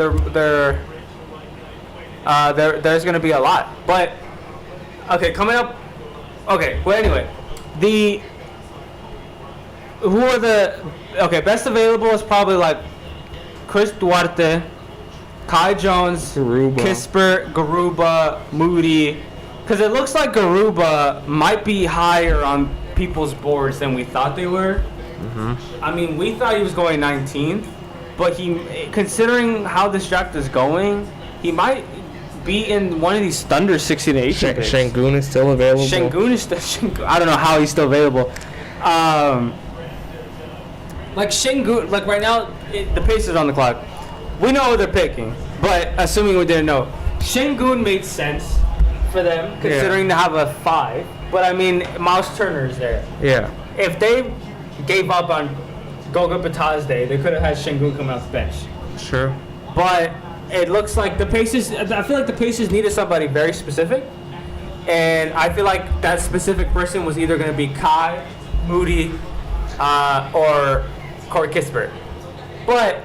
there's gonna be a lot, but okay, coming up. Okay, well anyway, best available is probably like Chris Duarte, Kai Jones, Garuba. Kispert, Garuba, Moody, because it looks like Garuba might be higher on people's boards than we thought they were. I mean, we thought he was going 19th, but considering how this draft is going, he might be in one of these Thunder 60 to 18 picks. Şengün is still available. Şengün is I don't know how he's still available. Like Şengün, like right now, the Pacers on the clock. We know who they're picking, but assuming we didn't know, Şengün made sense for them considering to have a 5. But I mean, Miles Turner's there. Yeah. If they gave up on Goga Batazde, they could have had Şengün come off the bench. Sure. But it looks like the Pacers. I feel like the Pacers needed somebody very specific, and I feel like that specific person was either going to be Kai, Moody, or Corey Kispert. But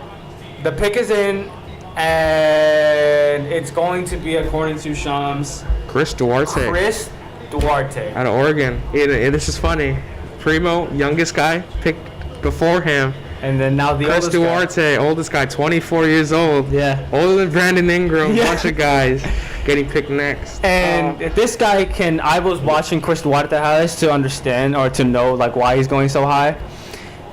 the pick is in, and it's going to be, according to Shams, Chris Duarte. Chris Duarte. Out of Oregon. This is funny. Primo, youngest guy, picked before him. And then now the Chris oldest guy. Duarte, oldest guy, 24 years old. Yeah. Older than Brandon Ingram, Yeah. bunch of guys getting picked next. And if this guy can, I was watching Chris Duarte highlights to understand or to know like why he's going so high.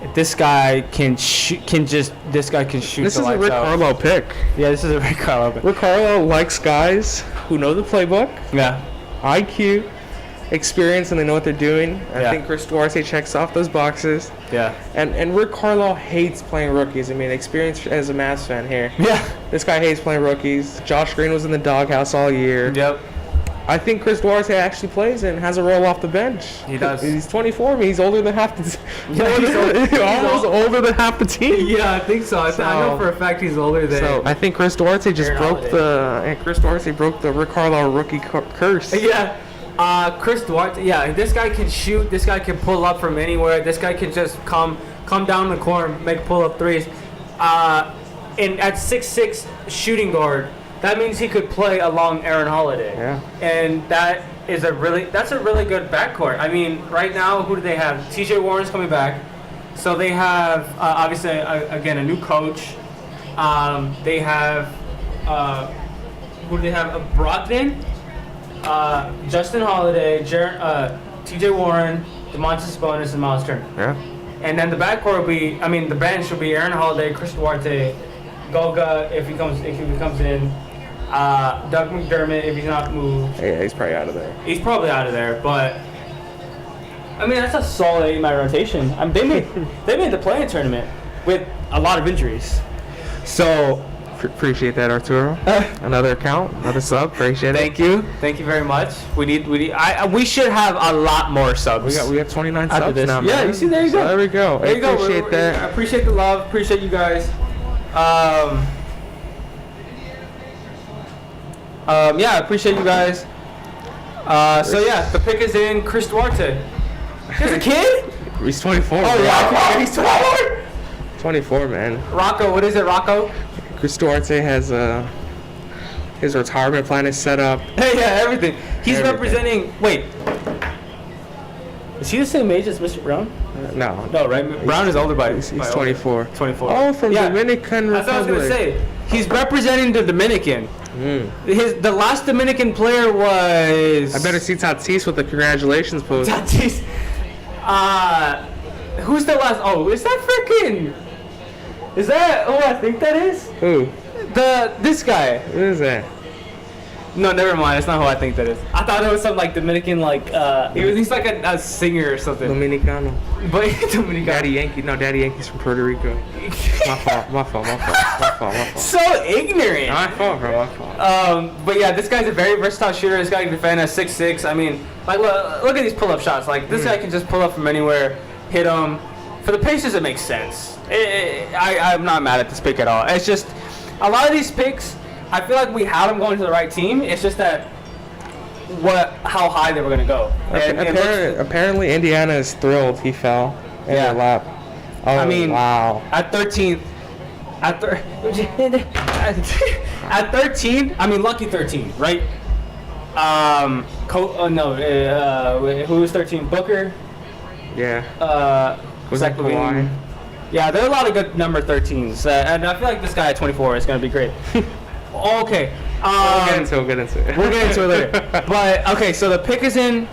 If this guy can shoot, this guy can shoot. This the is a lights Rick out. Carlo pick. Yeah, this is a Rick Carlo pick. Rick Carlo likes guys who know the playbook, Yeah. IQ, experience, and they know what they're doing. I Yeah. think Chris Duarte checks off those boxes. Yeah. And Rick Carlo hates playing rookies. I mean, experience as a Mavs fan here. Yeah. This guy hates playing rookies. Josh Green was in the doghouse all year. Yep. I think Chris Duarte actually plays and has a role off the bench. He does. He's 24. I mean, he's older than half the Yeah, he's almost older than half the team. Yeah, I think so. I know for a fact he's older than. So I think Chris Duarte just Aaron broke the Rick Carlo rookie curse. Yeah. Chris Duarte. Yeah, this guy can shoot. This guy can pull up from anywhere. This guy can just come down the corner, make pull-up threes. And at 6'6" shooting guard, that means he could play along Aaron Holiday. Yeah. And that's a really good backcourt. I mean, right now, who do they have? T.J. Warren's coming back. So they have, obviously, again, a new coach. They have, who do they have? Brogdon, Justin Holiday, T.J. Warren, DeMontis Sabonis, and Miles Turner. Yeah. And then the backcourt will be, the bench will be Aaron Holiday, Chris Duarte, Goga if he comes in, Doug McDermott if he's not moved. Yeah, he's probably out of there. He's probably out of there, but that's a solid 8-man rotation. They made the play-in tournament with a lot of injuries. So Appreciate that, Arturo. Another account, another sub. Appreciate it. thank you very much. We should have a lot more subs. We have 29 After subs this. now. Yeah, man. you see, there you go. So there we go. There you go. Appreciate that. I appreciate the love. Appreciate you guys. I appreciate you guys. The pick is in. Chris Duarte. He's a kid? He's 24. Oh, bro. yeah. He's 24? 24, man. Rocco, what is it, Rocco? Chris Duarte has his retirement plan is set up. Hey, yeah, everything. He's Everything. representing. Wait. Is he the same age as Mr. Brown? No. No, right? Brown is older by. He's by 24. 24. Oh, from Dominican Republic. That's what I was gonna say. He's representing the Dominican. The last Dominican player was. I better see Tatis with the congratulations post. Tatis. Who's the last? Oh, is that freaking? Is that who I think that is? Who? This guy. What is that? No, never mind. That's not who I think that is. I thought it was some like Dominican, he's like a singer or something. Dominicano. But Dominican. Daddy Yankee. No, Daddy Yankee's from Puerto Rico. My fault. So ignorant. My fault, bro. My fault. But yeah, this guy's a very versatile shooter. This guy can defend at 6'6". I mean, look at these pull-up shots. Like this guy can just pull up from anywhere, hit them. For the Pacers, it makes sense. I'm not mad at this pick at all. It's just a lot of these picks. I feel like we had them going to the right team. It's just that how high they were going to go. Apparently, Indiana is thrilled he fell in their lap. Oh, I mean, wow. At 13, at 13, I mean, lucky 13, right? Who was 13? Booker? Yeah. Was Zach that LaVine? Kawhi? Yeah, there are a lot of good number 13s. And I feel like this guy at 24 is going to be great. Okay. We'll get into it. We'll get into it later. But, okay, so the pick is in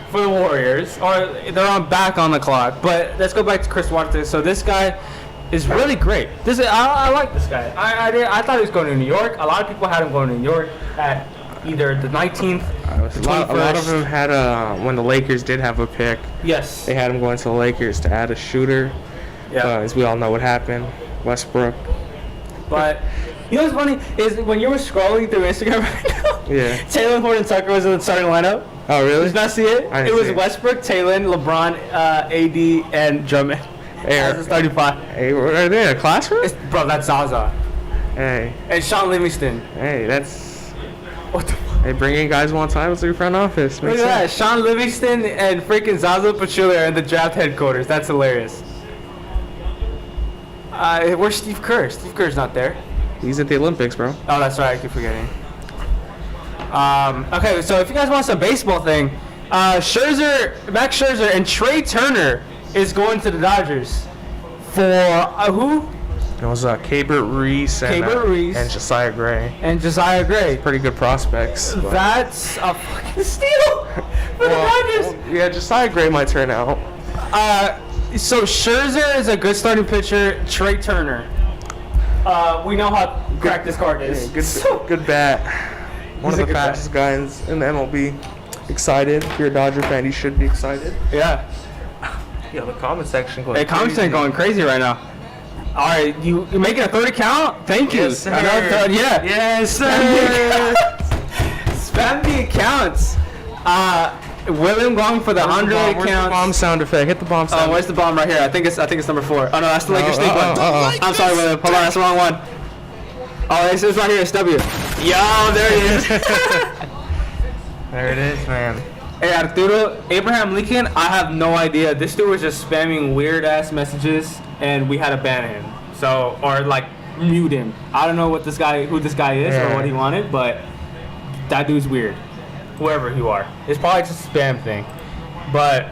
for the Warriors. Or they're back on the clock. But let's go back to Chris Duarte. So this guy is really great. I like this guy. I thought he was going to New York. A lot of people had him going to New York at either the 19th, the 21st. A lot of them had when the Lakers did have a pick. Yes. They had him going to the Lakers to add a shooter. Yeah. As we all know what happened, Westbrook. But you know what's funny is when you were scrolling through Instagram right now. Yeah. Taylor Horton-Tucker was in the starting lineup. Oh really? Did you not see it? I didn't It was see it. Westbrook, Taylor, LeBron, AD, and Drummond. As the starting five. Hey, are they in a classroom? Bro, that's Zaza. Hey. And Sean Livingston. Hey, that's. What the? Hey, bringing guys one time to your front office. Look at that. Sean Livingston and freaking Zaza Pachulia are in the draft headquarters. That's hilarious. Where's Steve Kerr? Steve Kerr's not there. He's at the Olympics, bro. Oh, that's right. I keep forgetting. Okay, so if you guys want some baseball thing, Max Scherzer and Trey Turner is going to the Dodgers. for who? It was Cabert Reese and Cabert Reese. and Josiah Gray. And Josiah Gray. Pretty good prospects. but- That's a fucking steal for the Dodgers. yeah, Josiah Gray might turn out. So Scherzer is a good starting pitcher. Trey Turner. We know how cracked this card is. Yeah, good bat. One He's of a the good bat. fastest guys in the MLB. Excited. If you're a Dodger fan, you should be excited. Yeah. Yeah, the comment section going Hey, comments are going crazy right now. All right, you're making a third account? Thank you. Yes, sir. Another third, yeah. Yes, Spam the accounts. William Gong for the 100 Where's the bomb accounts. sound effect? Hit the bomb sound. Oh, where's the bomb right here? I think it's number 4. Oh no, that's the Lakers sneak one. I'm sorry, William. Hold on, that's the wrong one. Oh, it's right here. It's W. Yo, there it is. There it is, man. Hey, Arturo, Abraham Lincoln, I have no idea. This dude was just spamming weird ass messages, and we had to ban him. So, or like mute him. I don't know who this guy is or what he wanted, but that dude's weird. Whoever you are, it's probably just a spam thing. But,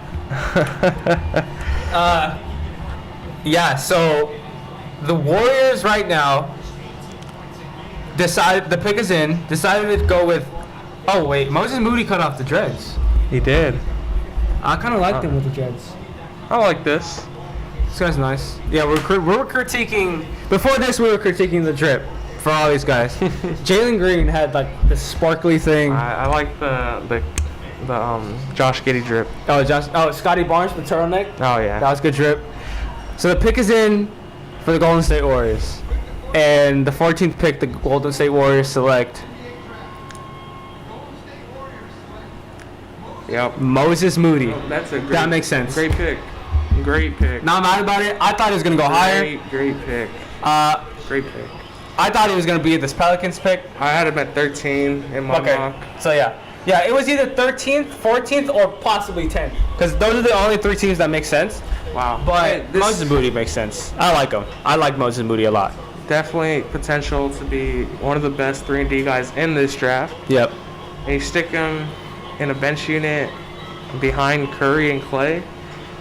yeah. So, the Warriors right now decided the pick is in. Decided to go with. Oh wait, Moses Moody cut off the dreads. He did. I kind of liked him with the dreads. I like this. This guy's nice. Yeah, we're critiquing. Before this, we were critiquing the drip for all these guys. Jalen Green had like this sparkly thing. I like the Josh Giddey drip. Scotty Barnes, the turtleneck. Oh yeah. That was good drip. So the pick is in for the Golden State Warriors, and the 14th pick, the Golden State Warriors select Yep. Moses Moody. That's a great. That makes sense. Great pick. Great pick. Not mad about it. I thought it was gonna go higher. Great pick. Great pick. I thought it was gonna be this Pelicans pick. I had him at 13 in my mock. So yeah, it was either 13th, 14th, or possibly 10th. Because those are the only 3 teams that make sense. Wow. But Moses Moody makes sense. I like him. I like Moses Moody a lot. Definitely potential to be one of the best 3-and-D guys in this draft. Yep. And you stick him in a bench unit behind Curry and Clay,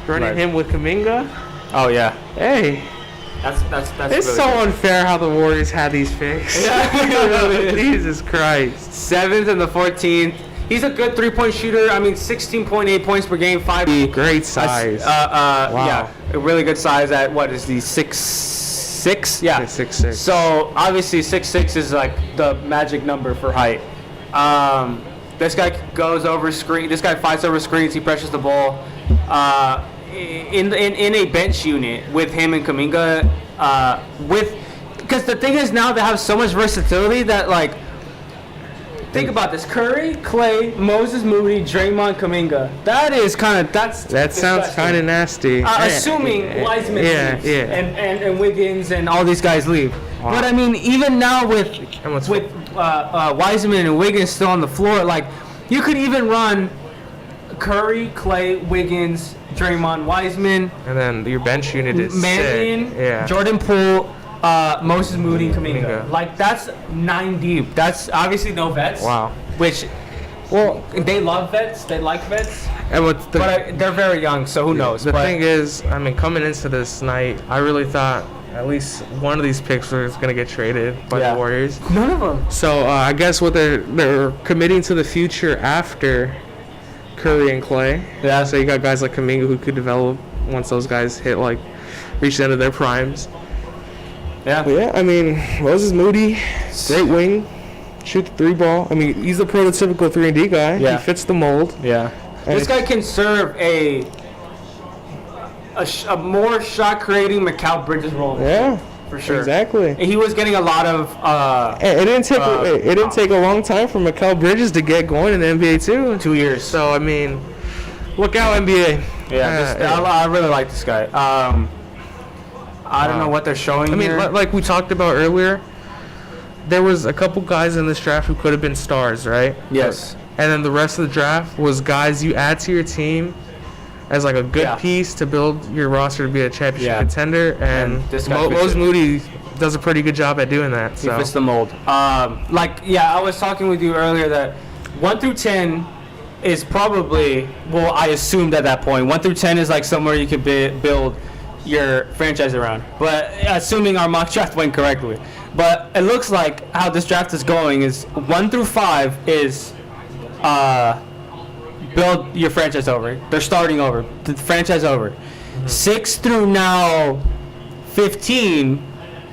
running him with Kuminga. Oh yeah. Hey. That's It's really so good. unfair how the Warriors had these picks. Yeah, it really is. Jesus Christ. 7th and the 14th. He's a good 3-point shooter. I mean, 16.8 points per game, 5. Great size. Wow. Wow. Yeah, a really good size at what is the 6'6"? Yeah. 6'6". So obviously 6'6" is like the magic number for height. This guy goes over screen. This guy fights over screens. He pressures the ball. In a bench unit with him and Kuminga, because the thing is now they have so much versatility that like. Think about this: Curry, Clay, Moses Moody, Draymond, Kuminga. That sounds kind of nasty. Assuming Wiseman leaves yeah. and Wiggins and all these guys leave. Wow. But I mean, even now with And what's- Wiseman and Wiggins still on the floor, like you could even run Curry, Clay, Wiggins, Draymond, Wiseman, And then your bench unit is Mannion, sick. Yeah. Jordan Poole, Moses Moody, and Kuminga. Kuminga. Like that's 9 deep. That's obviously no vets. Wow. Which, well, they love vets. They like vets. And what's the But they're very young, so who knows? The But thing is, I mean, coming into this night, I really thought at least one of these picks was going to get traded by Yeah. the Warriors. none of them. So I guess what they're committing to the future after Curry and Clay. Yeah. So you got guys like Kuminga who could develop once those guys reach the end of their primes. Yeah. But yeah, I mean, Moses Moody, great wing, shoot the 3 ball. I mean, he's the prototypical 3-and-D guy. Yeah. He fits the mold. Yeah. And This guy can serve a more shot creating Mikal Bridges role. Yeah. For sure. Exactly. He was getting a lot of. It didn't take a long time for Mikal Bridges to get going in the NBA too. 2 years. So I mean, look out NBA. I really like this guy. I don't know what they're showing. I mean, here. like we talked about earlier, there was a couple guys in this draft who could have been stars, right? Yes. And then the rest of the draft was guys you add to your team as like a good piece to build your roster to be a championship contender. And this guy Moses Moody does a pretty good job at doing that. He So fits the mold. I was talking with you earlier that 1 through 10 is probably, well, I assumed at that point 1 through 10 is like somewhere you could build your franchise around. But assuming our mock draft went correctly. But it looks like how this draft is going is 1 through 5 is build your franchise over. They're starting over. The franchise over. 6 through now 15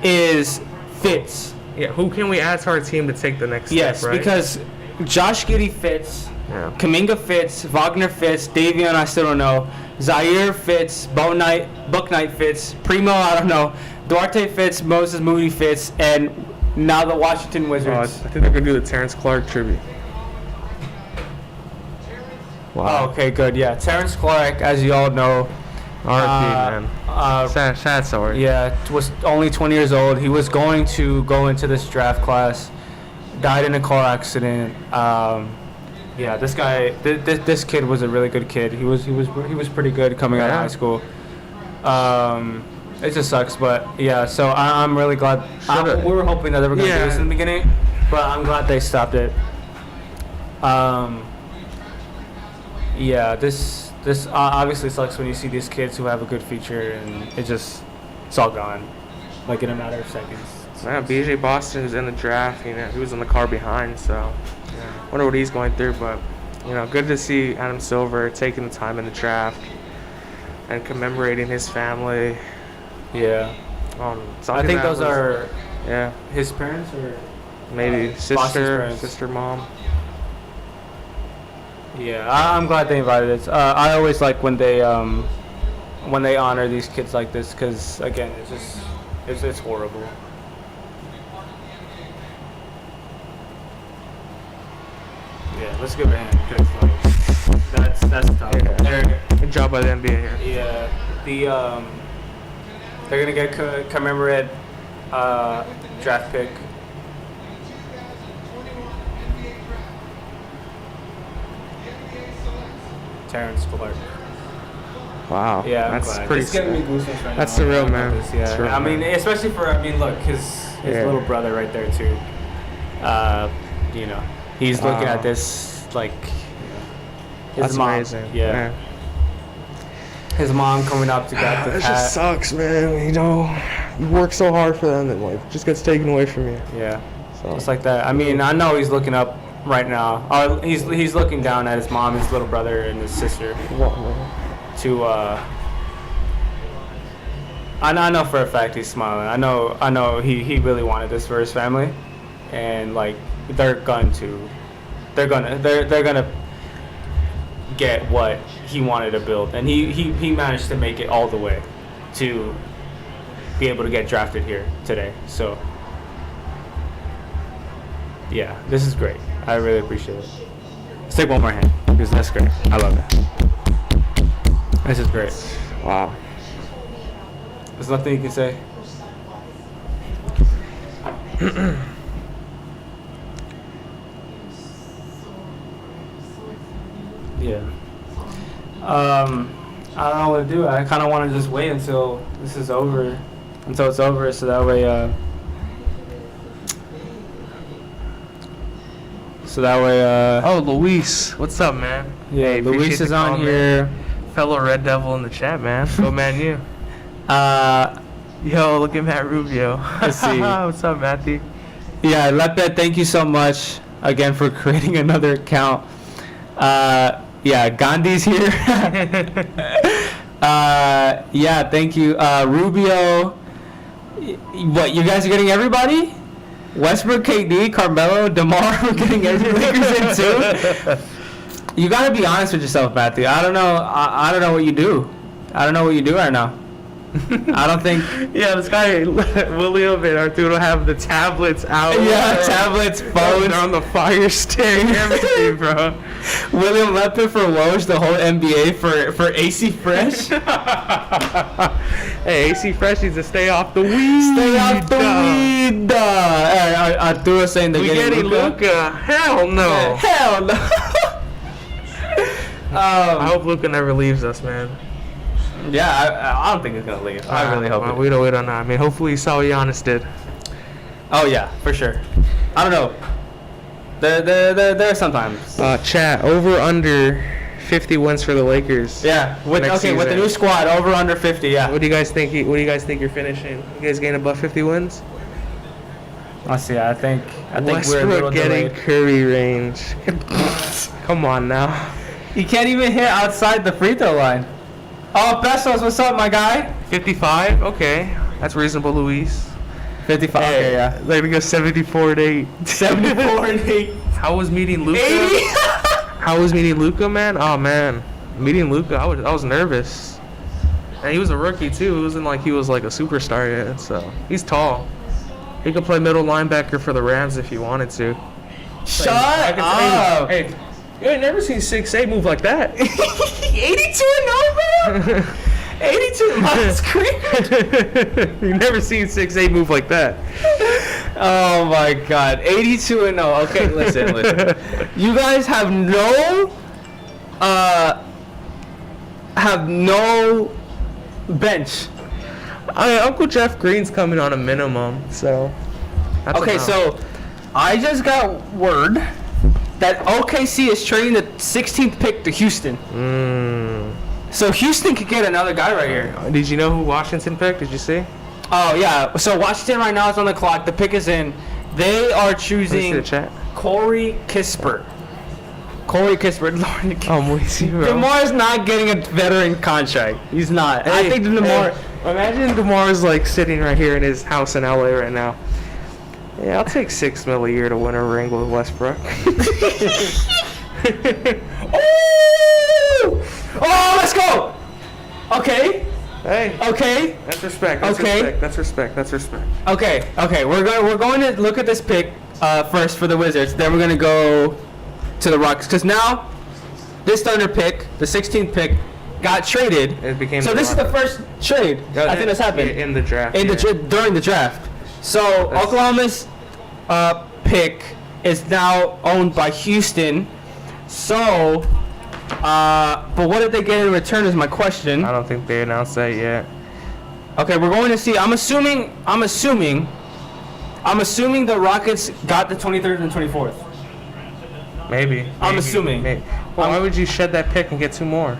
is fits. Yeah, who can we add to our team to take the next Yes, step, right? because Josh Giddey fits. Yeah. Kaminga fits, Wagner fits, Davion I still don't know, Zaire fits, Book Knight fits, Primo I don't know, Duarte fits, Moses Moody fits, and now the Washington Oh, I Wizards. think they're going to do the Terrence Clark tribute. Oh, okay, good, yeah. Terrence Clark, as you all know, R.I.P., man. Sad story. yeah, was only 20 years old. He was going to go into this draft class, died in a car accident. Yeah, this guy, this kid was a really good kid. He was pretty good coming out of high school. It just sucks, but yeah. So I'm really glad. We were hoping that they were gonna do this in the beginning, but I'm glad they stopped it. Yeah, this obviously sucks when you see these kids who have a good future and it's all gone, like in a matter of seconds. Yeah, BJ Boston was in the draft. You know, he was in the car behind, so. Wonder what he's going through, but good to see Adam Silver taking the time in the draft and commemorating his family. Yeah. I think those are his parents or maybe sister, mom. Yeah, I'm glad they invited us. I always like when they honor these kids like this because again, it's horrible. Yeah, let's give it a hand because that's tough. Yeah. Good job by the NBA here. Yeah, they're gonna get commemorated draft pick. Terrence Clark. Wow. Yeah, that's pretty. It's getting me goosebumps right that's now. the real man. Yeah, real I mean, man. especially look, his little brother right there too. He's looking at this like his that's mom. amazing. Yeah. His mom coming up to get the It hat. just sucks, man. You work so hard for them, and like just gets taken away from you. Yeah. So Just like that. I mean, I know he's looking up right now. Or he's looking down at his mom, his little brother, and his sister. To I know for a fact he's smiling. I know he really wanted this for his family, and like they're gonna get what he wanted to build, and he managed to make it all the way to be able to get drafted here today. So yeah, this is great. I really appreciate it. Let's take one more hand because that's great. I love it. This is great. Wow. There's nothing you can say. Yeah. I don't know what to do. I kind of want to just wait until this is over, until it's over, so that way. Oh, Luis, what's up, man? Yeah, Hey, Luis appreciate is the on comment. here. Fellow Red Devil in the chat, man. Go man, you. Yo, look at Matt Rubio. Let's see. What's up, Matthew? Yeah, Lepe, thank you so much again for creating another account. Yeah, Gandhi's here. Yeah, thank you. Rubio. What, you guys are getting everybody? Westbrook, KD, Carmelo, DeMar, we're getting every Lakers in too? You gotta be honest with yourself, Matthew. I don't know. I don't know what you do. I don't know what you do right now. I don't think. Yeah, this guy William and Arturo have the tablets out. Yeah, tablets, phones. They're on the fire stick, everything, bro. William Lepin for Woj, the whole NBA for AC Fresh. Hey, AC Fresh needs to stay off the weed. Stay off the weed. Arturo saying they're We getting Luka? Hell no. Hell no. I hope Luka never leaves us, man. Yeah, I don't think he's gonna leave. I really hope. We don't know. I mean, hopefully you saw what Giannis did. Oh yeah, for sure. I don't know. There are sometimes. Chat over under 50 wins for the Lakers. Yeah. With Next with the season. new squad, over under 50. Yeah. What do you guys think? What do you guys think you're finishing? You guys getting above 50 wins? Let's see. I think we're a little Westbrook getting delayed. Curry range. Come on now. He can't even hit outside the free throw line. Oh, Bessos, what's up, my guy? 55. Okay, that's reasonable, Luis. 55. Okay, yeah. There we go. 74-8. 74-8. How was meeting Luca? 80. How was meeting Luca, man? Oh man, meeting Luca, I was nervous. And he was a rookie too. It wasn't like he was like a superstar yet. So he's tall. He could play middle linebacker for the Rams if he wanted to. Shut I could- up. Hey, you ain't never seen 6'8" move like that. 82 and over. 82 miles screen. You never seen 6'8" move like that. Oh my God. 82 and 0. Okay, listen. You guys have no bench. Uncle Jeff Green's coming on a minimum, so. That's Okay, enough. so I just got word that OKC is trading the 16th pick to Houston. So Houston could get another guy right here. Did you know who Washington picked? Did you see? Oh yeah. So Washington right now is on the clock. The pick is in. They are Let me see the choosing chat. Corey Kispert. Corey Kispert. Oh, Moisey, bro. DeMar's not getting a veteran contract. He's not. I think DeMar. Imagine DeMar's like sitting right here in his house in LA right now. Yeah, I'll take $6 million a year to win a ring with Westbrook. Oh, let's go. Okay. Hey, Okay. that's respect. That's Okay. respect. That's respect. That's respect. Okay. Okay. We're going to look at this pick first for the Wizards. Then we're gonna go to the Rockets because now this Thunder pick, the 16th pick, got traded. It became So the this is the Rockets. first trade. I think that's happened in the draft. in the yeah. during the draft. So That's- Oklahoma's pick is now owned by Houston. So, but what did they get in return is my question. I don't think they announced that yet. Okay, we're going to see. I'm assuming the Rockets got the 23rd and 24th. Maybe. I'm Maybe. assuming. Maybe. Well, why would you shed that pick and get 2 more?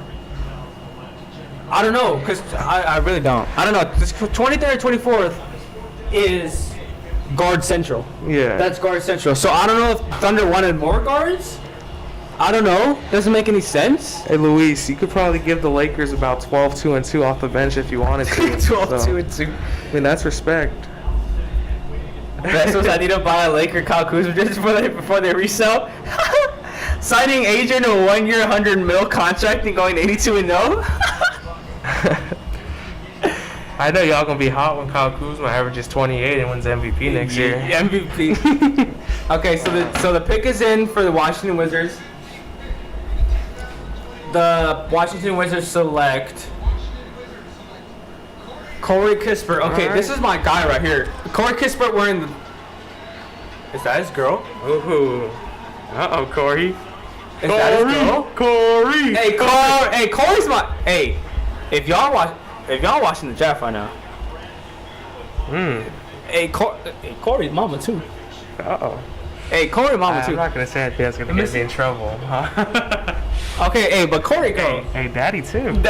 I don't know, because I really don't. I don't know. This 23rd and 24th is guard central. Yeah. That's guard central. So I don't know if Thunder wanted more guards. I don't know. Doesn't make any sense. Hey, Luis, you could probably give the Lakers about 12-2-2 off the bench if you wanted to. 12, 2, and 2. I mean, that's respect. Bessos, I need to buy a Laker Kyle Kuzma just before they resell. Signing Adrian to a 1-year, $100 million contract and going 82 and 0. I know y'all gonna be hot when Kyle Kuzma averages 28 and wins MVP next year. MVP. Okay, so the pick is in for the Washington Wizards. The Washington Wizards select Corey Kispert. Okay, Alright. this is my guy right here. Corey Kispert wearing the. Is that his girl? Ooh. Uh-oh, Corey. Is that his girl? Corey. Hey, Corey's my. Hey, if y'all watching the draft right now. Hey, Corey's mama too. Uh-oh. Hey, Corey mama I'm too. not gonna say it. That's gonna get me in trouble. Okay, hey, but Corey go. Hey, Daddy too. No,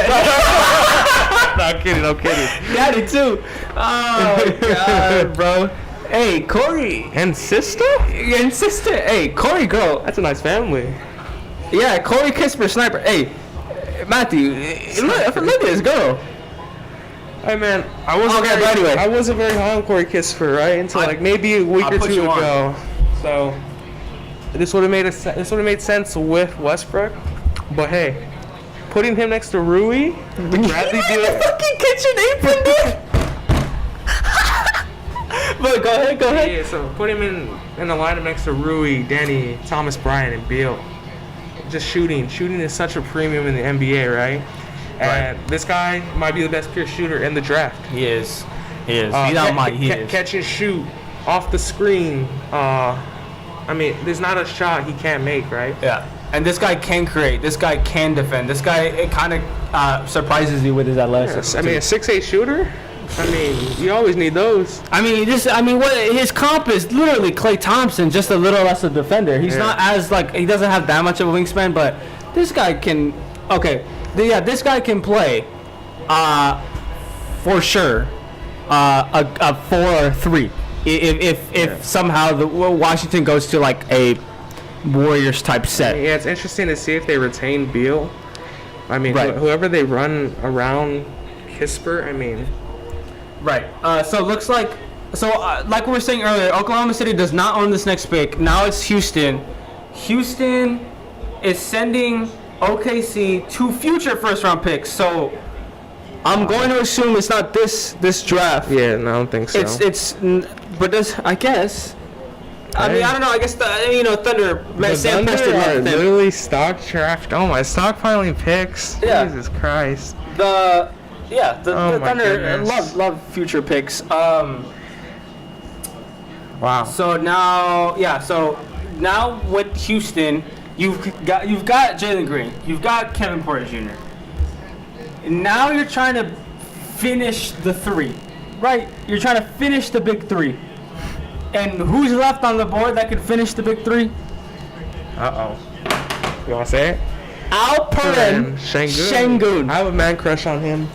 I'm kidding. I'm kidding. Daddy too. Oh God, bro. Hey, Corey And sister? and sister. Hey, Corey girl. That's a nice family. Yeah, Corey Kispert sniper. Hey, Matthew, look at this girl. Hey man, I wasn't. Okay, but anyway. I wasn't very high on Corey Kispert, right? Until like maybe a week I'll or put 2 you on. ago. So this would have made made sense with Westbrook. But hey, putting him next to Rui, Bradley Beal. Fucking kitchen apron, dude. But go ahead. Yeah, so put him in the lineup next to Rui, Denny, Thomas Bryant, and Beal. Just shooting. Shooting is such a premium in the NBA, right? And this guy might be the best pure shooter in the draft. He is. He is. Catch and shoot off the screen. I mean, there's not a shot he can't make, right? Yeah. And this guy can create. This guy can defend. This guy, it kind of surprises you with his athleticism. Yes. I mean, a 6'8" shooter. I mean, you always need those. What his comp is literally Klay Thompson, just a little less a defender. He's Yeah. not as he doesn't have that much of a wingspan, but this guy can okay, this guy can play, for sure, a 4-3. If somehow the Washington goes to like a Warriors type set. Yeah, it's interesting to see if they retain Beal. I mean, Right. whoever they run around Kispert, I mean, Right. So it looks like, like we were saying earlier, Oklahoma City does not own this next pick. Now it's Houston. Houston is sending OKC 2 future first round picks. So I'm going to assume it's not this draft. yeah, no, I don't think so. But this, I guess. I mean, Hey. I don't know. I guess Thunder. The Sam Thunder Presti are left them. literally stock draft. Oh my, stockpiling picks. Yeah. Jesus Christ. The Oh my Thunder goodness. love future picks. Wow. So now with Houston, you've got Jalen Green, you've got Kevin Porter Jr. And now you're trying to finish the 3, right? You're trying to finish the big 3. And who's left on the board that could finish the big 3? Uh-oh. You want to say it? Alperen Şengün. I have a man crush on him.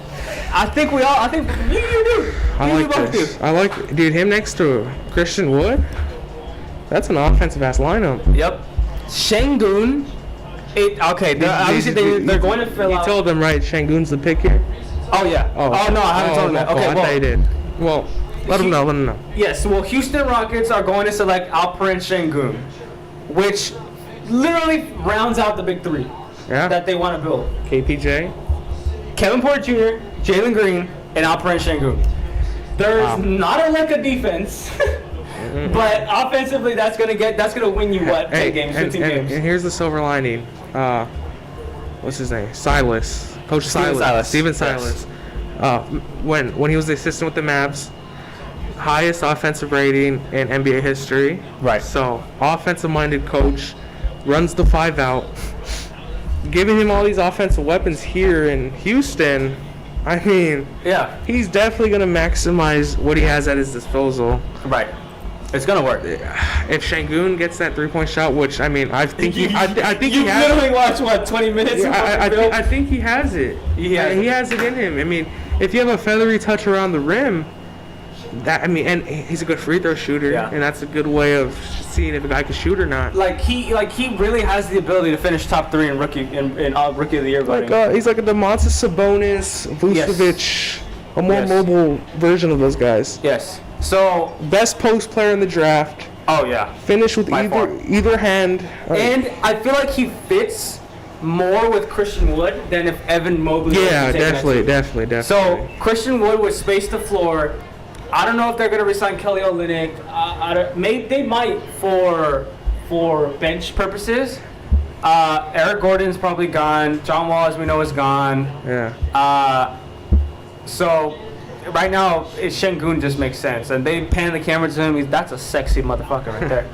I think you do. I You like both this. do. I like, dude, him next to Christian Wood. That's an offensive ass lineup. Yep. Şengün. Obviously they're going to fill You out. told them, right? Şengün's the pick here. Oh yeah. Oh no, I haven't told them that. Oh, Okay, I thought you did. Well, let them know. Yes, well, Houston Rockets are going to select Alperen Şengün, which literally rounds out the big 3 Yeah. that they want to build. KPJ. Kevin Porter Jr., Jalen Green, and Alperen Şengün. There's not a defense, but offensively, that's gonna win you what? 10 games, 15 games. And here's the silver lining. What's his name? Silas. Coach Steven Silas. Steven Silas. Silas. When he was the assistant with the Mavs, highest offensive rating in NBA history. Right. So, offensive-minded coach, runs the 5 out. Giving him all these offensive weapons here in Houston, I mean, Yeah. he's definitely going to maximize what he has at his disposal. Right. It's gonna work. If Şengün gets that 3-point shot, which I mean, I think he has. literally watched 20 minutes. Yeah, I think he has it. He has it in him. I mean, if you have a feathery touch around the rim, and he's a good free throw shooter, Yeah. and that's a good way of seeing if a guy can shoot or not. he really has the ability to finish top 3 in rookie of the year voting. He's like a Domantas Sabonis, Vucevic, a more mobile version of those guys. Yes. So, Best post player in the draft. oh yeah. Finish with By far. either hand. And I feel like he fits more with Christian Wood than if Evan Mobley was Yeah, taken at definitely. 2. So Christian Wood would space the floor. I don't know if they're gonna resign Kelly Olynyk. They might for bench purposes. Eric Gordon's probably gone. John Wall, as we know, is gone. Yeah. So right now, Şengün just makes sense, and they pan the camera to him. That's a sexy motherfucker right there.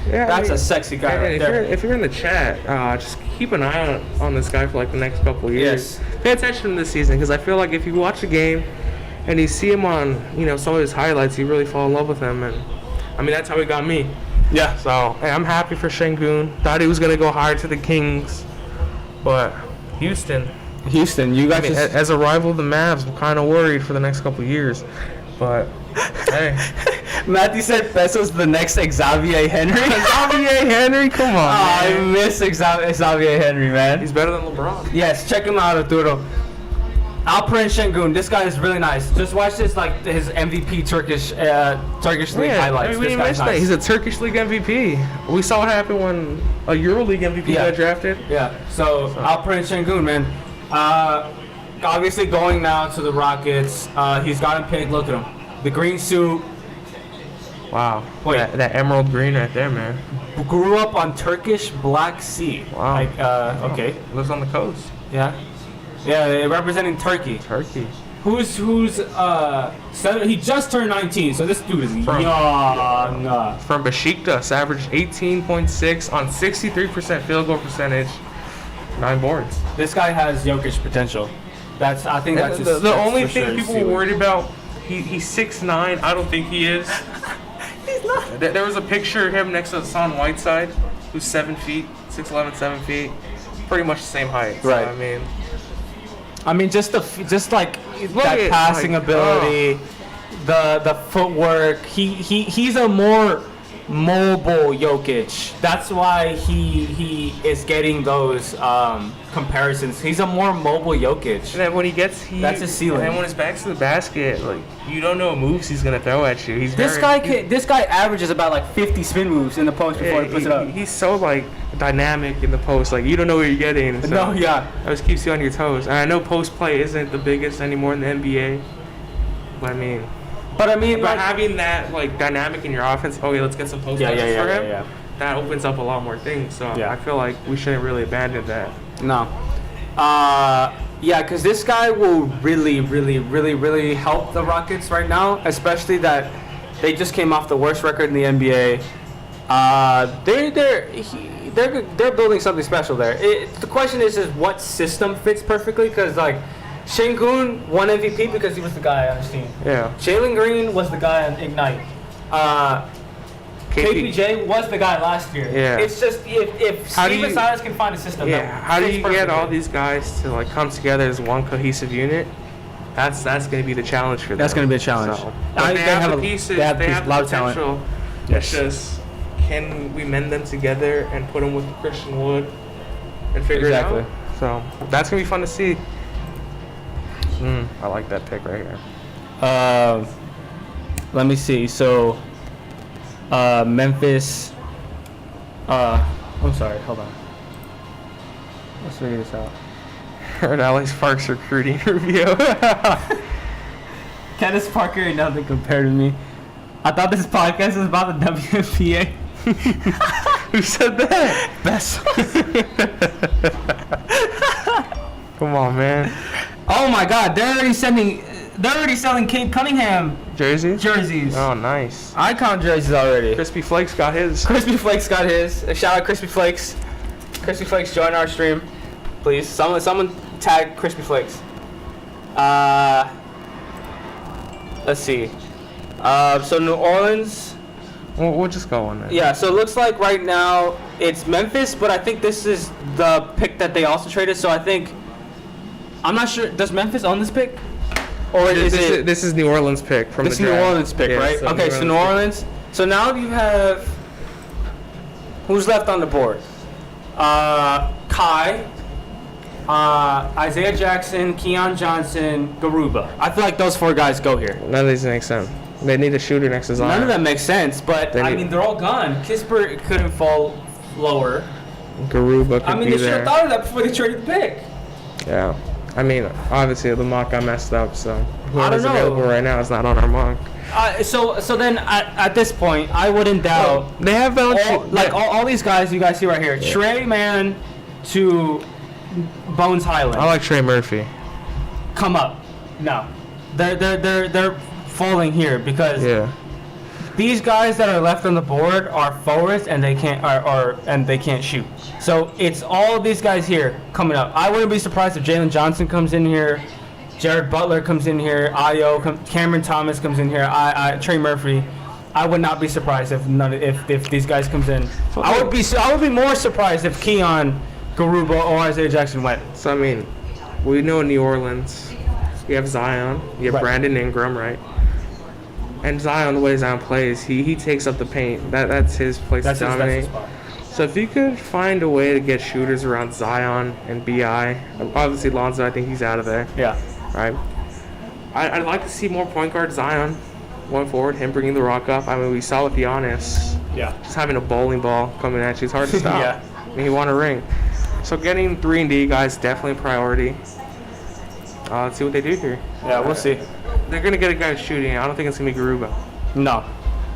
Yeah, That's a sexy guy right there. If you're in the chat, just keep an eye on this guy for like the next couple of years. Yes. Pay attention to him this season, because I feel like if you watch a game and you see him on, some of his highlights, you really fall in love with him. And I mean, that's how he got me. Yeah. So hey, I'm happy for Şengün. Thought he was gonna go higher to the Kings, but Houston. You I mean, as a rival of the Mavs, I'm kind of worried for the next couple of years. But hey, Matthew said Peso's the next Xavier Henry. Xavier Henry, come on. I Man. miss Xavier Henry, man. He's better than LeBron. Yes, check him out, Arturo. Alperen Şengün, this guy is really nice. Just watch this, like his MVP Turkish League highlights. I mean, we This didn't guy's mention that. nice. He's a Turkish League MVP. We saw what happened when a EuroLeague MVP got drafted. Yeah, so Alperen Şengün, man. Obviously going now to the Rockets. He's got him picked. Look at him. The green suit. Wow. Wait. That emerald green right there, man. Grew up on Turkish Black Sea. Wow. Like, okay. Lives on the coast. Yeah. Yeah, they're representing Turkey. Turkey. Who's he just turned 19, so this dude is From- young. From Besiktas, averaged 18.6 on 63% field goal percentage, 9 boards. This guy has Jokic potential. I think that's And his, the that's only for sure thing his people were ceiling. worried about, he's 6'9". I don't think he is. He's not. There was a picture of him next to Hassan Whiteside, who's 7 feet, 6'11", 7 feet. pretty much the same height. So, Right. I mean, just like that at, passing like, ability, the footwork. He's a more mobile Jokic. That's why he is getting those comparisons. He's a more mobile Jokic. And then when he gets, That's his ceiling. And then when his back's to the basket, like you don't know what moves he's gonna throw at you. This guy averages about like 50 spin moves in the post before he puts it up. He's so like dynamic in the post. Like you don't know what you're getting. So No, yeah. That just keeps you on your toes. And I know post play isn't the biggest anymore in the NBA. But I mean, like, having that like dynamic in your offense, okay, let's get some post Yeah, passes yeah, for yeah, him. yeah. That opens up a lot more things. So Yeah. I feel like we shouldn't really abandon that. No. Yeah, because this guy will really, really, really, really help the Rockets right now, especially that they just came off the worst record in the NBA. They're building something special there. The question is what system fits perfectly? Because like Şengün won MVP because he was the guy on his team. Yeah. Jalen Green was the guy on Ignite. KPJ was the guy last year. Yeah. It's just if How do Steven you- Silas can find a system. Yeah. that How do fits you get all perfectly. these guys to like come together as one cohesive unit? That's going to be the challenge for them. That's gonna be a challenge. So, I but think they they have have the a- pieces. they have They piece- have lot the of talent. potential. Yes. It's just can we mend them together and put them with Christian Wood and figure Exactly. it out? So that's gonna be fun to see. I like that pick right here. Let me see. So, Memphis. I'm sorry. Hold on. Let's figure this out. Heard Alex Parks recruiting review. Candace Parker ain't nothing compared to me. I thought this podcast was about the WNBA. Who said that? Best. Come on, man. Oh my God! They're already selling Kate Cunningham Jerseys? jerseys. Oh, nice. Icon jerseys already. Crispy Flakes got his. Crispy Flakes got his. Shout out Crispy Flakes. Crispy Flakes, join our stream, please. Someone tag Crispy Flakes. Let's see. So New Orleans. We'll just go on there. Yeah. So it looks like right now it's Memphis, but I think this is the pick that they also traded. So I think I'm not sure. Does Memphis own this pick? Or This is New Orleans pick from this the New draft. Orleans pick, Yeah, right? Okay, so New pick. Orleans. So now you have who's left on the board? Kai, Isaiah Jackson, Keon Johnson, Garuba. I feel like those 4 guys go here. None of these make sense. They need a shooter next to Zion. None of them make sense, but They I need- mean they're all gone. Kispert couldn't fall lower. Garuba could I mean be they should there. have thought of that before they traded the pick. Yeah. I mean, obviously the mock got messed up, so whoever's know. available right now is not on our mock. So then at this point, I wouldn't doubt. They have All these guys you guys see right here, Trey Mann to Bones Highland. I like Trey Murphy. Come up. No, they're falling here because Yeah. these guys that are left on the board are forwards and they can't shoot. So it's all of these guys here coming up. I wouldn't be surprised if Jalen Johnson comes in here, Jared Butler comes in here, Cameron Thomas comes in here, Trey Murphy. I would not be surprised if these guys comes in. I would be more surprised if Keon, Garuba, or Isaiah Jackson went. So I mean, we know in New Orleans, you have Zion, you have Right. Brandon Ingram, right? And Zion, the way Zion plays, he takes up the paint. That's his place That's to his dominate. spot. So if you could find a way to get shooters around Zion and Bi, obviously Lonzo, I think he's out of there, Yeah. right? I'd like to see more point guard Zion going forward. Him bringing the rock up. I mean, we saw with Giannis Yeah. just having a bowling ball coming at you. It's hard to stop. Yeah. I mean, he won a ring. So getting 3-and-D guys definitely a priority. Let's see what they do here. Yeah, we'll see. They're gonna get a guy shooting. I don't think it's gonna be Garuba. No.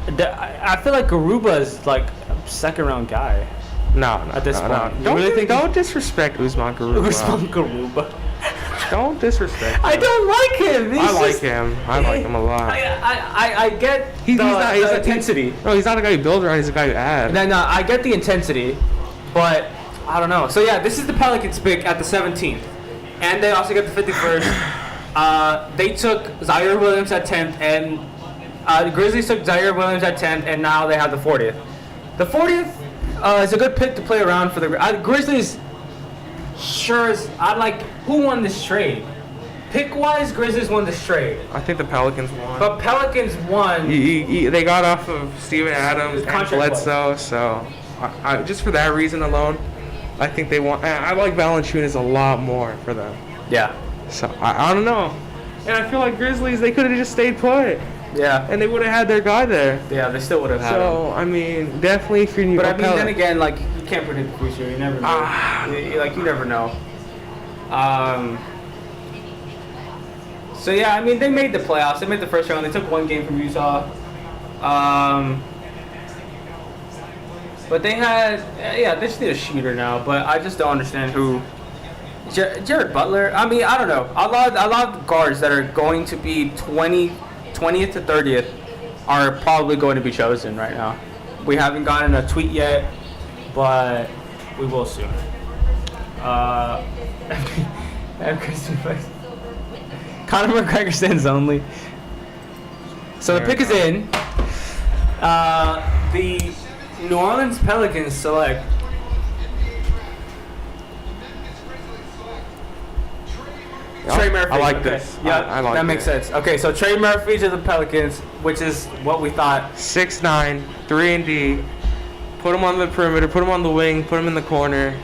I feel like Garuba is like a 2nd-round guy. No, At this point. You Don't, really think don't disrespect Usman Garuba. Usman Garuba. Don't disrespect him. I don't like him. He's I like just- him. I like him a lot. I get He's not- he's the not- intensity. No, he's not a guy you build around. He's a guy you add. No, I get the intensity, but I don't know. So yeah, this is the Pelicans pick at the 17th, and they also get the 51st. They took Zaire Williams at 10th, and the Grizzlies took Zaire Williams at 10th, and now they have the 40th. The 40th is a good pick to play around for the Grizzlies. sure as I'm like, who won this trade? Pick wise, Grizzlies won this trade, I think the Pelicans won. but Pelicans won. They got off of Steven Adams His and contract Bledsoe, so just for that reason alone, I think they won. I like Valanciunas a lot more for them. Yeah, So I don't know, and I feel like Grizzlies, they could have just stayed put, yeah, and they would have had their guy there. yeah. They still would have had him. So I mean, definitely if you're But I mean, then again, like you can't predict the future. You never know. Like you never know. So yeah, I mean, they made the playoffs. They made the first round. They took one game from Utah. But they had, yeah, they just need a shooter now. But I just don't understand who. Jared Butler. I mean, I don't know. A lot of guards that are going to be 20th to 30th are probably going to be chosen right now. We haven't gotten a tweet yet, but we will soon. Conor McGregor stands only. So the pick is in. The New Orleans Pelicans select Trey Murphy. I like okay. this. Yeah, I like that makes it. sense. Okay, so Trey Murphy to the Pelicans, which is what we thought. 6'9", 3-and-D. Put him on the perimeter. Put him on the wing. Put him in the corner.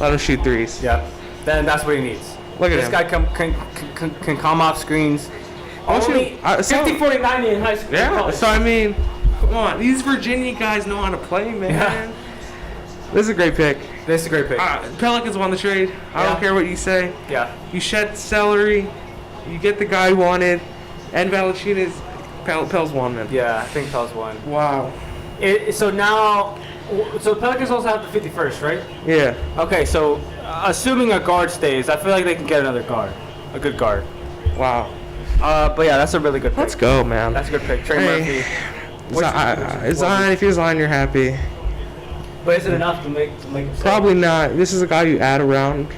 Let him shoot threes. Yeah, then that's what he needs. Look at this him. guy can come off screens. Also, Only 50, 40, 90 in high school. Yeah. So I mean, come on. These Virginia guys know how to play, man. Yeah. This is a great pick. This is a great pick. Pelicans won the trade. I Yeah. don't care what you say. Yeah. You shed celery. You get the guy you wanted. And Valanciunas, Pels won, man. Yeah, I think Pels won. Wow. So now, so Pelicans also have the 51st, right? Yeah. Okay, so assuming a guard stays, I feel like they can get another guard, a good guard. Wow. But yeah, that's a really good pick. Let's go, man. That's a good pick. Trey Hey. Murphy. Zion, if you're Zion, you're happy. But is it enough to make him Probably not. This is a guy you add around.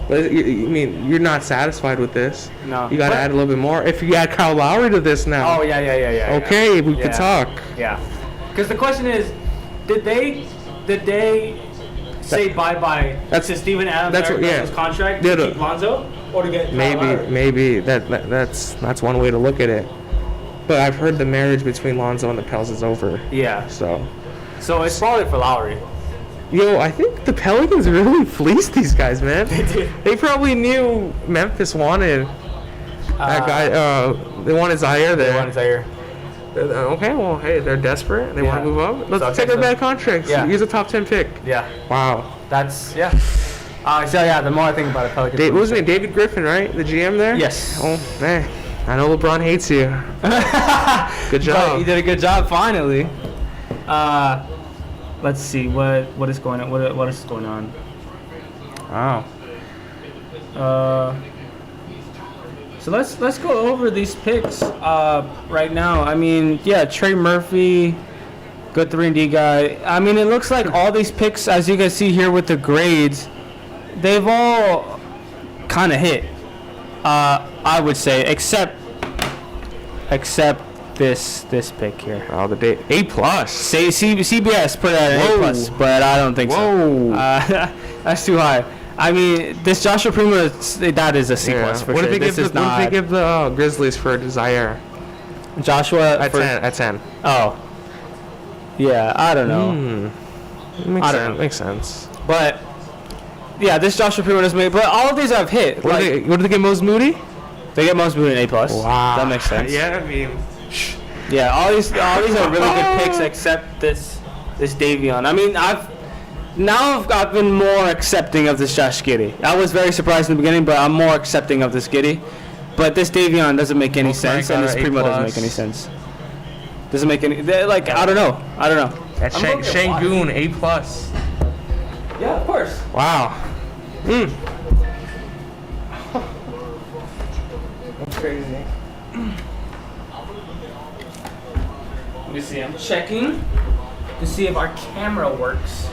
But I mean, you're not satisfied with this. No. You got to But- add a little bit more. If you add Kyle Lowry to this now. Oh yeah. Okay, we Yeah. could talk. Yeah. Because the question is, did they say bye-bye That's- to Steven Adams that's what- yeah. contract Yeah, to keep Lonzo, or to get Kyle Lowry? Maybe that's one way to look at it. But I've heard the marriage between Lonzo and the Pels is over. Yeah. So, So it's probably for Lowry. yo, I think the Pelicans really fleeced these guys, man. They did. They probably knew Memphis wanted that guy. They wanted Zaire there. They wanted Zaire. Okay, well, hey, they're desperate. They want Yeah. to move up. Let's So, okay, take their so- bad contracts. Yeah. Use a top 10 pick. Yeah. Wow. That's yeah. So yeah, the more I think about it, Pelicans. What was his name? David Griffin, right? The GM there? Yes. Oh, man. I know LeBron hates you. Good job. You did a good job finally. Let's see what is going on. What is going on? Wow. So let's go over these picks right now. I mean, yeah, Trey Murphy, good 3-and-D guy. I mean, it looks like all these picks, as you can see here with the grades, they've all kind of hit. I would say, except this pick here. Oh, the day A+. Say CBS put it at an Whoa. A+, but I don't think Whoa. so. That's too high. I mean, this Joshua Primo, that is a C+ for What sure. if they This is what if not they give the Grizzlies for Zaire Joshua at for 10? At 10. Oh, yeah. I don't know, Makes I don't sense. know. Makes sense. but yeah, this Joshua Primo doesn't make. But all of these I've hit. What Like, did they get Mose Moody? they get most moving an A+. Wow. That makes sense. Yeah, I mean, Yeah, all these are really good picks except this Davion. I mean, I've been more accepting of this Josh Giddey. I was very surprised in the beginning, but I'm more accepting of this Giddey. But this Davion doesn't make any sense, and this Primo doesn't make any sense. Doesn't make any. Like I don't know. at Shangoon, A+. Yeah, of course. Wow. That's crazy. Let me see. I'm checking to see if our camera works.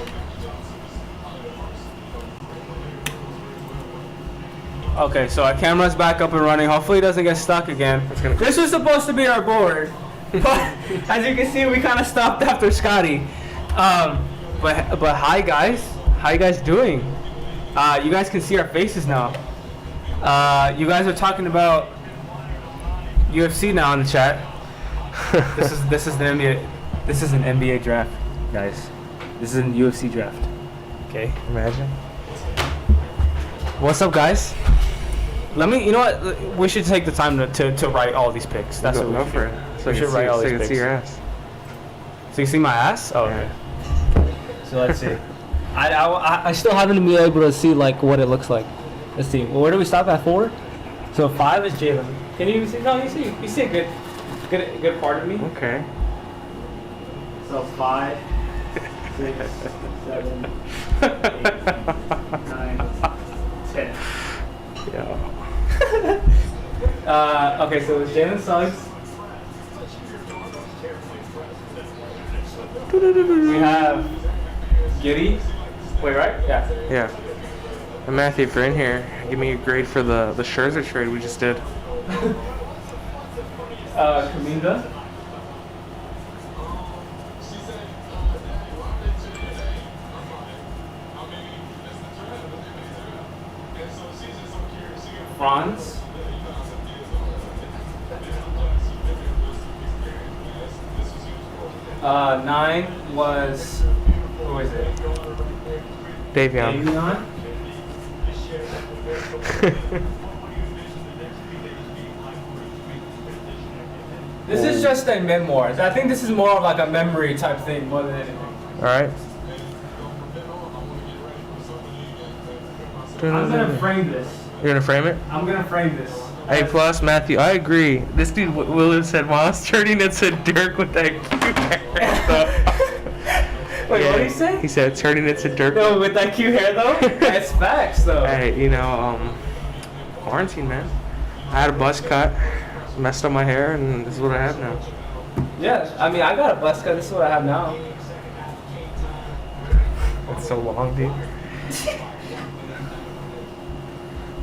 Okay, so our camera's back up and running. Hopefully it doesn't get stuck again. This was supposed to be our board, but as you can see, we kind of stopped after Scotty. But hi guys, how you guys doing? You guys can see our faces now. You guys are talking about UFC now in the chat. This is the NBA. This is an NBA draft, guys. This is an UFC draft. Okay. Imagine. What's up, guys? Let me. You know what? We should take the time to write all these picks. That's what we Go should for do. it. So We you should can write all see, so these you can see picks. your ass. So you see my ass? Oh, Yeah. okay. So let's see. I still haven't been able to see like what it looks like. Let's see. Well, where do we stop at 4? So 5 is Jalen. Can you see? No, you see a good part of me. Okay. So 5, 6, 7, 8, 9, 10. Yeah. Okay, so it's Jalen Suggs. We have Giddy. Wait, right? Yeah. Yeah. And Matthew, if you're in here, give me a grade for the Scherzer trade we just did. Kaminga. Franz. Nine was, who is it? Davion. Davion. This is just a memoir. I think this is more of like a memory type thing more than anything. All right. I'm gonna frame this. You're gonna frame it? I'm gonna frame this. A plus, Matthew. I agree. This dude Willard said while I was turning it said Dirk with that cute hair. Wait, what did he say? He said turning it to Dirk. No, with that cute hair though. That's facts though. Hey, you know, quarantine, man. I had a buzz cut, messed up my hair, and this is what I have now. Yeah, I mean, I got a buzz cut. This is what I have now. That's so long, dude.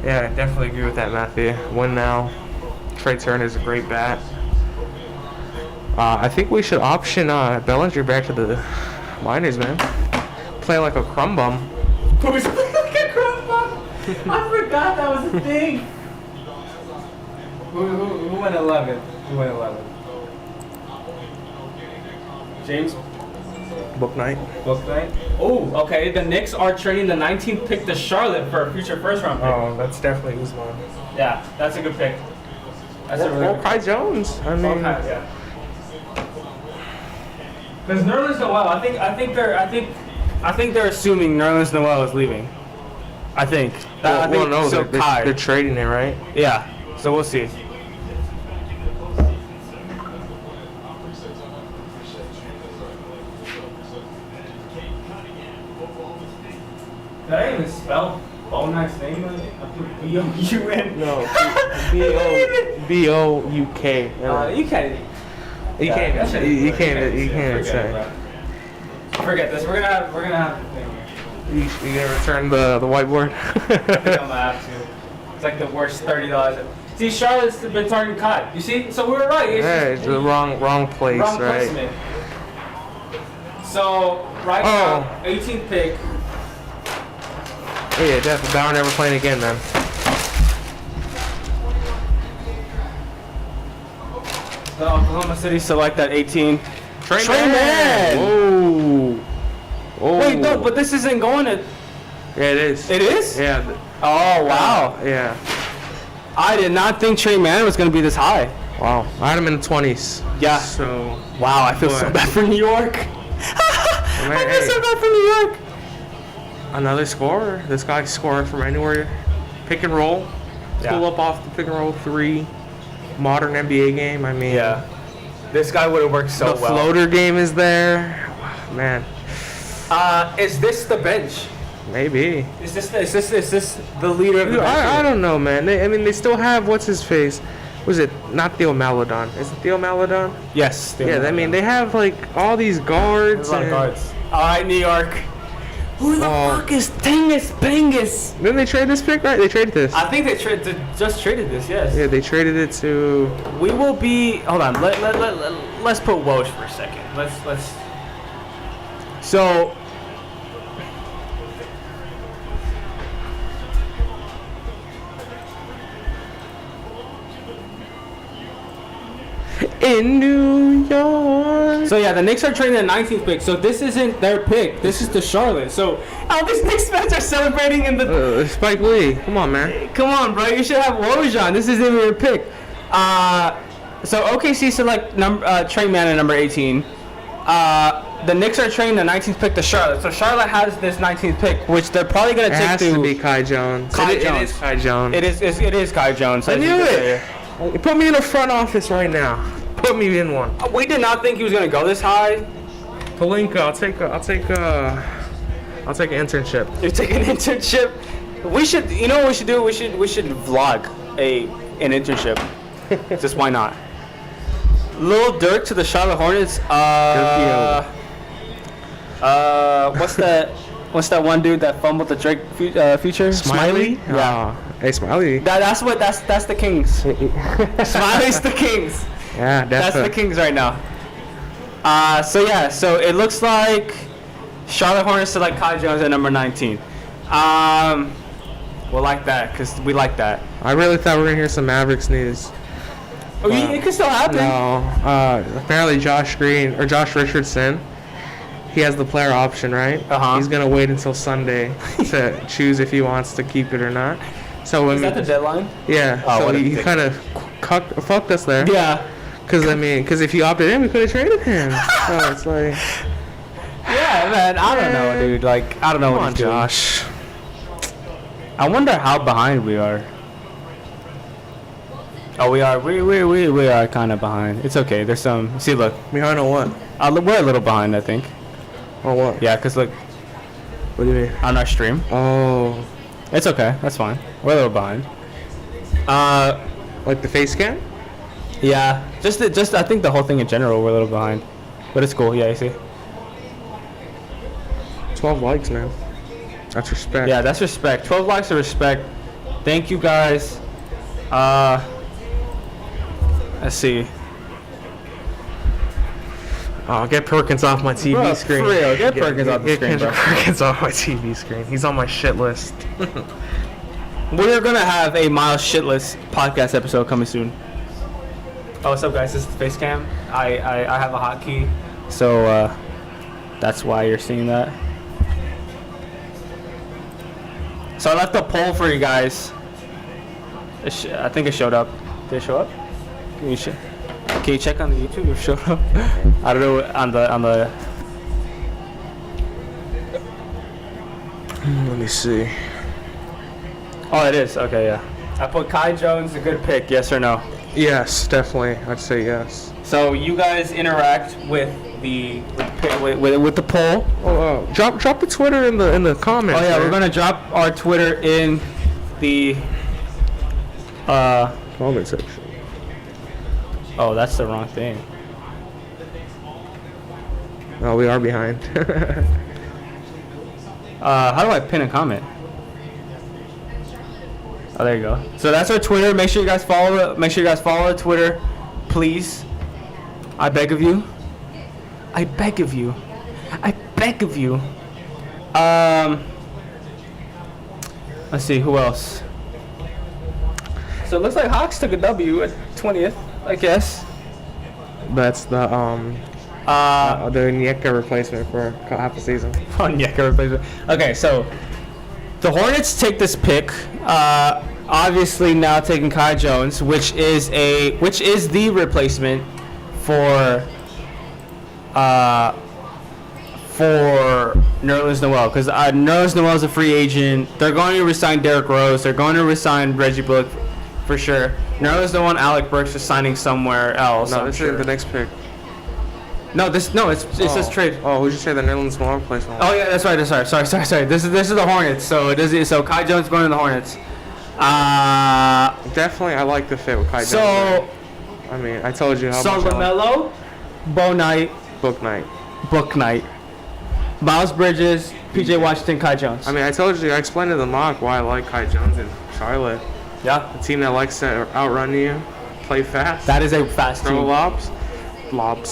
Yeah, I definitely agree with that, Matthew. Win now. Trey Turner is a great bat. I think we should option Bellinger back to the minors, man. Play like a crumb bum. Who's like a crumb bum? I forgot that was a thing. Who went 11? Who went 11? James Book night. Booknight. Oh, okay. The Knicks are trading the 19th pick to Charlotte for a future first round pick. Oh, that's definitely Usman. Yeah, that's a good pick. That's a really Or good Kai Jones. I mean, Okay, yeah. Because Nerlens Noel, I think they're assuming Nerlens Noel is leaving. I think. I think no, so. they're trading it, right? Yeah. So we'll see. Did I even spell Bonak's name right? I put B-O-U-N. No, B-O-U-K. You can't. You can't say. Forget this. We're gonna have the thing here. You gonna return the whiteboard? I think I'm gonna have to. It's like the worst $30. See, Charlotte's been targeting Kai. You see? So we were right. It's the wrong place, wrong right? placement. So right now, 18th pick. Yeah, definitely. Bauer never playing again, man. The Oklahoma City select at 18. Trey Man! Whoa. Wait, no, but this isn't going to. Yeah, it is. It is? Yeah. Oh wow! Yeah. I did not think Trey Man was going to be this high. Wow. I had him in the 20s. Yeah. So. Wow, I feel so What? bad for New York. I feel so bad for New York. Another scorer. This guy scoring from anywhere. Pick and roll. Pull up off the pick and roll 3. Modern NBA game. I mean. Yeah. This guy would have worked so The well. floater game is there. Man. Is this the bench? Maybe. Is this the leader of the bench? I don't know, man. They still have what's his face. Was it not Theo Maledon? Is it Theo Maledon? Yes. Yeah, I mean they have like all these guards. There's a lot of and- guards. All right, New York. Who the fuck is Tingus Bengus? Didn't they trade this pick? Right? They traded this. I think they just traded this. Yes. Yeah, they traded it to. We will be. Hold on. Let's put Woj for a second. Let's. So. in New York. So yeah, the Knicks are trading the 19th pick. So this isn't their pick. This is the Charlotte. So all these Knicks fans are celebrating in the. Spike Lee, come on, man. Come on, bro. You should have Woj. This isn't even your pick. So OKC select Trey Mann at number 18. The Knicks are trading the 19th pick to Charlotte. So Charlotte has this 19th pick, which they're probably gonna It take has to be Kai Jones. It is Kai Jones. It is Kai Jones. I knew it. Put me in the front office right now. Put me in one. We did not think he was gonna go this high. Palinka, I'll take an internship. You're taking an internship. We should. You know what we should do? We should vlog an internship. Just why not? Lil Durk to the Charlotte Hornets. What's that one dude that fumbled the Drake feature? Smiley? Yeah. Hey, Smiley. That's the Kings. Smiley's the Kings. Yeah, That's the Kings right now. So it looks like Charlotte Hornets select Kai Jones at number 19. We'll like that because we like that. I really thought we were gonna hear some Mavericks news. Oh, it could still happen. No. Apparently Josh Richardson, he has the player option, right? Uh-huh. He's gonna wait until Sunday to choose if he wants to keep it or not. So Is that the deadline? Yeah. Oh, so what a he dick. kind of fucked us there. Yeah. Because if he opted in, we could have traded him. So it's like, Yeah, man. I don't know, dude. Like, I don't know come what on, he's doing. Josh. I wonder how behind we are. Oh, we are. We are kind of behind. It's okay. There's some. See, look. Behind on what? We're a little behind, I think. On what? Yeah, cause look What do you mean? on our stream. Oh, It's okay. That's fine. We're a little behind. like the face cam? Yeah. Just I think the whole thing in general we're a little behind, but it's cool. Yeah, you see. 12 likes, man. That's respect. Yeah, that's respect. 12 likes of respect. Thank you guys. Let's see. Oh, get Perkins off my TV Bro, screen. for real, get Perkins off the screen, Get bro. Perkins off my TV screen. He's on my shit list. We're gonna have a Miles Shitless podcast episode coming soon. Oh, what's up, guys? This is the face cam. I have a hotkey, so that's why you're seeing that. So I left a poll for you guys. I think it showed up. Did it show up? Can you check on the YouTube if it showed up? I don't know on the. Let me see. Oh, it is. Okay, yeah. I put Kai Jones a good pick. Yes or no? Yes, definitely. I'd say yes. So you guys interact with the poll. Oh, drop the Twitter in the comments. Oh yeah, man. we're gonna drop our Twitter in the. comment section. Oh, that's the wrong thing. Oh, we are behind. How do I pin a comment? Oh, there you go. So that's our Twitter. Make sure you guys follow. Make sure you guys follow our Twitter, please. I beg of you. I beg of you. I beg of you. Let's see who else. So it looks like Hawks took a W at 20th, I guess. That's the Onyeka replacement for half a season. Onyeka replacement. Okay, so the Hornets take this pick. Obviously now taking Kai Jones, which is the replacement for Nerlens Noel, because Nerlens Noel is a free agent. They're going to resign Derrick Rose. They're going to resign Reggie Bullock for sure. Nerlens Noel and Alec Burks are signing somewhere else. No, this is the next pick. It says trade. Oh, who'd you say the Nerlens Noel replacement? Oh yeah, that's right. Sorry. This is the Hornets. So So Kai Jones going to the Hornets. Definitely, I like the fit with Kai Jones. So I mean, I told you how much I like LaMelo, Bo Knight, Book Night. Book Knight, Miles Bridges, PJ Washington, Kai Jones. I mean, I told you, I explained in the mock why I like Kai Jones in Charlotte. Yeah. A team that likes to outrun you, play fast, That is a fast throw team. lobs.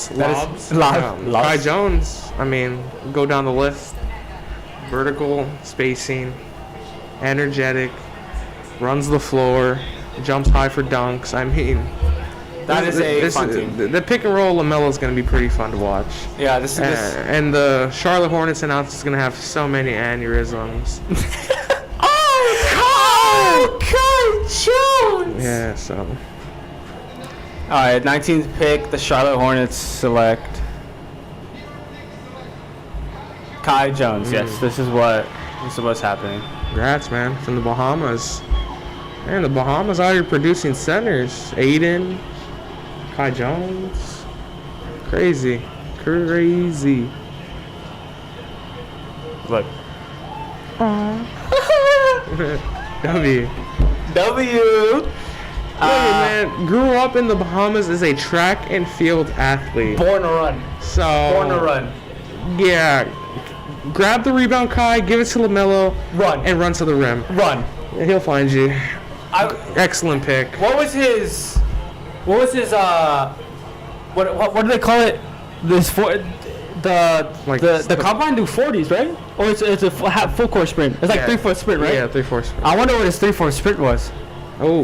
That is lobs. Kai Jones, I mean, go down the list. Vertical spacing, energetic, runs the floor, jumps high for dunks. I mean, That is a fun team. The pick and roll LaMelo is going to be pretty fun to watch. Yeah, this is And the Charlotte Hornets announce is going to have so many aneurysms. Kai Jones. Yeah, so. All right, 19th pick, the Charlotte Hornets select Kai Jones. Yes, this is what's happening. Congrats, man, from the Bahamas. Man, the Bahamas out here producing centers. Aiden, Kai Jones. Crazy. Look. W. Man, grew up in the Bahamas as a track and field athlete. Born to run. Yeah. Grab the rebound, Kai, give it to LaMelo, Run. and run to the rim. Run. He'll find you. Excellent pick. What do they call it? This for the combine do 40s, right? Or it's a full course sprint. It's like 3-4 sprint, right? Yeah, 3-4 sprint. I wonder what his 3-4 sprint was. Oh,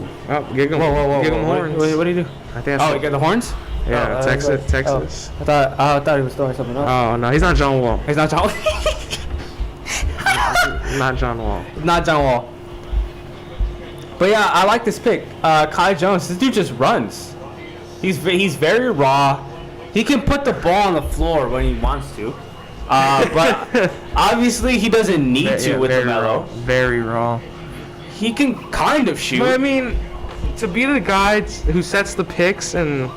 give him. Whoa. Give him horns. What do you do? I think You get the horns? yeah, Texas. I thought he was throwing something else. Oh no, he's not John Wall. He's not John. Not John Wall. Not John Wall. But yeah, I like this pick. Kai Jones. This dude just runs. He's very raw. He can put the ball on the floor when he wants to. But obviously he doesn't need to with LaMelo. Very raw. He can kind of shoot. But I mean, to be the guy who sets the picks and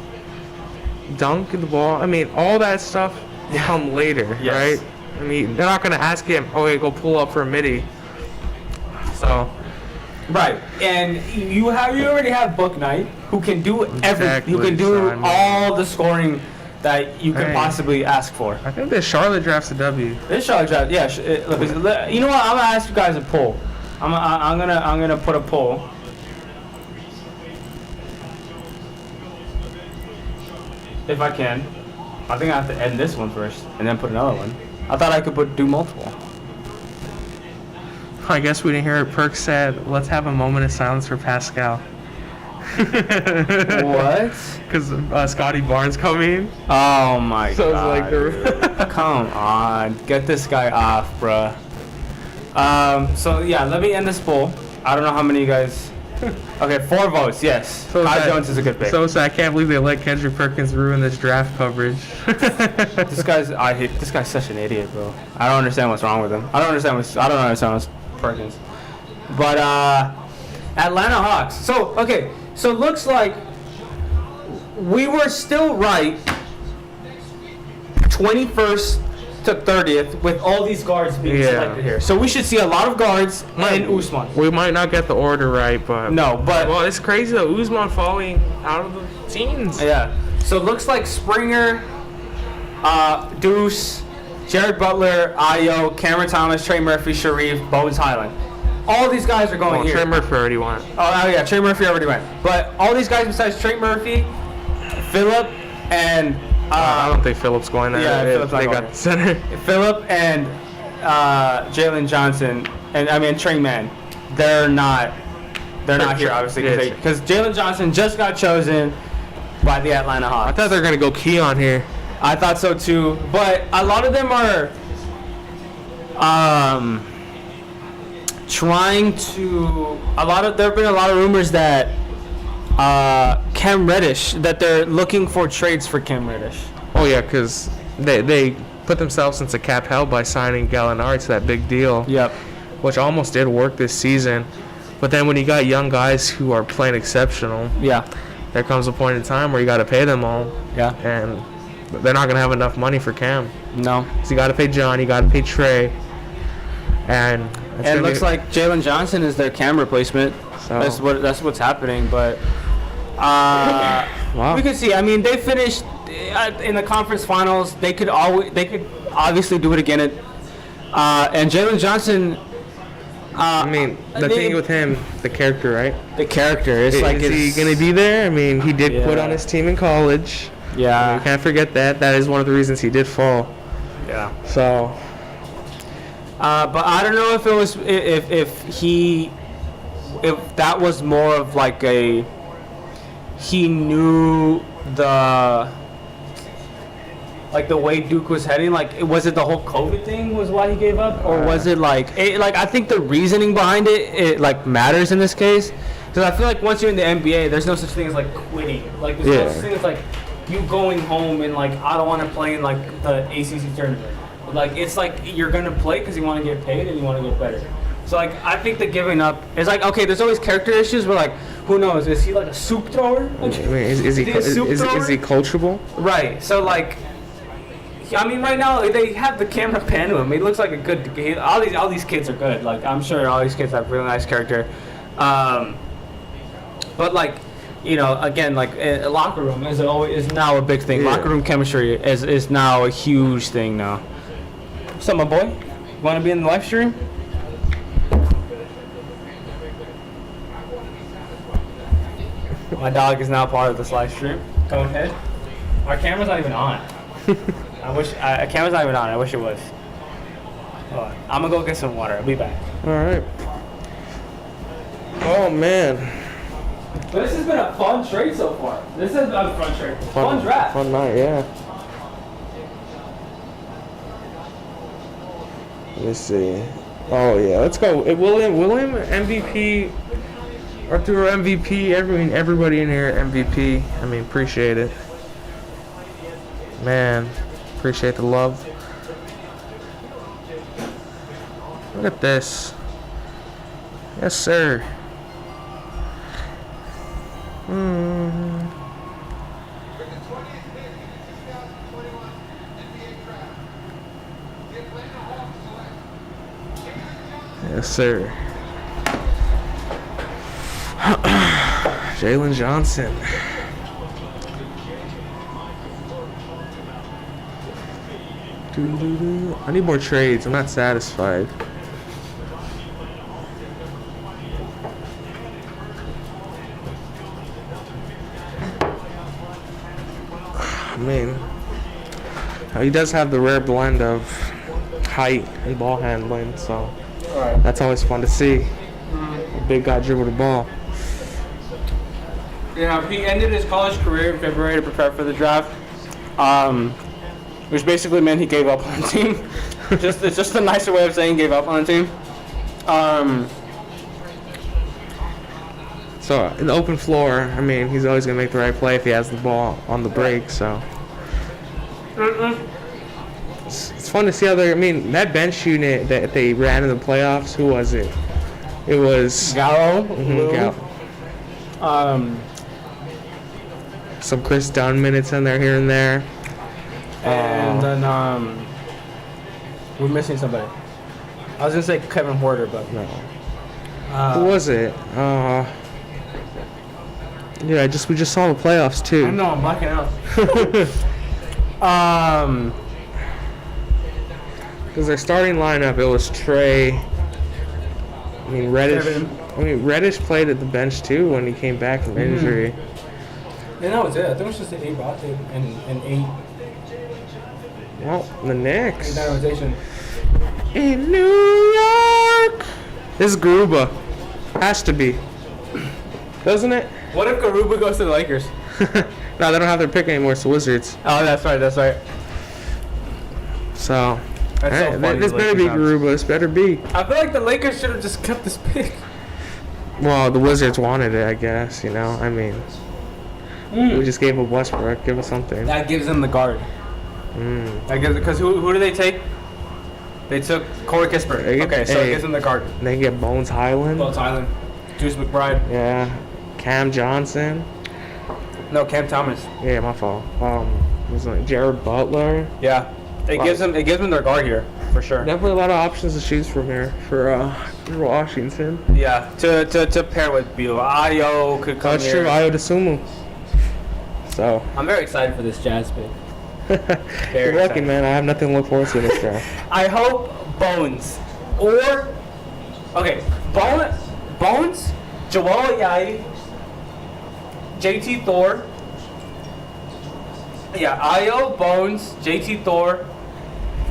dunk the ball, I mean, all that stuff will come later, Yes. right? I mean, they're not going to ask him, oh, hey, go pull up for a midi. So. Right, and you already have Book Knight, who can do everything. Who can do son. all the scoring that you could possibly ask for. I think that Charlotte drafts a W. This Charlotte draft, yeah. You know what? I'm gonna ask you guys a poll. I'm gonna put a poll. If I can. I think I have to end this one first and then put another one. I thought I could do multiple. I guess we didn't hear it. Perk said, let's have a moment of silence for Pascal. What? Because Scotty Barnes coming. Oh my So god. it's like Come on. Get this guy off, bruh. So yeah, let me end this poll. I don't know how many you guys. Okay, 4 votes, yes. Kai Jones is a good pick. So I can't believe they let Kendrick Perkins ruin this draft coverage. This guy's such an idiot, bro. I don't understand what's wrong with him. I don't understand what's Perkins. But Atlanta Hawks. So looks like we were still right 21st to 30th with all these guards being selected here. So we should see a lot of guards and Usman. We might not get the order right, but well, it's crazy though. Usman falling out of the teams. Yeah. So it looks like Springer, Deuce, Jared Butler, Ayo, Cameron Thomas, Trey Murphy, Sharif, Bones Highland. All these guys are going here. Trey Murphy already went. Oh yeah, Trey Murphy already went. But all these guys besides Trey Murphy, Phillip, and I don't think Phillip's going there. Yeah, Phillip's not they going got the center. Phillip and Jalen Johnson, and Trey Mann, they're not here obviously because Jalen Johnson just got chosen by the Atlanta Hawks. I thought they were gonna go Keon here. I thought so too, but a lot of them are trying to. There have been a lot of rumors that Cam Reddish, that they're looking for trades for Cam Reddish. Oh yeah, because they put themselves into cap hell by signing Gallinari to that big deal. Yep. Which almost did work this season, but then when you got young guys who are playing exceptional, Yeah. there comes a point in time where you got to pay them all, Yeah. and they're not gonna have enough money for Cam. No. So you got to pay John, you got to pay Trey, and it looks like Jalen Johnson is their Cam replacement. So. That's what's happening, but Wow. we can see. I mean, they finished in the conference finals. They could obviously do it again. And Jalen Johnson. I mean, the thing with him, the character, right? The character is he gonna be there? I mean, he did put on his team in college. Yeah. You can't forget that. That is one of the reasons he did fall. Yeah. So. But I don't know if it was if that was more of like a he knew the way Duke was heading. Like, was it the whole COVID thing was why he gave up, or was it like I think the reasoning behind it like matters in this case, because I feel like once you're in the NBA, there's no such thing as like quitting. Like there's no such thing as like you going home and like I don't want to play in like the ACC tournament. Like it's like you're gonna play because you want to get paid and you want to get better. So like I think the giving up is like, okay, there's always character issues, but like who knows? Is he like a soup thrower? Like, I mean, is he coachable? Right. So like, I mean, right now they have the camera pan to him. He looks like a good. All these kids are good. Like I'm sure all these kids have really nice character. But like, you know, again, like a locker room is now a big thing. Yeah. Locker room chemistry is now a huge thing now. What's up, my boy? You want to be in the live stream? My dog is now part of this live stream. Go ahead. Our camera's not even on. Camera's not even on. I wish it was. Hold on. I'm gonna go get some water. I'll be back. All right. Oh man. But this has been a fun trade so far. This has been a fun trade. Fun draft. Fun night, yeah. Let's see. Oh yeah, let's go. William MVP. Arthur MVP. Everybody in here MVP. I mean, appreciate it. Man, appreciate the love. Look at this. Yes, sir. Yes, sir. Jalen Johnson. I need more trades. I'm not satisfied. I mean, he does have the rare blend of height and ball handling, so that's always fun to see. A big guy dribble the ball. Yeah, he ended his college career in February to prepare for the draft, which basically meant he gave up on the team. It's just a nicer way of saying gave up on the team. So in the open floor, I mean, he's always gonna make the right play if he has the ball on the break. So it's fun to see how they're. I mean, that bench unit that they ran in the playoffs. Who was it? It was Gallo. Gallo. Some Chris Dunn minutes in there here and there. And then we're missing somebody. I was gonna say Kevin Porter, but no. Who was it? Yeah, we just saw the playoffs too. I know, I'm blacking out. Because their starting lineup, it was Trey. I mean Reddish. Kevin. I mean Reddish played at the bench too when he came back from injury. Yeah, that was it. I think it was just an 8 and 8. Well, the Knicks. Organization. In New York. This is Garuba. Has to be. Doesn't it? What if Garuba goes to the Lakers? No, they don't have their pick anymore. It's the Wizards. Oh, that's right. So, That's so funny, this better be Garuba. This better be. I feel like the Lakers should have just kept this pick. Well, the Wizards wanted it, I guess. You know, I mean, we just gave up Westbrook. Give us something. That gives them the guard. Because who do they take? They took Corey Kispert. Okay, so it gives them the guard. They can get Bones Highland. Deuce McBride. Yeah. Cam Johnson. No, Cam Thomas. Yeah, my fault. Was like Jared Butler. Yeah. It gives them their guard here, for sure. Definitely a lot of options to choose from here for Washington. Yeah, to pair with Beal. Ayo could come here. That's true, Ayo Dosunmu. So. I'm very excited for this Jazz pick. You're lucky, man. I have nothing to look forward to this draft. I hope Bones. Bones, Joel Ayayi, JT Thor. Yeah, Ayo, Bones, JT Thor,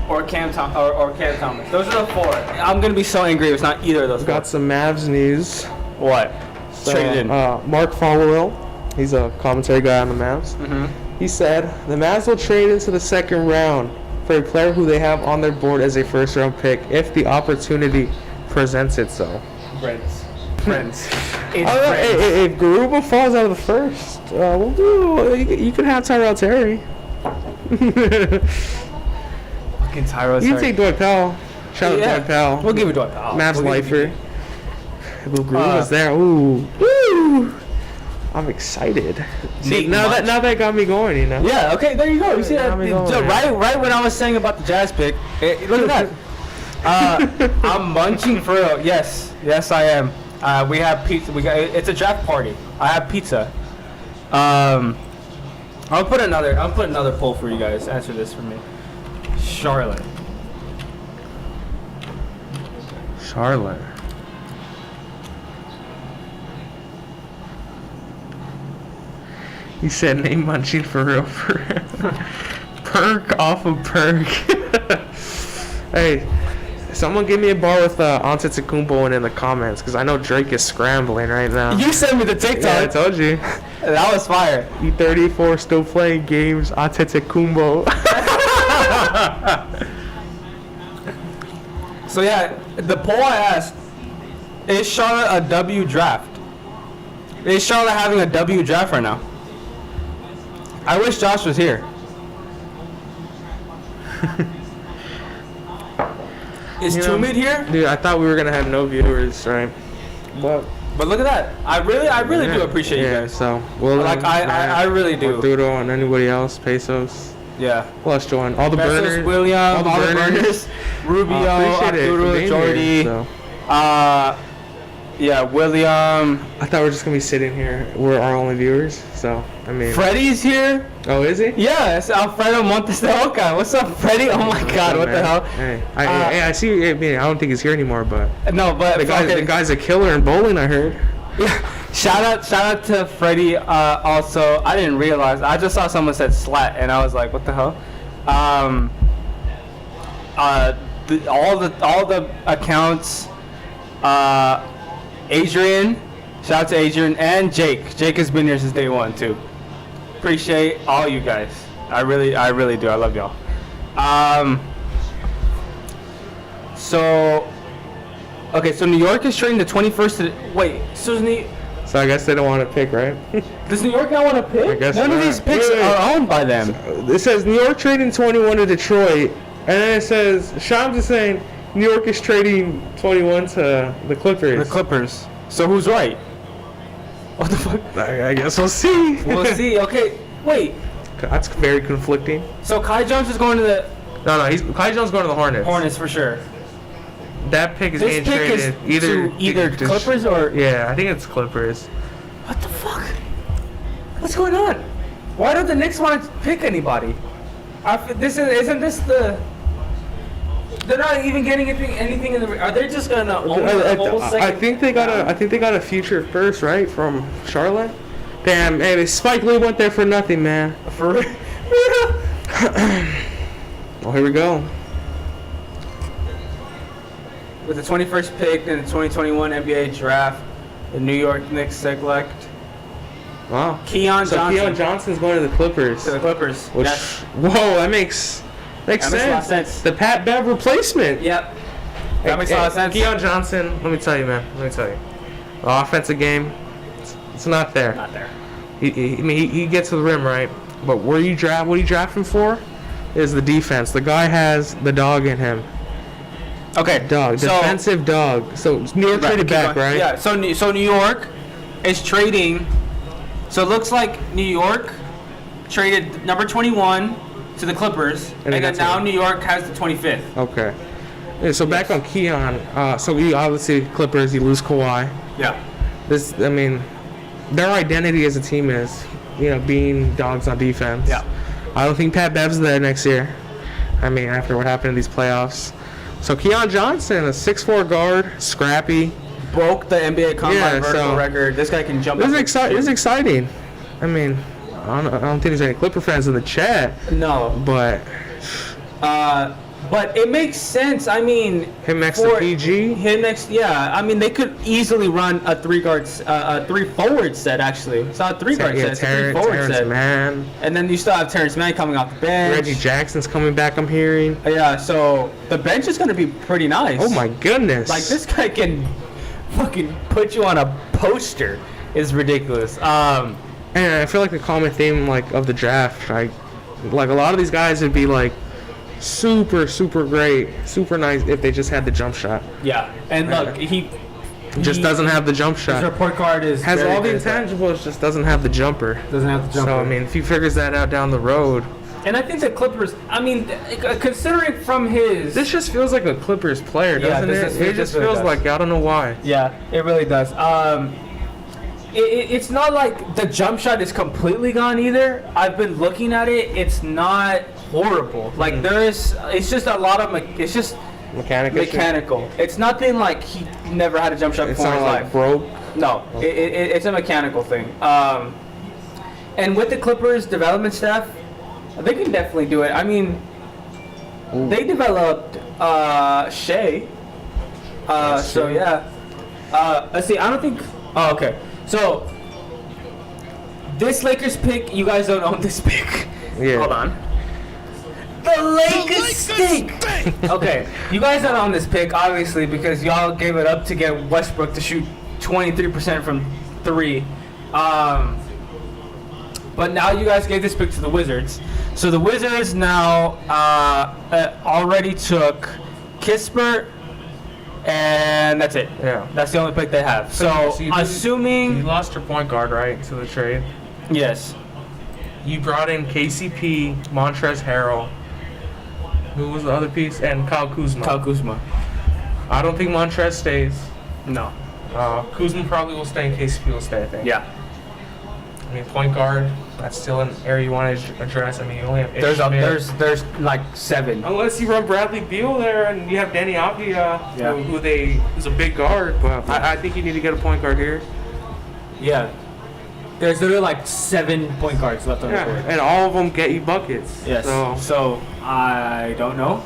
or Cam Thomas. Those are the 4. I'm gonna be so angry if it's not either of those. Got some Mavs news. What? So, Traded in. Mark Followill He's a commentary guy on the Mavs. He said the Mavs will trade into the second round for a player who they have on their board as a first-round pick if the opportunity presents itself. Friends. If Garuba falls out of the first, we'll do. You can have Tyrell Terry. Fucking Tyrell You can take Dwight Powell. Shout out Dwight Powell. We'll give it Dwight Powell. Mavs We'll lifer. Blue Garuba's there. Ooh. I'm excited. See, now that got me going, you know. Yeah. Okay. There you go. You see that? Got me going, Right when I was saying about the Jazz pick. Look at that. I'm munching for real. Yes, I am. We have pizza. It's a draft party. I have pizza. I'll put another poll for you guys. Answer this for me. Charlotte. He said name munching for real. Perk off of perk. Hey, someone give me a bar with Antetokounmpo in the comments, because I know Drake is scrambling right now. You sent me the TikTok. Yeah, I told you. That was fire. E34 still playing games. Antetokounmpo. So yeah, the poll I asked, is Charlotte a W draft? Is Charlotte having a W draft right now? I wish Josh was here. Is Tumid here? Dude, I thought we were gonna have no viewers, right? But look at that. I really do appreciate you guys. So William, Like I really do. Arturo, and anybody else, Pesos. Yeah. Plus join all the Pesos, burners. William, all the burners. Rubio, appreciate it for Arturo, being Jordy. here, so. Yeah, William. I thought we were just gonna be sitting here. We're our only viewers, so I mean. Freddie's here. Oh, is he? Yeah, it's Alfredo Montes de Oca. What's up, Freddie? Oh my God, what the hell? Hey, I see. I mean, I don't think he's here anymore, but No, but the guy's a killer in bowling. I heard. Yeah. Shout out to Freddie. Also, I didn't realize. I just saw someone said slat, and I was like, what the hell? All the accounts. Adrian, shout out to Adrian and Jake. Jake has been here since day one too. Appreciate all you guys. I really do. I love y'all. So New York is trading the 21st. So I guess they don't want to pick, right? Does New York not want to pick? I guess None of not. these picks Wait. are owned by them. It says New York trading 21 to Detroit, and then it says Shams is saying New York is trading 21 to the Clippers. The Clippers. So who's right? What the fuck? I guess we'll see. We'll see. Okay, wait. That's very conflicting. So Kai Jones is going to the No, Kai Jones going to the Hornets. Hornets for sure. That pick is This getting pick is traded to either Clippers or... Yeah, I think it's Clippers. What the fuck? What's going on? Why don't the Knicks want to pick anybody? Isn't this the... They're not even getting anything in the... Are they just going to own the whole second? I think they got a future first, right, from Charlotte. Damn, hey, Spike Lee went there for nothing, man. For real? Well, here we go. With the 21st pick in the 2021 NBA draft, the New York Knicks select Wow. Keon Johnson. Keon Johnson's going to the Clippers. To the Clippers. Which, Yes. whoa, that makes sense. a lot of sense. The Pat Bev replacement. Yep. That makes a lot of sense. Keon Johnson, let me tell you, man. The offensive game, it's not there. Not there. He gets to the rim, right? But what you draft him for is the defense. The guy has the dog in him. Okay. Defensive dog. So New York traded back, right? Yeah. So New York is trading. So it looks like New York traded number 21 to the Clippers, and then now New York has the 25th. Okay. Yeah, so back on Keon. So we obviously Clippers. You lose Kawhi. Yeah. Their identity as a team is, being dogs on defense. Yeah. I don't think Pat Bev's there next year. After what happened in these playoffs. So Keon Johnson, a 6'4" guard, scrappy. Broke the NBA combine vertical record. This guy can jump. This is exciting. I don't think there's any Clipper fans in the chat. No. But But it makes sense. I mean, Him next to PG. Him next, yeah. I mean, they could easily run a three forward set actually. It's not a three guard set. It's a three forward Terrence set. Mann. And then you still have Terrence Mann coming off the bench. Reggie Jackson's coming back, I'm hearing. Yeah, so the bench is gonna be pretty nice. Oh my goodness. Like this guy can fucking put you on a poster. It's ridiculous. And I feel like the common theme like of the draft, like a lot of these guys would be like super great, super nice if they just had the jump shot. Yeah, and look, he Just doesn't have the jump his shot. report card is Has very all the good at that. intangibles, just doesn't have the jumper. Doesn't have the jumper. So I mean, if he figures that out down the road, and I think the Clippers. I mean, considering from his this just feels like a Clippers player, Yeah, doesn't this it? is- It just really feels does. like I don't know why. Yeah, it really does. It's not like the jump shot is completely gone either. I've been looking at it. It's not horrible. Like it's just a lot of it's just mechanical. It's nothing like he never had a jump shot It's before in not his like life. broke. No, it's a mechanical thing. And with the Clippers development staff, they can definitely do it. I mean, they developed Shea. So yeah. Let's see. I don't think. Oh, okay. So this Lakers pick, you guys don't own this pick. Yeah. Hold on. The Lakers stink. Okay, you guys don't own this pick, obviously, because y'all gave it up to get Westbrook to shoot 23% from 3. But now you guys gave this pick to the Wizards. So the Wizards now already took Kispert, and that's it. Yeah. That's the only pick they have. So you assuming... You lost your point guard, right, to the trade. Yes. You brought in KCP, Montrezl Harrell. Who was the other piece? And Kyle Kuzma. Kyle Kuzma. I don't think Montrezl stays. No. Kuzma probably will stay, and KCP will stay, I think. Yeah. I mean, point guard, that's still an area you want to address. I mean, you only have There's Ishmael. there's like 7. Unless you run Bradley Beal there and you have Danny Avdija, Yeah. who's a big guard, but I think you need to get a point guard here. Yeah. There's literally like 7 point guards left on the Yeah, court. and all of them get you buckets. Yes. So I don't know.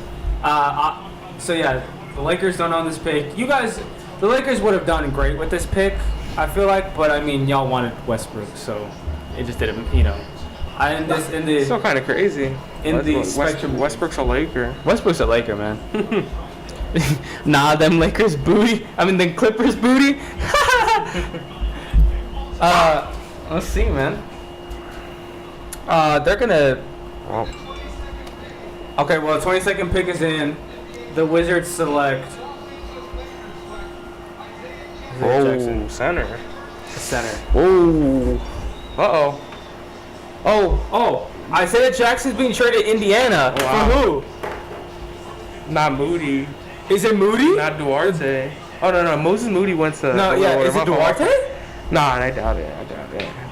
So yeah, the Lakers don't own this pick. You guys, the Lakers would have done great with this pick, I feel like, but I mean, y'all wanted Westbrook, so it just didn't, in the Still kind of crazy. Westbrook's a Laker. Westbrook's a Laker, man. Nah, them Lakers booty. I mean, them Clippers booty. Let's see, man. They're gonna. Well, Okay, well, the 22nd pick is in. The Wizards select. oh, center. Center. Oh. Uh-oh. Oh, Isaiah Jackson's being traded to Indiana. Wow. For who? Not Moody. Is it Moody? Not Duarte. Oh, no. Moses Moody went to... No, yeah. Is it Duarte? Nah, I doubt it.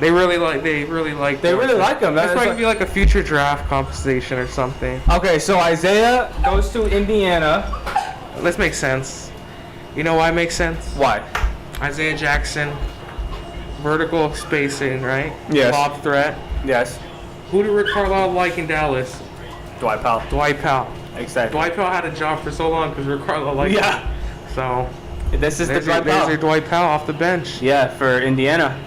They really like They really like him. That's probably be like a future draft compensation or something. Okay, so Isaiah goes to Indiana. This makes sense. You know why it makes sense? Why? Isaiah Jackson, vertical spacing, right? Yes. Lob threat. Yes. Who did Rick Carlisle like in Dallas? Dwight Powell. Dwight Powell. Exactly. Dwight Powell had a job for so long because Rick Carlisle liked him. Yeah. So This is there's the Dwight your Powell. Dwight Powell off the bench. Yeah, for Indiana.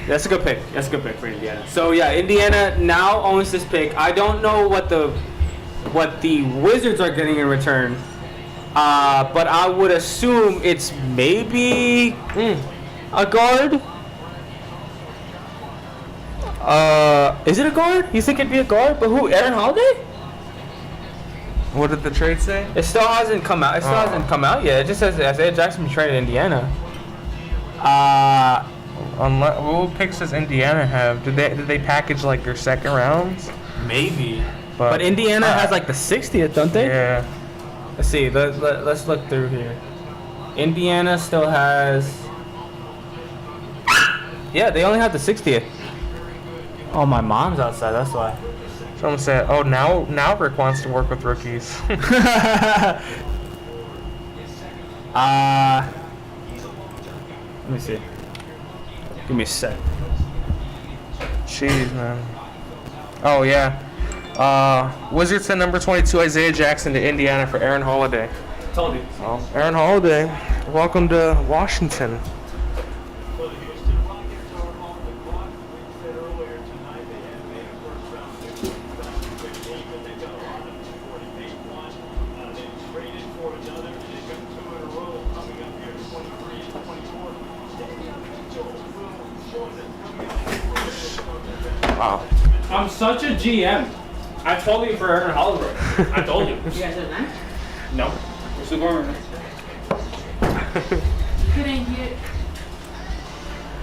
That's a good pick. That's a good pick for Indiana. So yeah, Indiana now owns this pick. I don't know what the Wizards are getting in return, but I would assume it's maybe a guard. Is it a guard? You think it'd be a guard? But who? Aaron Holiday? What did the trade say? It still hasn't come out. It still hasn't come out yet. It just says Isaiah Jackson traded Indiana. What picks does Indiana have? Did they package like their second rounds? Maybe. But Indiana has like the 60th, don't they? Yeah. Let's see. Let's look through here. Indiana still has. Yeah, they only have the 60th. Oh, my mom's outside. That's why. Someone said, "Oh, now Rick wants to work with rookies." Let me see. Give me a sec. Jeez, man. Oh yeah. Wizards sent number 22 Isaiah Jackson to Indiana for Aaron Holiday. Told you. Oh, Aaron Holiday, welcome to Washington. Wow. I'm such a GM. I told you for Aaron Holiday. I told you. You guys are done? No. We're still going. You couldn't hear.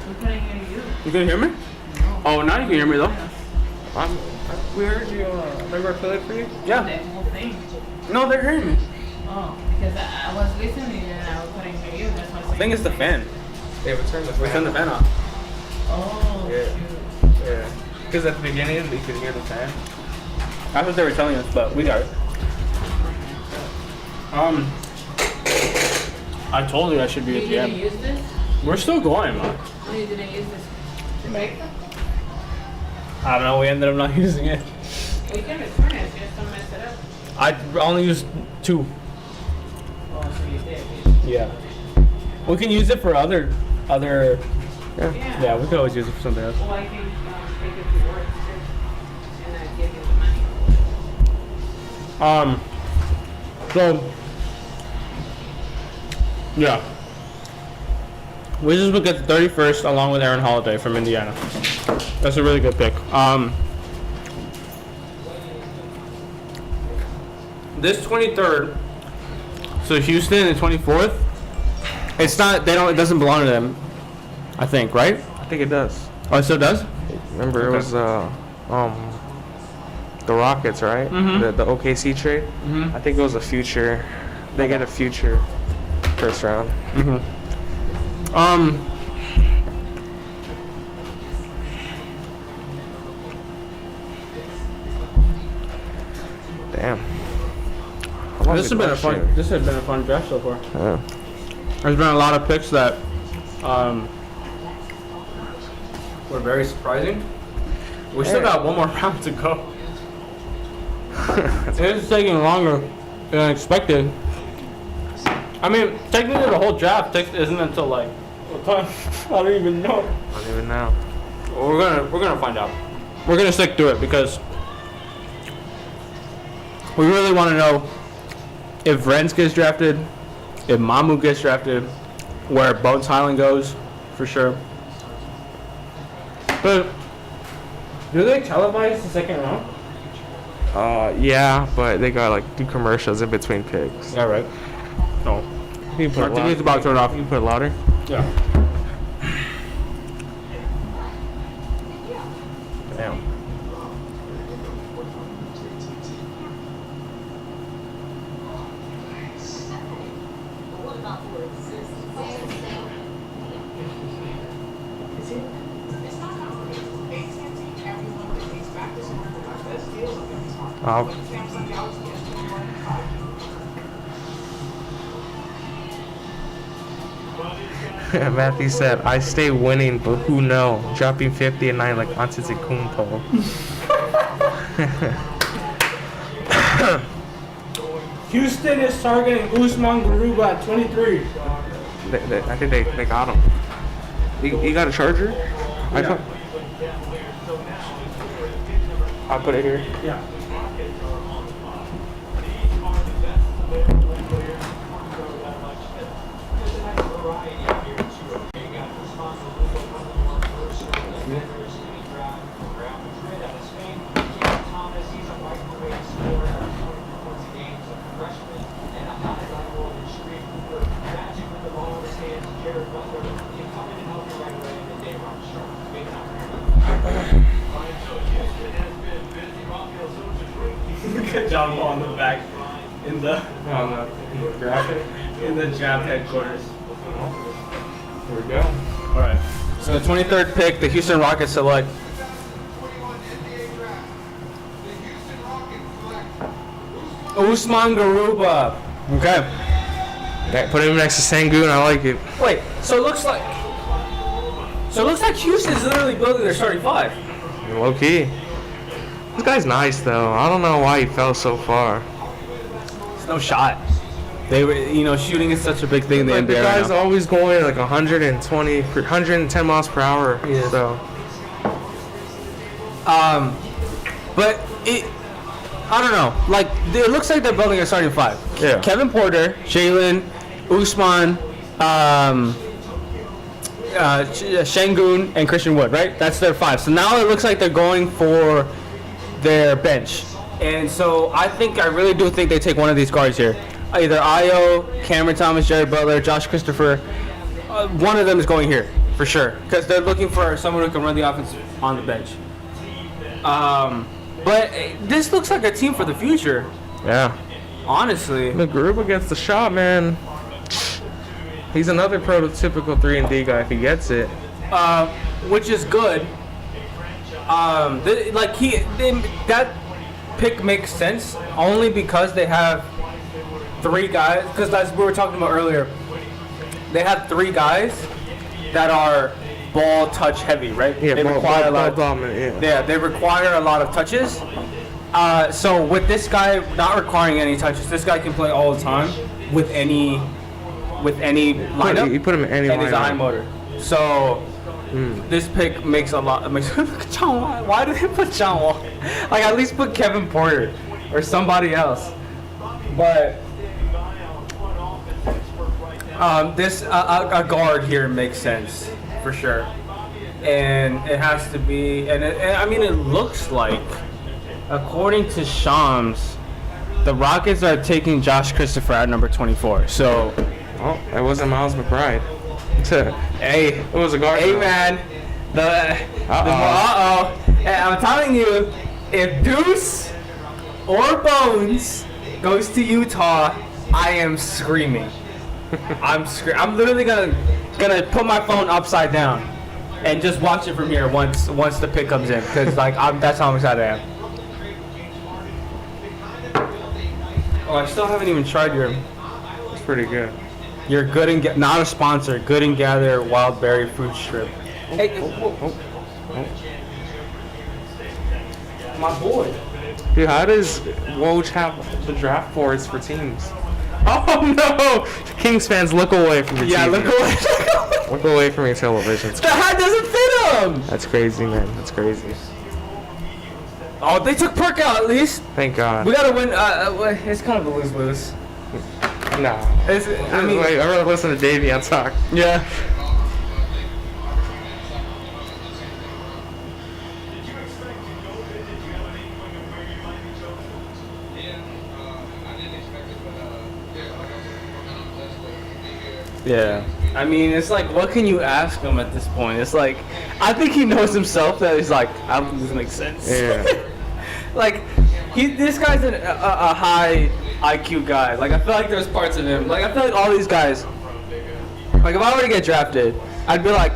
We couldn't hear you. You can hear me? No. Oh, now you can hear me though. We heard you. Remember I played for you? Yeah. The whole thing. No, they're hearing me. Oh, because I was listening and I couldn't hear you. That's why I I think it's the fan. Yeah, we turned the We turned the fan off. Oh, Yeah. shoot. Yeah. Because at the beginning, you could hear the fan. That's what they were telling us, but we got it. I told you I should be You a didn't GM. use this? We're still going, man. Oh, you didn't use this to make them? I don't know. We ended up not using it. We can return it. Just don't mess it up. I only used 2. Oh, so you did. Yeah. We can use it for other. Yeah. Yeah, we could always use it for something else. Well, I can take it to work too. And I give you the money. So, yeah. Wizards would get the 31st along with Aaron Holiday from Indiana. That's a really good pick. This 23rd, so Houston and 24th, it's not, it doesn't belong to them, I think, right? I think it does. Oh, it still does? Remember, it was the Rockets, right? Mhm. The OKC trade. Mhm. I think it was a future. They get a future first round. Damn. How long This has did been a last fun. year? This has been a fun draft so far. Yeah. There's been a lot of picks that were very surprising. We still Hey. got one more round to go. It's taking longer than expected. I mean, technically the whole draft isn't until like what time? I don't even know. I don't even know. We're gonna find out. We're gonna stick to it because we really want to know if Renz gets drafted, if Mamu gets drafted, where Bones Highland goes, for sure. But do they televise the second round? Yeah, but they got like 2 commercials in between picks. Yeah, right. No. You can put I think it's about to turn off. You can put it louder. Yeah. Damn. Matthew said, I stay winning, but who know? Dropping 50 and 9 like Antetokounmpo. Houston is targeting Usman Garuba at 23. I think they got him. You got a charger? Yeah. I'll put it here. Yeah. John Wall in the back in the graphic. in the Jab headquarters. Here we go. All right. So the 23rd pick, the Houston Rockets select Usman Garuba. Okay. Yeah, put him next to Sengun. I like it. Wait. So it looks like Houston's literally building their starting 5. Low key. This guy's nice though. I don't know why he fell so far. It's no shot. They were, shooting is such a big thing in the Like, NBA the guy's right now. always going like 110 miles per hour. Yeah. So But I don't know. Like, it looks like they're building a starting five. Yeah. Kevin Porter, Jalen, Usman, Şengün, and Christian Wood, right? That's their five. So now it looks like they're going for their bench. And so I really do think they take one of these guards here. Either Ayo, Cameron Thomas, Jerry Butler, Josh Christopher. One of them is going here, for sure. Because they're looking for someone who can run the offense on the bench. But this looks like a team for the future, yeah, honestly. McGruber gets the shot, man. He's another prototypical 3-and-D guy if he gets it. Which is good. That pick makes sense only because they have three guys. Because as we were talking about earlier, they have three guys that are ball touch heavy, right? Yeah, they ball dominant. Yeah, they require a lot of touches. So with this guy not requiring any touches, this guy can play all the time with any lineup. You put him in any and he's a high lineup. motor. So this pick makes a lot. John Wall. Why did they put John Wall? Like, at least put Kevin Porter or somebody else. But this a guard here makes sense for sure, and it has to be. And it looks like, according to Shams, the Rockets are taking Josh Christopher at number 24. So. Oh, that wasn't Miles McBride. Hey, It was a guard. hey though. man, Uh-oh. And I'm telling you, if Deuce or Bones goes to Utah, I am screaming. I'm literally gonna put my phone upside down and just watch it from here once the pick comes in, because that's how excited I am. Oh, I still haven't even tried It's pretty good. your Good and not a sponsor. Good and Gather wild berry fruit strip. Hey, my boy. Dude, how does Woj have the draft boards for teams? Oh no! Kings fans, look away from your Yeah, TV. look away. Look away from your television. The hat doesn't fit him. That's crazy, man. That's crazy. Oh, they took Perk out at least. Thank God. We gotta win. It's kind of a lose-lose. Nah. Wait, I'd rather listen to Davion talk. yeah. Yeah. I mean, it's like, what can you ask him at this point? It's like, I think he knows himself that he's like, I don't think this makes sense. Yeah. Like, this guy's a high IQ guy. Like, I feel like there's parts of him. Like, I feel like all these guys, like, if I were to get drafted, I'd be like,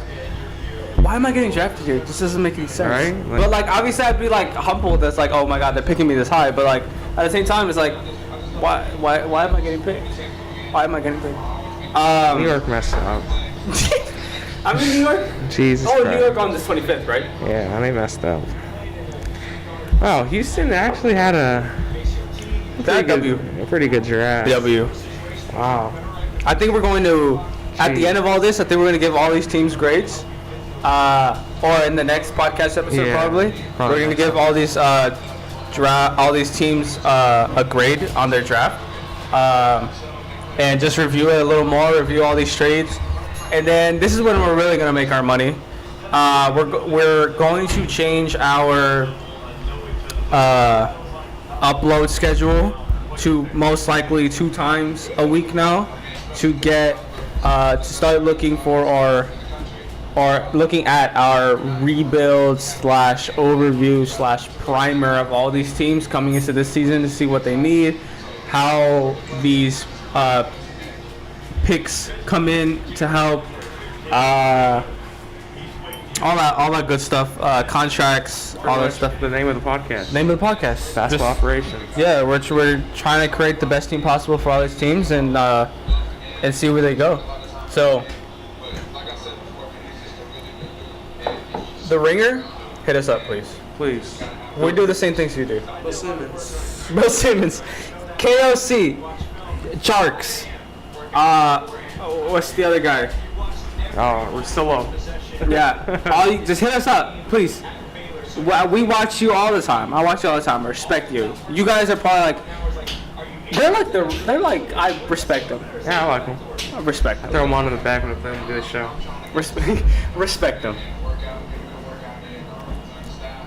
why am I getting drafted here? This doesn't make any sense. Right? Like- But, like, obviously I'd be, like, humbled. That's like, oh my God, they're picking me this high. But, like, at the same time, it's like, why am I getting picked? Why am I getting picked? New York messed up. I'm in New York. Jesus Oh, Christ. New York on the 25th, right? Yeah, they messed up. Wow, Houston actually had a pretty good draft. W. Wow. I think we're going to, at the end of all this, I think we're going to give all these teams grades. Or in the next podcast episode, Yeah, probably. probably We're going to give all these all these teams a grade on their draft. And just review it a little more, review all these trades. And then this is when we're really going to make our money. We're going to change our upload schedule to most likely 2 times a week now, to get to start looking for looking at our rebuild / overview / primer of all these teams coming into this season, to see what they need, how these picks come in to help, all that good stuff, contracts, all that stuff. The name of the podcast. Name of the podcast. Basketball Just- Operations. Yeah, we're trying to create the best team possible for all these teams, and see where they go. So, The Ringer, hit us up, please. Please. We do the same things you do. Bill Simmons. Bill Simmons. KOC. Sharks. What's the other guy? Oh, we're still low. Yeah. Just hit us up, please. We watch you all the time. I watch you all the time. I respect you. You guys are probably like. They're like I respect them. Yeah, I like them. I respect them. Throw them on in the back when they do the show. Respect them.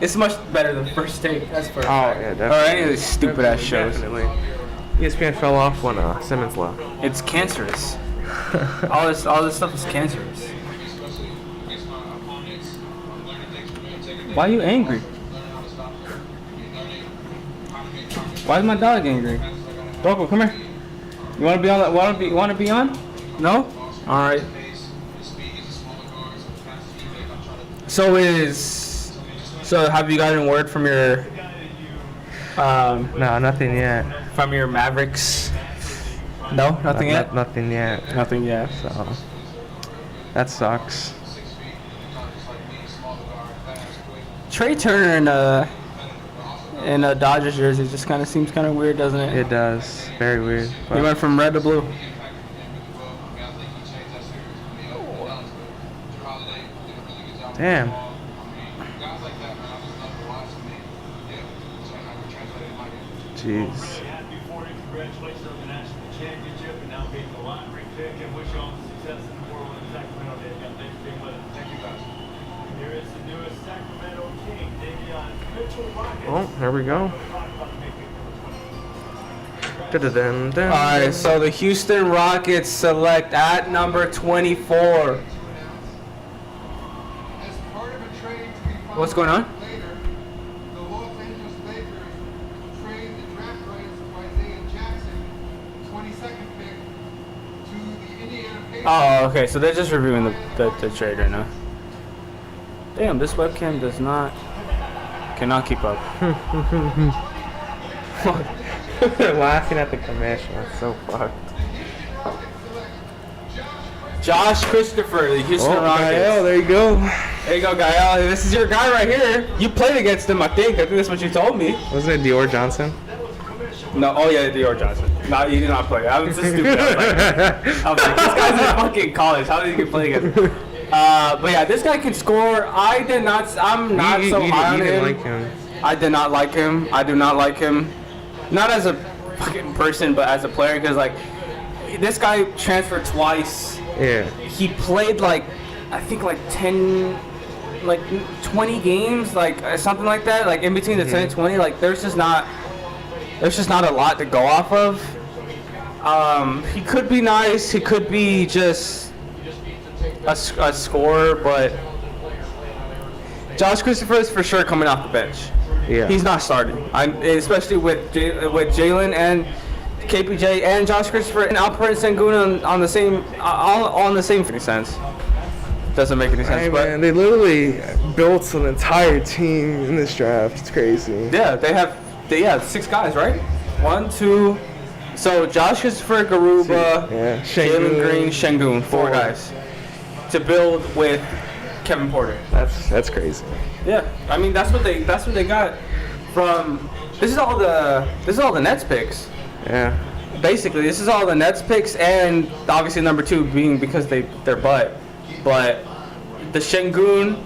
It's much better than First Take. That's for Oh, yeah, definitely. or any of these stupid ass shows. Definitely. ESPN fell off when Simmons left. It's cancerous. all this stuff is cancerous. Why are you angry? Why is my dog angry? Rocco, come here. You want to be on? Want to be on? No. All right. So have you gotten word from your No, nothing yet. Mavericks? No, nothing yet. Nothing yet. Nothing yet. So that sucks. Trey Turner in a Dodgers jersey just kind of seems kind of weird, doesn't it? It does. Very weird. He went from red to blue. Damn. Jeez. Congratulations on the national championship and now being the lottery pick, and wish you all the success in the world in Sacramento. They've got next being with us. Thank you guys. Here is the newest Sacramento King, Davion Mitchell Rockets. Oh, there we go. Dun-dun-dun-dun. Alright, so the Houston Rockets select at number 24. As part of a trade to be What's going on? later, the Los Angeles Lakers will trade the draft rights of Isaiah Jackson, 22nd pick, to the Indiana Pacers. Oh, okay, so they're just reviewing the trade right now. Damn, this webcam cannot keep up. They're laughing at the commission. That's so fucked. Josh Christopher, the Houston Oh, Rockets. Gael, there you go. There you go, Gael. This is your guy right here. You played against him, I think. I think that's what you told me. Wasn't it Dior Johnson? No, oh yeah, Dior Johnson. No, he did not play. I was just stupid. I was like, this guy's in fucking college. How did he get play against him? But yeah, this guy can score. I'm not so high on you him. didn't like him. I did not like him. I do not like him. Not as a fucking person, but as a player, because like this guy transferred twice. Yeah. He played like I think like 10, like 20 games, like something like that. Like in between the 10 and 20, like there's just not a lot to go off of. He could be nice. He could be just a scorer, but Josh Christopher is for sure coming off the bench. Yeah. He's not starting. Especially with Jalen and KPJ and Josh Christopher and Alperen Sengun on the same sense. Doesn't make any sense. Hey, but man, they literally built an entire team in this draft. It's crazy. yeah, they have 6 guys, right? 1, 2. So Josh Christopher, Garuba, Yeah. Jalen Green, Şengün, 4 guys to build with Kevin Porter. That's crazy. Yeah, I mean that's what they got from. This is all the Nets picks. Yeah. Basically, this is all the Nets picks, and obviously number 2 being because they're but the Şengün,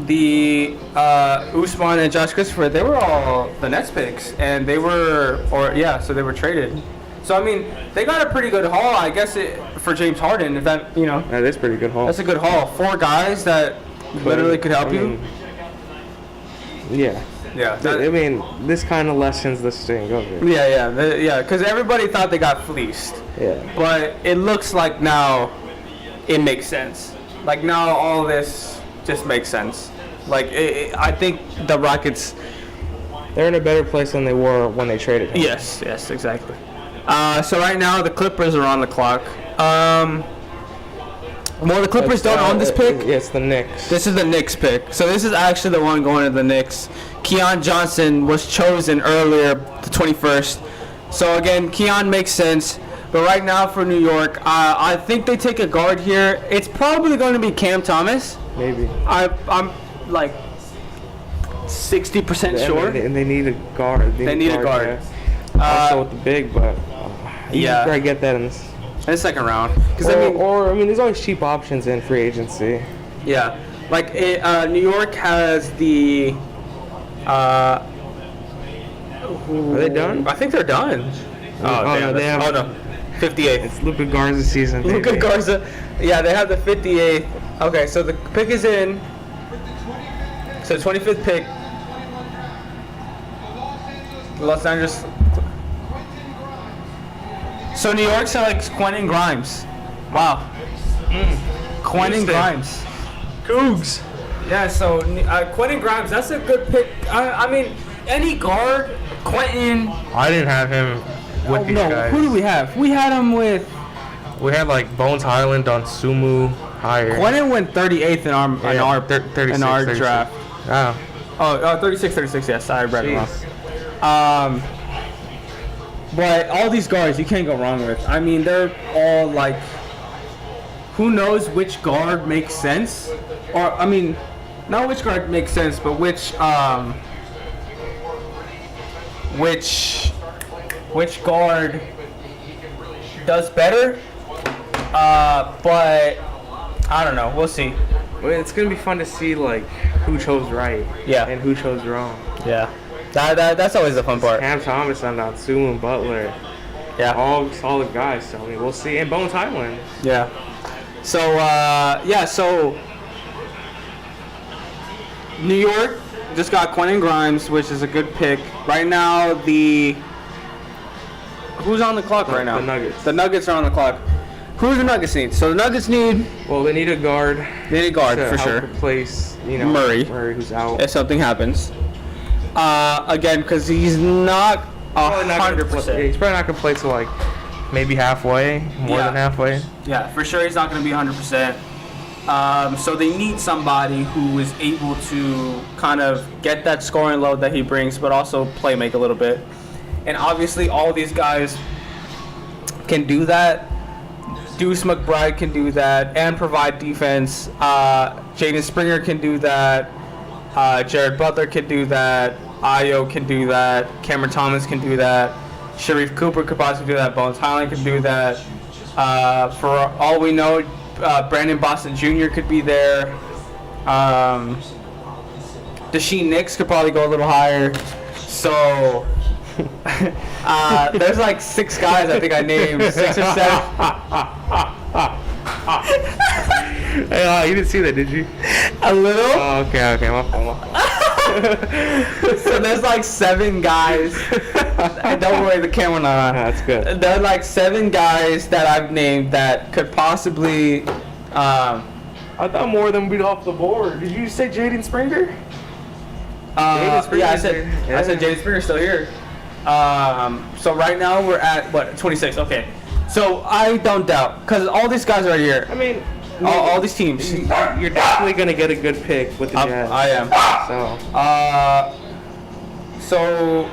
the Usman and Josh Christopher, they were all the Nets picks, and they were so they were traded. So I mean, they got a pretty good haul, I guess, for James Harden. If that That is pretty good haul. that's a good haul. 4 guys that literally could help you. Yeah. Yeah. I mean, this kind of lessens the staying over. Yeah, because everybody thought they got fleeced. Yeah. But it looks like now it makes sense. Like now all this just makes sense. Like I think the Rockets. They're in a better place than they were when they traded him. Yes, exactly. So right now the Clippers are on the clock. Well, the Clippers don't own this pick. Yeah, it's the Knicks. This is the Knicks pick. So this is actually the one going to the Knicks. Keon Johnson was chosen earlier, the 21st. So again, Keon makes sense. But right now for New York, I think they take a guard here. It's probably going to be Cam Thomas. Maybe. I'm like 60% sure. And they need a guard. They need a guard. yeah. Also with the big, but you yeah. can probably get that in this. In the second round. Because I mean, there's always cheap options in free agency. yeah, like New York has the. Are they done? I think they're done. Oh, no, they have. Oh no, 58th. It's Luka Garza's season. Luka baby. Garza. Yeah, they have the 58th. Okay, so the pick is in. So 25th pick. Los Angeles. So New York selects Quentin Grimes. Wow. Quentin Interesting. Grimes. Cougs. Yeah, so Quentin Grimes, that's a good pick. I mean, any guard, Quentin. I didn't have him with these guys. Who do we have? We had him with. We had like Bones Highland, Sumu, higher. Quentin went 38th in our 36. draft. Oh. Oh, 36, yes. Sorry, Brett. Jeez. But all these guards you can't go wrong with. I mean, they're all like, who knows which guard makes sense? Or, I mean, not which guard makes sense, but which guard does better. But I don't know. We'll see. Well, it's gonna be fun to see like who chose right. Yeah. And who chose wrong. Yeah. That's always the fun part. Cam Thomas on Sumu and Butler. Yeah. All solid guys. So I mean, we'll see. And Bones Highland. Yeah. So so New York just got Quentin Grimes, which is a good pick. Right now, who's on the clock right now? The Nuggets. The Nuggets are on the clock. Who do the Nuggets need? So the Nuggets need. Well, they need a guard. They need a guard to for help sure. Replace, Murray. Murray, who's out. If something happens. Again, because he's not Probably not gonna 100%. He's probably not gonna play till like maybe halfway, more than halfway. Yeah, for sure he's not going to be 100%. So they need somebody who is able to kind of get that scoring load that he brings, but also play make a little bit. And obviously all these guys can do that. Deuce McBride can do that and provide defense. Jaden Springer can do that. Jared Butler can do that. Ayo can do that. Cameron Thomas can do that. Sharif Cooper could possibly do that. Bones Highland can do that. For all we know, Brandon Boston Jr. could be there. Deshaun Nix could probably go a little higher. So there's like 6 guys I think I named, 6 or 7. Hey, you didn't see that, did you? A little. Oh, okay, my fault. So there's like 7 guys. And don't worry, the camera not on. That's good. There are like 7 guys that I've named that could possibly. I thought more of them beat off the board. Did you say Jaden Springer? Jaden Springer's Yeah, I there. said Jaden Springer's still here. So right now we're at what 26. Okay. So I don't doubt because all these guys are right here. I mean, All these teams. you're definitely gonna get a good pick with the Jazz. I am. So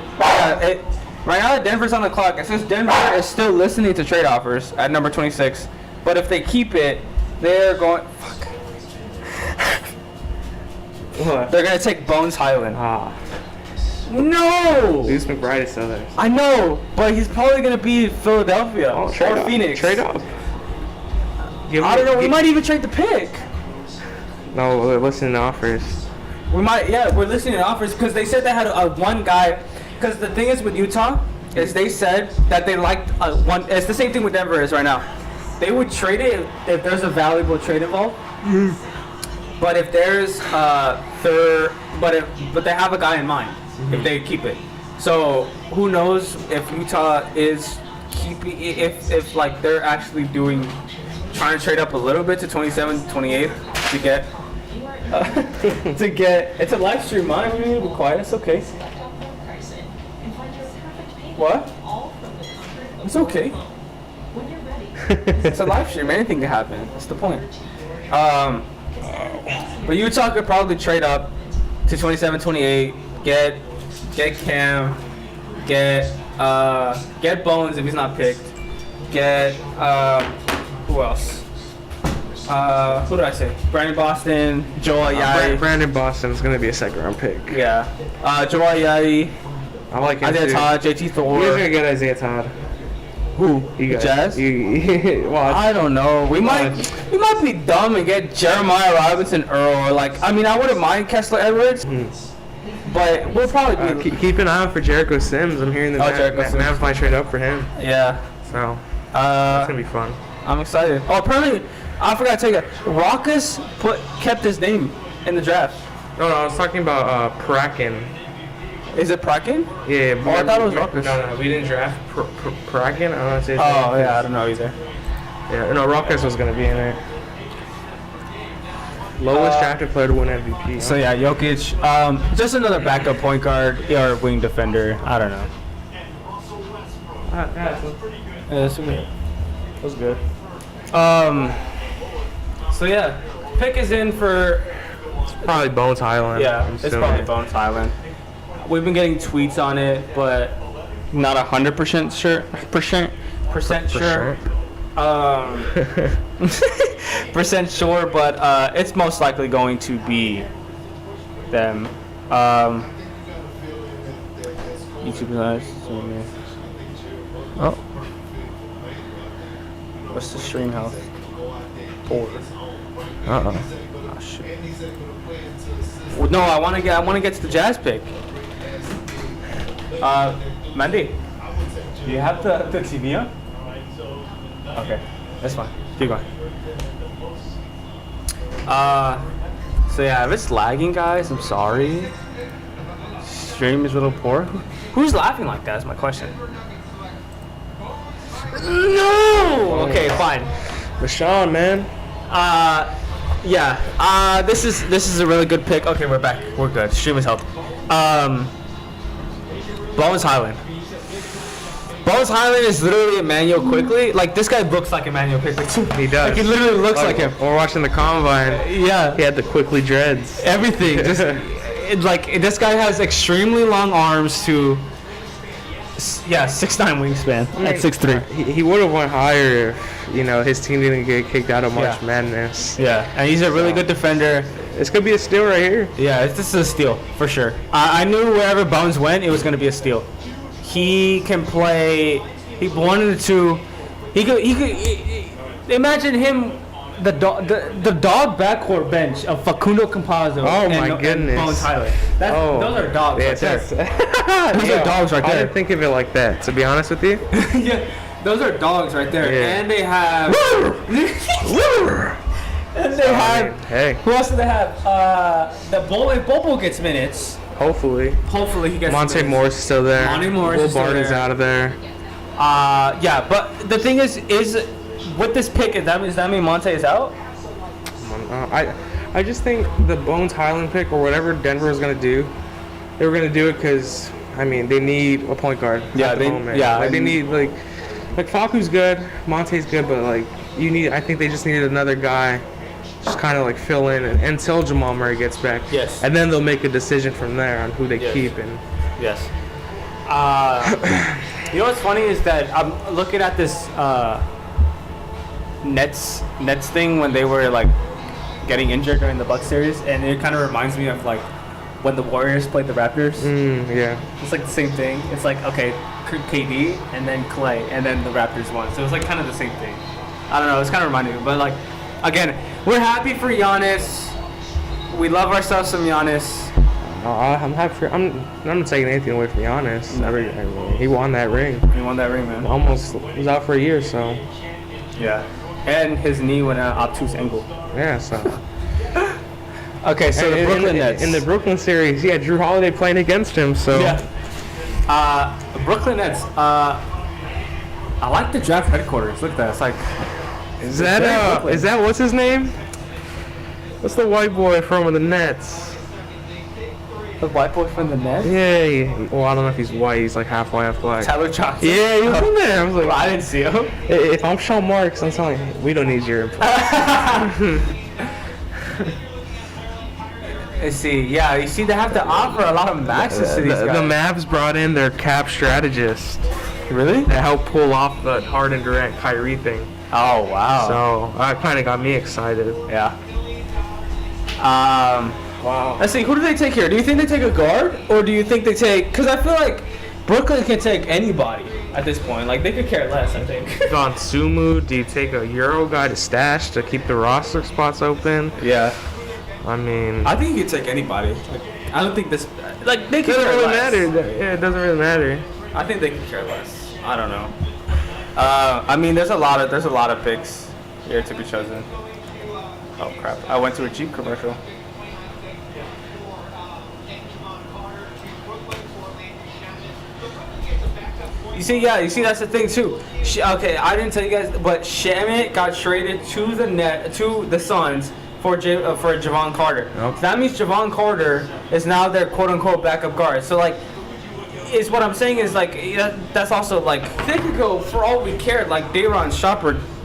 Right now Denver's on the clock. It says Denver is still listening to trade offers at number 26. But if they keep it, they're going. Fuck. what? They're gonna take Bones Highland. Ah, No. Deuce McBride is still there. I know, but he's probably gonna be Philadelphia or Trade up. Phoenix. Trade up. I don't know. We might even trade the pick. No, we're listening to offers. We might. Yeah, we're listening to offers because they said they had a one guy. Because the thing is with Utah is they said that they liked one. It's the same thing with Denver is right now. They would trade it if there's a valuable trade involved. But if there's but they have a guy in mind if they keep it. So who knows if Utah is keeping if like they're actually trying to trade up a little bit to 27, 28 to get it's a live stream, man. We need to be quiet. It's okay. What? It's okay. It's a live stream. Anything can happen. That's the point. But Utah could probably trade up to 27, 28. Get Cam. Get Bones if he's not picked. Get who else? Who did I say? Brandon Boston, Joel Ayayi. Brandon Boston's gonna be a second round pick. Yeah. Joel Ayayi, I like him Isaiah too. Todd, JT You guys Thor. gonna get Isaiah Todd? Who? You guys? Jazz? Watch. I don't know. We might be dumb and get Jeremiah Robinson Earl. Or like, I mean, I wouldn't mind Kessler Edwards, but we'll probably be. Keep an eye out for Jericho Sims. I'm hearing the Jericho Sims. Mavs might trade up for him. Yeah. So it's gonna be fun. I'm excited. Oh, apparently, I forgot to tell you, Raucus kept his name in the draft. No, I was talking about Praken. Is it Praken? Yeah, Oh, I thought it was Raucus. No, we didn't draft Praken. I don't know if it's Oh, yeah, I don't know either. Yeah, no, Raucus was gonna be in it. Lowest drafted player to win MVP. So yeah, Jokic, just another backup point guard or wing defender. I don't know. Yeah, that's good. That was good. So yeah, pick is in for. Probably Bones Highland. Yeah, I'm it's assuming. probably Bones Highland. We've been getting tweets on it, but not 100% sure. Percent sure. Percent sure, but it's most likely going to be them. YouTube live. Oh. What's the stream health? 4. Oh shit. Well, no, I want to get to the Jazz pick. Mandy, do you have the TV on? Okay, that's fine. Keep going. So yeah, if it's lagging, guys, I'm sorry. Stream is a little poor. Who's laughing like that is my question. No! Okay, fine. Rashawn, man. Yeah. This is a really good pick. Okay, we're back. We're good. Stream is healthy. Bones Highland. Bones Highland is literally Emmanuel Quickly. Like, this guy looks like Emmanuel Quickly too. He does. Like, he literally looks like him. We're watching the combine. Yeah. He had the quickly dreads. Everything. Just this guy has extremely long arms to. Yeah, 6'9" wingspan at 6'3". He would have went higher if, his team didn't get kicked out of March Madness. Yeah, and he's a really good defender. This could be a steal right here. Yeah, this is a steal for sure. I knew wherever Bones went, it was going to be a steal. He can play. He 1 of the 2. He could. Imagine him, the dog backcourt bench of Facundo Campazzo. Oh my goodness. And Bones Highland. Those are dogs right there. Those are dogs right I there. didn't think of it like that, to be honest with you. Yeah, those are dogs right there. Yeah. And they have. And they have. Hey, Who else do they have? If Bobo gets minutes. hopefully. Hopefully he gets Monte minutes. Morris is still there. Monte Morris Will is still Barton's there. out of there. Yeah, but the thing is with this pick, does that mean Monte is out? I just think the Bones Highland pick or whatever Denver was gonna do, they were gonna do it because they need a point guard. Yeah, at the moment. They need like Facu's good, Monte's good, but I think they just needed another guy, just kind of fill in until Jamal Murray gets back. Yes. And then they'll make a decision from there on who they Yes. keep and. Yes. You know what's funny is that I'm looking at this Nets thing when they were getting injured during the Bucks series, and it kind of reminds me of when the Warriors played the Raptors. Yeah. It's the same thing. It's okay, KD and then Clay, and then the Raptors won. So it was kind of the same thing. I don't know. It's kind of reminding me, but again, we're happy for Giannis. We love ourselves some Giannis. I'm happy for. I'm not taking anything away from Giannis. He won that ring. He won that ring, man. Almost was out for a year, so. Yeah. And his knee went at an obtuse angle. Yeah, so. Okay, so the Brooklyn Nets. In the Brooklyn series, Drew Holiday playing against him, so. Yeah. Brooklyn Nets. I like the draft headquarters. Look at that. It's Is that what's his name? What's the white boy from the Nets? the white boy from the Nets? Yeah. Well, I don't know if he's white. He's half white, half black. Tyler Johnson. Yeah, he was in there. I was like, I didn't see him. if I'm Sean Marks, I'm telling you, we don't need your input. Let's see. Yeah, you see, they have to offer a lot of maxes to these The guys. Mavs brought in their cap strategist Really? to help pull off the Harden Durant Kyrie thing. Oh wow. So that kind of got me excited. Yeah. Wow. Let's see. Who do they take here? Do you think they take a guard, or do you think they take? Because I feel like Brooklyn can take anybody at this point. Like they could care less. I think. Don Sumu, do you take a Euro guy to stash to keep the roster spots open? Yeah. I mean, I think you could take anybody. Like, I don't think this. Like they it could doesn't care really less. matter. Yeah, it doesn't really matter. I think they could care less. I don't know. I mean, there's a lot of picks here to be chosen. Oh crap! I went to a Jeep commercial. You see, that's the thing too. Okay, I didn't tell you guys, but Shamit got traded to the Suns for Javon Carter. Okay. So that means Javon Carter is now their quote unquote backup guard. So like, is what I'm saying is like that's also like they could go for all we cared like Day'Ron Sharp,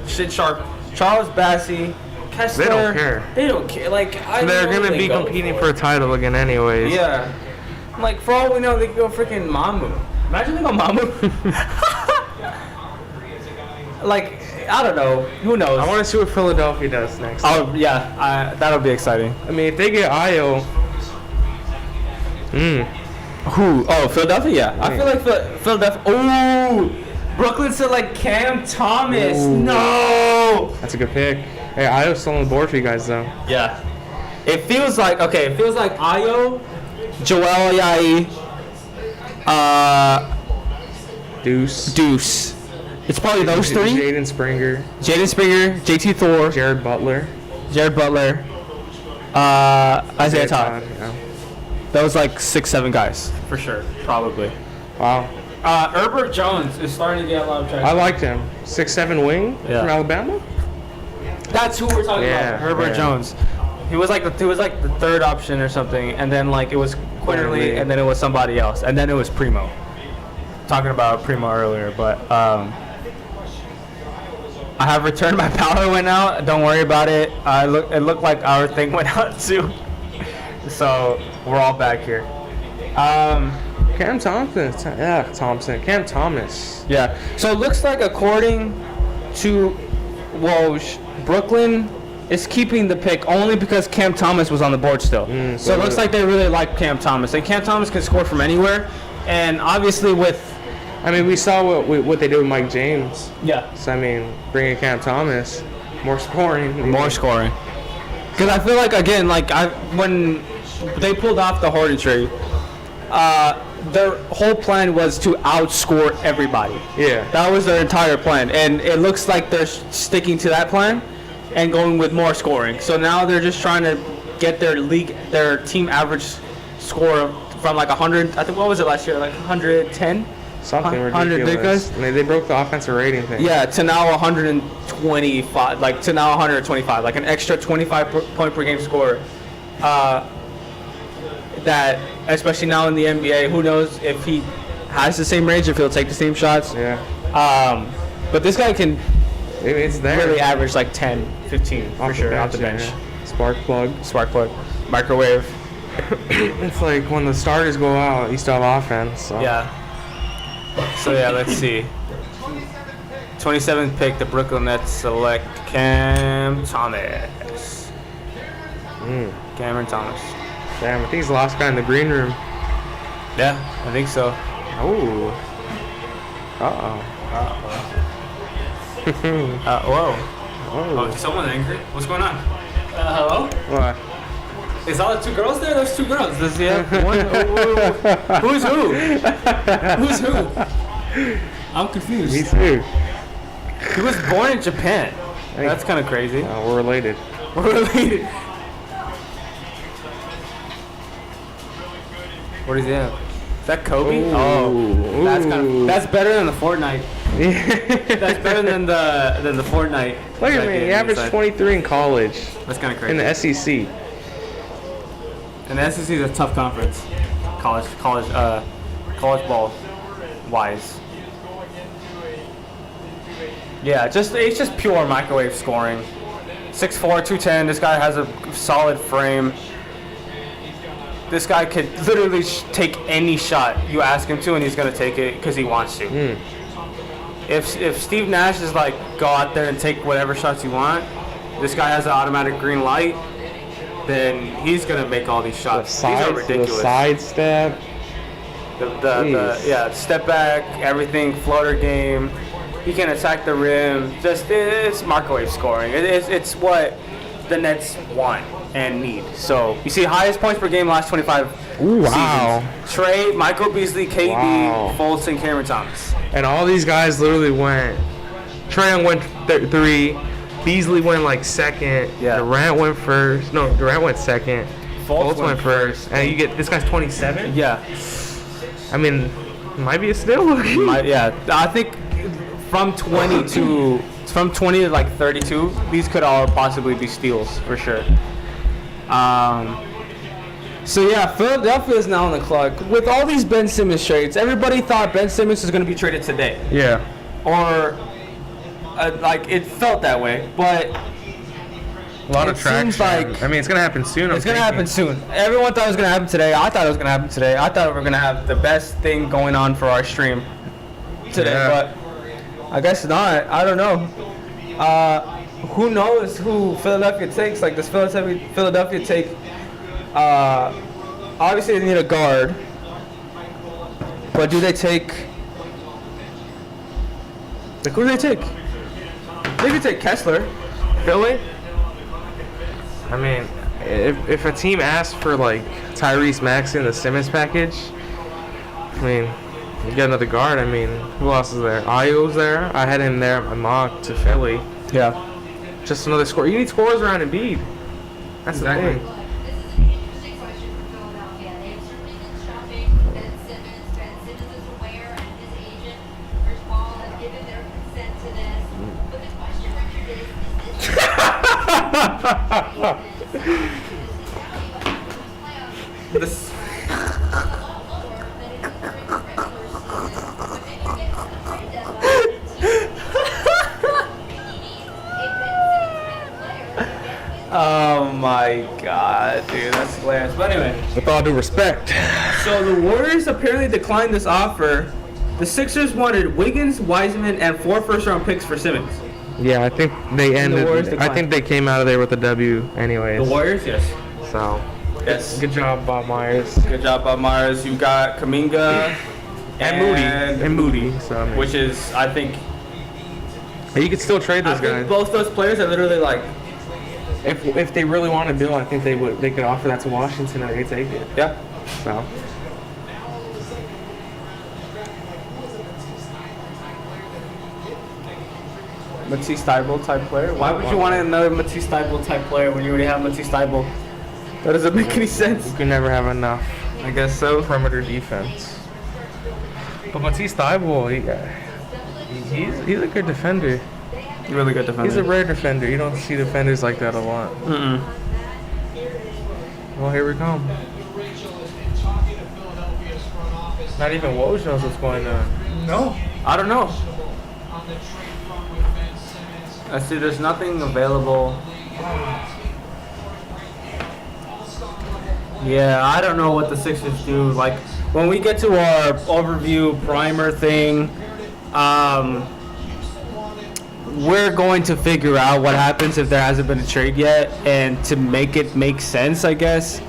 Charles Bassey, Kessler. They don't care. They don't care. Like They're gonna be competing for a title again, anyways. Yeah. Like for all we know, they could go freaking Mamu. Imagine they go Mamu. Like I don't know. Who knows? I want to see what Philadelphia does next. Oh yeah, that'll be exciting. I mean, if they get Ayo, Who? Oh, Philadelphia. Yeah. I feel like Philadelphia. Oh, Brooklyn said like Cam Thomas. Ooh. No. that's a good pick. Hey, Ayo's still on the board for you guys, though. Yeah. It feels like Ayo, Joel Ayayi, Deuce. It's probably those three. Jaden Springer. Jaden Springer, JT Thor, Jared Butler. Isaiah Todd. Yeah. That was like 6-7 guys for sure, probably. Wow. Herbert Jones is starting to get a lot of traction. I liked him. 6'7" wing Yeah. from Alabama. That's who we're talking Yeah, about. Herbert yeah. Jones. He was like the third option or something, and then like it was Quinterly, and then it was somebody else, and then it was Primo. Talking about Primo earlier, but I have returned my power went out. Don't worry about it. It looked like our thing went out too. So we're all back here. Cam Thompson. Cam Thomas. Yeah. So it looks like according to Woj, Brooklyn is keeping the pick only because Cam Thomas was on the board still. So it looks like they really like Cam Thomas. And Cam Thomas can score from anywhere. And obviously I mean, we saw what they did with Mike James. yeah, So, I mean, bringing Cam Thomas, more scoring. more scoring. Because I feel like, again, when they pulled off the Harden trade, their whole plan was to outscore everybody. Yeah. That was their entire plan. And it looks like they're sticking to that plan and going with more scoring. So now they're just trying to get their team average score from like 100, I think, what was it last year? Like 110? Something 100 ridiculous. because- They broke the offensive rating thing. Yeah, to now 125, like an extra 25 point per game score. That, especially now in the NBA, who knows if he has the same range, if he'll take the same shots. Yeah. But this guy can It's there. really average like 10, 15 for Off sure off the bench. yeah. Spark plug. Spark plug, microwave. It's like when the starters go out, you still have offense. So. Yeah. So yeah, let's see. 27th pick, the Brooklyn Nets select Cam Thomas. Cameron Thomas. Damn, I think he's the last guy in the green room. Yeah, I think so. Oh. Uh-oh. Whoa. Oh. Oh, is someone angry? What's going on? Hello? What? Is all the two girls there? There's two girls. Does he have one? Who's who? Who's who? I'm confused. Me too. He was born in Japan. That's kind of crazy. We're related. We're related. What does he have? Is that Kobe? Ooh. That's better than the Fortnite. That's better than the Fortnite. Look at me. He averaged 23 in college. That's kind of crazy. In the SEC. And the SEC is a tough conference. College ball wise. Yeah, it's just pure microwave scoring. 6'4", 210. This guy has a solid frame. This guy could literally take any shot you ask him to, and he's gonna take it because he wants to. If Steve Nash is like, go out there and take whatever shots you want, this guy has an automatic green light, then he's gonna make all these shots. These are ridiculous. The sidestep. The step back, everything, floater game. He can attack the rim. Just it's microwave scoring. It's what the Nets want and need. So you see, highest points per game last 25 Ooh, wow. seasons. Trey, Michael Beasley, KD, Wow. Fultz, and Cameron Thomas. And all these guys literally went. Trae Young went 3. Beasley went like second. Yeah. Durant went first. No, Durant went second. Fultz went first. And you get this guy's 27. Yeah, I mean, might be a steal. I think from 20 to like 32, these could all possibly be steals for sure. So yeah, Philadelphia is now on the clock with all these Ben Simmons trades. Everybody thought Ben Simmons was going to be traded today, Yeah. or like it felt that way, but A lot of It traction. seems like- I mean, it's gonna happen soon. it's going to happen soon. Everyone thought it was going to happen today. I thought it was going to happen today. I thought we were going to have the best thing going on for our stream today, Yeah. but I guess not. I don't know. Who knows who Philadelphia takes? Like, does Philadelphia take? Obviously, they need a guard, but do they take? Like, who do they take? They could take Kessler. Philly. I mean, if a team asks for like Tyrese Maxey in the Simmons package, I mean, you get another guard. I mean, who else is there? Ayo's there. I had him there at my mock to Philly. Yeah. Just another score. You need scores around Embiid. That's Exactly. the thing. This is an interesting question for Philadelphia. They've certainly been shopping Ben Simmons. Ben Simmons is aware, and his agent, Rich Paul, have given their consent to this. But the question, Richard, is This. a lot lower than it is during the regular season. But then you get to the trade deadline, and the team really needs a Ben Simmons kind of player to get with. Oh my God, dude, that's hilarious. But anyway. With all due respect. So the Warriors apparently declined this offer. The Sixers wanted Wiggins, Wiseman, and 4 first-round picks for Simmons. Yeah, I think they ended. Warriors I declined. think they came out of there with a W, anyways. The Warriors, yes. So, Yes. good job, Bob Myers. Good job, Bob Myers. You got Kuminga And Moody. So, I mean, which is, I think, you could still trade I those think guys. both those players are literally like, If they really want to do, I think they could offer that to Washington and they take it. yeah. So. Matisse Thybulle type player. Why would you want another Matisse Thybulle type player when you already have Matisse Thybulle? That doesn't make any sense. You can never have enough I guess so. perimeter defense. But Matisse Thybulle, he's a good defender. Really good defender. He's a rare defender. You don't see defenders like that a lot. Mm-mm. Well, here we come. Not even Woj knows what's going on. No, I don't know. I see there's nothing available. Yeah, I don't know what the Sixers do. Like, when we get to our overview primer thing, we're going to figure out what happens if there hasn't been a trade yet, and to make it make sense, I guess.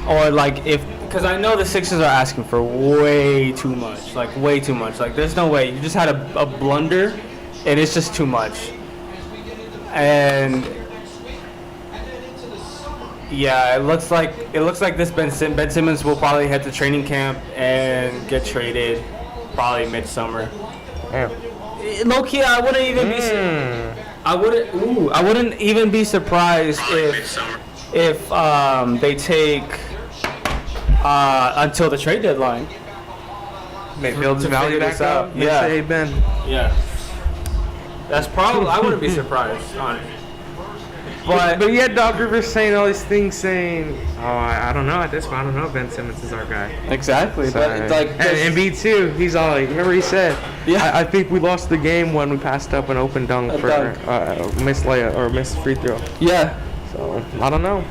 Or like because I know the Sixers are asking for way too much, like way too much. Like, there's no way. You just had a blunder, and it's just too much. And yeah, it looks like this Ben Simmons will probably head to training camp and get traded probably midsummer. Yeah. Low key, I wouldn't even be. I wouldn't even be surprised if they take until the trade deadline. Build to value figure back this up. out. They Yeah. say, hey, Ben. Yeah. That's probably. I wouldn't be surprised on it. But yet Doc Rivers saying all these things, saying, "Oh, I don't know at this point. I don't know if Ben Simmons is our guy." Exactly. So, But like, and Embiid too. He's all like, remember he said, Yeah. I think we lost the game when we passed up an open dunk A for dunk. missed layup or missed free throw." yeah. So I don't know.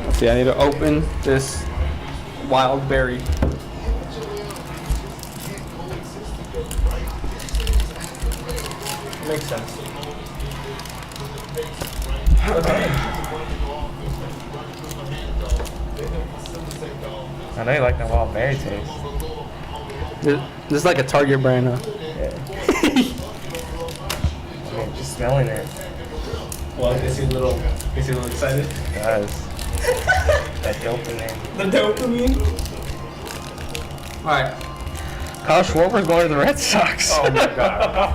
Let's see, I need to open this wild berry. Makes sense. I know you like that wild berry taste. This is like a Target brand, huh? I mean, just smelling it Well, is he a little excited? does. That dopamine. The dopamine. All right. Kyle Schwarber's going to the Red Sox. Oh my god.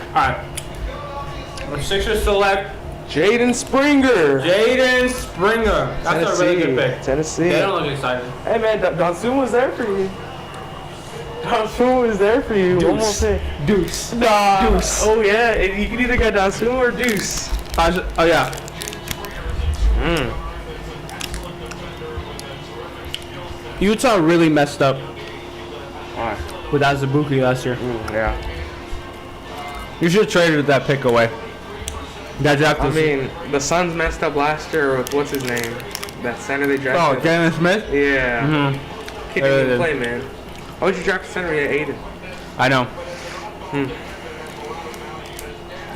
All right. The Sixers select Jaden Springer. Jaden Springer. That's a really good pick. Tennessee. They don't look excited. Hey man, Donsoon was there for you. Donsoon was there for you. One more pick. Deuce. Nah. Deuce. Oh yeah, you can either get Donsoon or Deuce. Oh yeah. Utah really messed up Why? with Azubuike last year. Yeah. You should have traded that pick away. That draft I was. mean, the Suns messed up last year with what's his name? That center they Oh, drafted. Jalen Smith? Yeah. Mm-hmm. Kid didn't even play, man. Why would you draft a center? Yeah, Aiden. I know.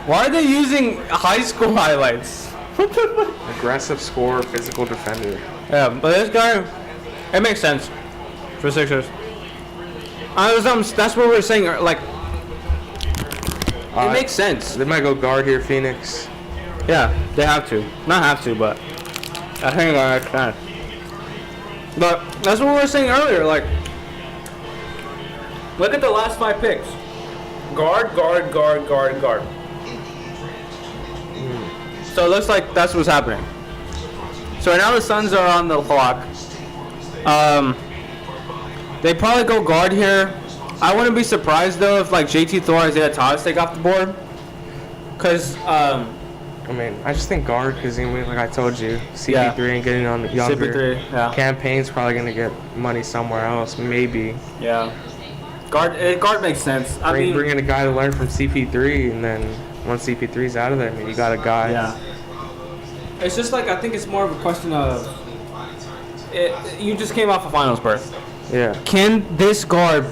Why are they using high school highlights? Aggressive scorer, physical defender. Yeah, but this guy, it makes sense for Sixers. That's what we were saying. Like, it makes sense. They might go guard here, Phoenix. Yeah, they have to. Not have to, but I think I can. But that's what we were saying earlier. Like, look at the last 5 picks. Guard, guard, guard, guard, guard. So it looks like that's what's happening. So right now the Suns are on the clock. They probably go guard here. I wouldn't be surprised though if like JT Thor, Isaiah Thomas take off the board. Cause I mean, I just think guard because like I told you, CP3 and getting on the younger. CP3, yeah. Campaign's probably gonna get money somewhere else, maybe. Yeah. Guard makes sense. I mean, Bring in a guy to learn from CP3, and then once CP3's out of there, I mean, you got a guy. yeah. It's just like I think it's more of a question of you just came off a finals berth. Yeah. Can this guard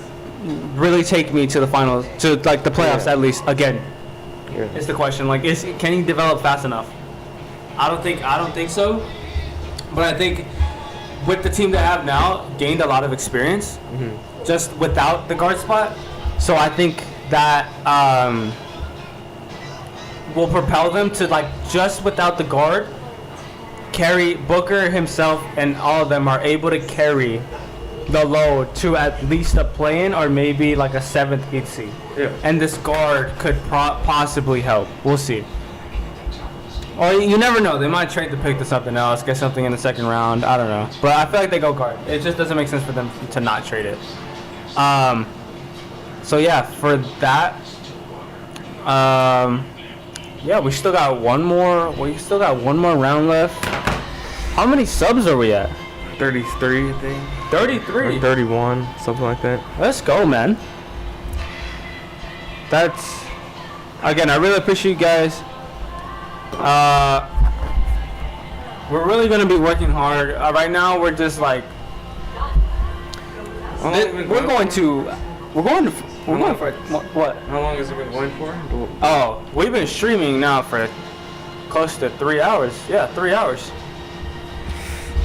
really take me to the finals, to like the playoffs Yeah. at least again? Yeah. Is the question. Like, can he develop fast enough? I don't think so. But I think with the team they have now, gained a lot of experience just without the guard spot. So I think that will propel them to like just without the guard, carry Booker himself and all of them are able to carry the load to at least a play-in or maybe like a 7th, 8th seed. Yeah. And this guard could possibly help. We'll see. Or you never know. They might trade to pick to something else, get something in the second round. I don't know. But I feel like they go guard. It just doesn't make sense for them to not trade it. So yeah, for that, yeah, we still got one more. We still got one more round left. How many subs are we at? 33, I think. 33. Or 31, something like that. Let's go, man. That's again. I really appreciate you guys. We're really gonna be working hard. Right now, we're just like we're going for what? How long has it been going for? Oh, we've been streaming now for close to 3 hours. Yeah, 3 hours.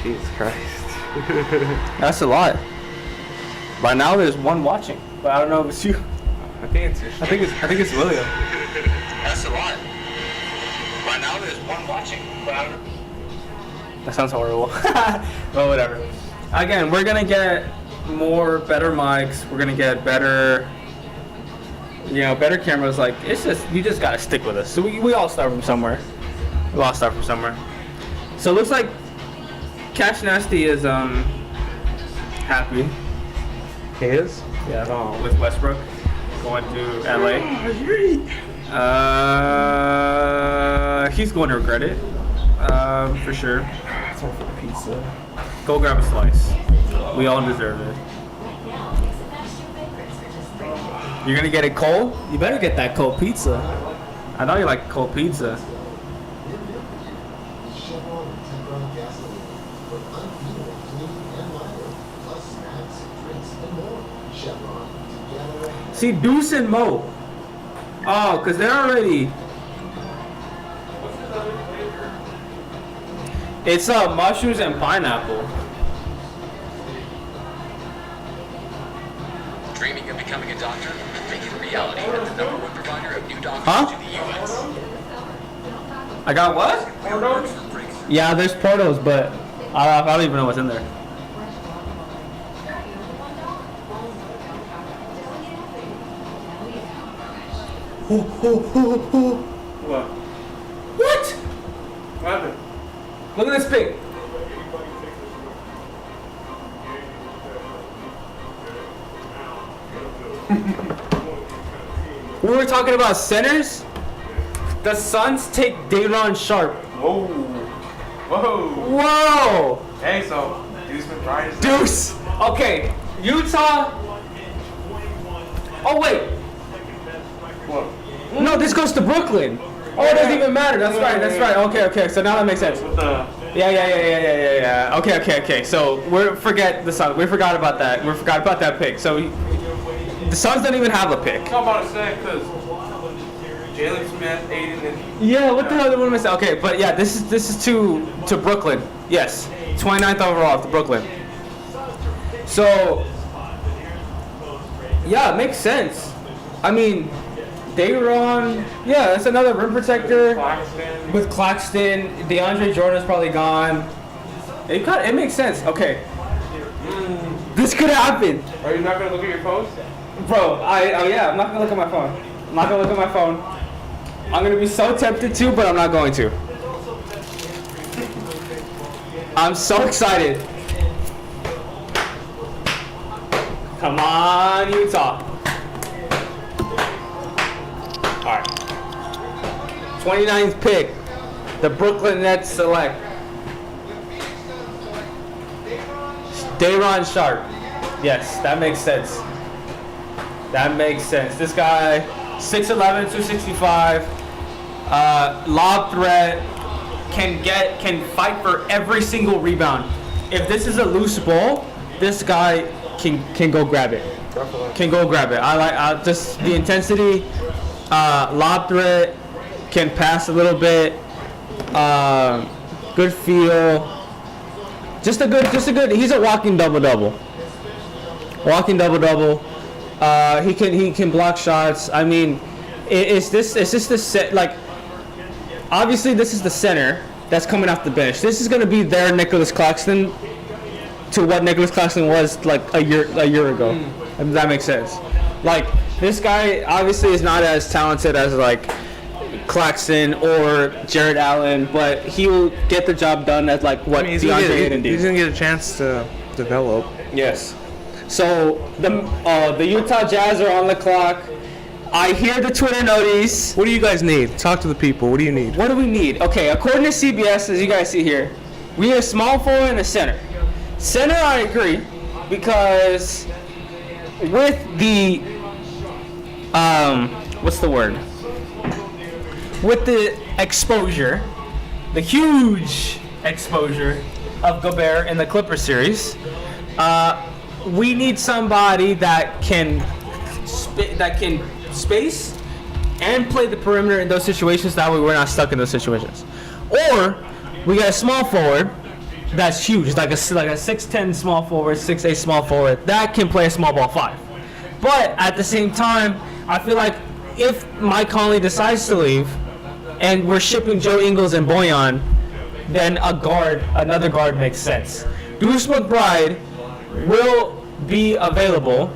Jesus Christ. That's a lot. By now, there's one watching, but I don't know if it's you. I think it's your I think it's William. That's a lot. Right now there's one watching. That sounds horrible. Well, whatever. Again, we're gonna get better mics. We're gonna get better, better cameras. Like you just gotta stick with us. So we all start from somewhere. We all start from somewhere. So it looks like Cash Nasty is happy. He is? Yeah. With Westbrook going to LA. He's going to regret it. For sure. Pizza. Go grab a slice. We all deserve it. You're gonna get it cold? You better get that cold pizza. I know you like cold pizza. See, Deuce and Mo. Oh, because they're already. It's mushrooms and pineapple. Dreaming of becoming a doctor? Make it a reality at the #1 provider of new doctors Huh? to the U.S. I got what? Yeah, there's portals, but I don't even know what's in there. What? What? What happened? Look at this pig. We were talking about centers. The Suns take Day'Ron Sharp. Whoa. Whoa. Whoa! Hey, so Deuce McBride is Deuce. Okay, Utah. Oh wait. What? No, this goes to Brooklyn. Oh, it doesn't even matter. That's right. That's right. Okay. So now that makes sense. With the Yeah. Okay. So forget the Suns. We forgot about that. We forgot about that pick. So the Suns don't even have a pick. I'm about to say because Jalen Smith, Aiden, and Yeah. What the hell? What am I saying? Okay, but yeah, this is to Brooklyn. Yes, 29th overall to Brooklyn. So yeah, it makes sense. I mean, Day'Ron, yeah, that's another rim protector. Claxton. With Claxton, DeAndre Jordan's probably gone. It makes sense. Okay. This could happen. Are you not gonna look at your post? Bro, yeah, I'm not gonna look at my phone. I'm gonna be so tempted to, but I'm not going to. I'm so excited. Come on, Utah. Alright. 29th pick. The Brooklyn Nets select Day'Ron Sharp. Yes, that makes sense. This guy, 6'11", 265, lob threat, can fight for every single rebound. If this is a loose ball, this guy can go grab it. I just the intensity, lob threat, can pass a little bit, good feel. Just a good. He's a walking double-double. He can block shots. I mean, it's just the set. Like, obviously, this is the center that's coming off the bench. This is gonna be their Nicholas Claxton to what Nicholas Claxton was like a year ago. If that makes sense. Like, this guy obviously is not as talented as like Claxton or Jared Allen, but he will get the job done at like what DeAndre Ayton did. He's gonna get a chance to develop. Yes. So the Utah Jazz are on the clock. I hear the Twitter notice. What do you guys need? Talk to the people. What do you need? What do we need? Okay, according to CBS, as you guys see here, we need a small forward and a center. Center, I agree, because with the what's the word? With the exposure, the huge exposure of Gobert in the Clippers series, we need somebody that can space and play the perimeter in those situations. That way, we're not stuck in those situations. Or we got a small forward that's huge, like a 6'10" small forward, 6'8" small forward that can play a small ball 5. But at the same time, I feel like if Mike Conley decides to leave, and we're shipping Joe Ingles and Bojan, then another guard makes sense. Deuce McBride will be available,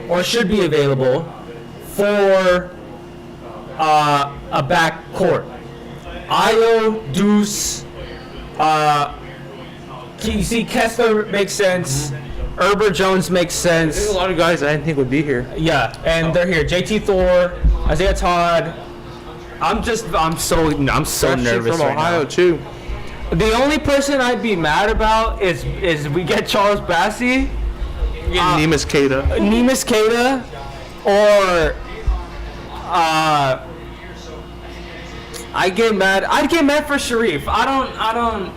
or should be available, for a back court. Io, Deuce, you see Kessler makes sense. Herbert Jones makes sense. There's a lot of guys I didn't think would be here. Yeah, and they're here. JT Thor, Isaiah Todd. I'm so nervous from right Ohio now. too. The only person I'd be mad about is we get Charles Bassey, Neemias Queta. or I'd get mad for Sharif. I don't.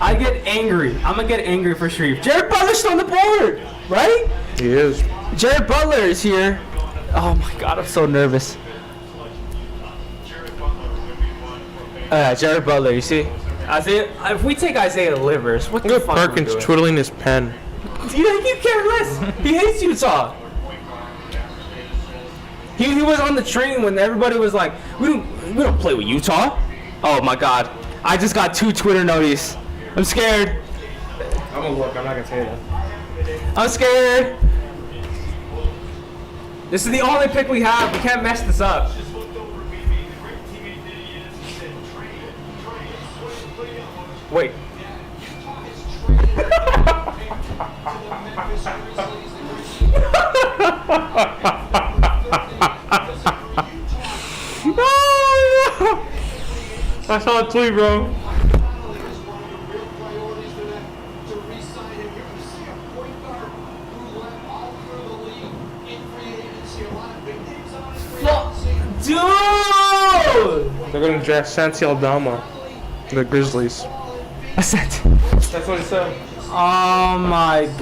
I get angry. I'm gonna get angry for Sharif. Jared Butler's on the board, right? He is. Jared Butler is here. Oh my god, I'm so nervous. Jared Butler, you see? Isaiah, if we take Isaiah Livers, what the Look at fuck are we Perkins doing? twiddling his pen. He cares less. He hates Utah. He was on the train when everybody was like, we don't play with Utah. Oh my god. I just got 2 Twitter notices. I'm scared. I'm gonna look. I'm not gonna say that. I'm scared. This is the only pick we have. We can't mess this up. Wait. I saw a tweet, bro. Dude! They're gonna draft Santi Aldama, the Grizzlies. I said. That's what it said. Oh my god.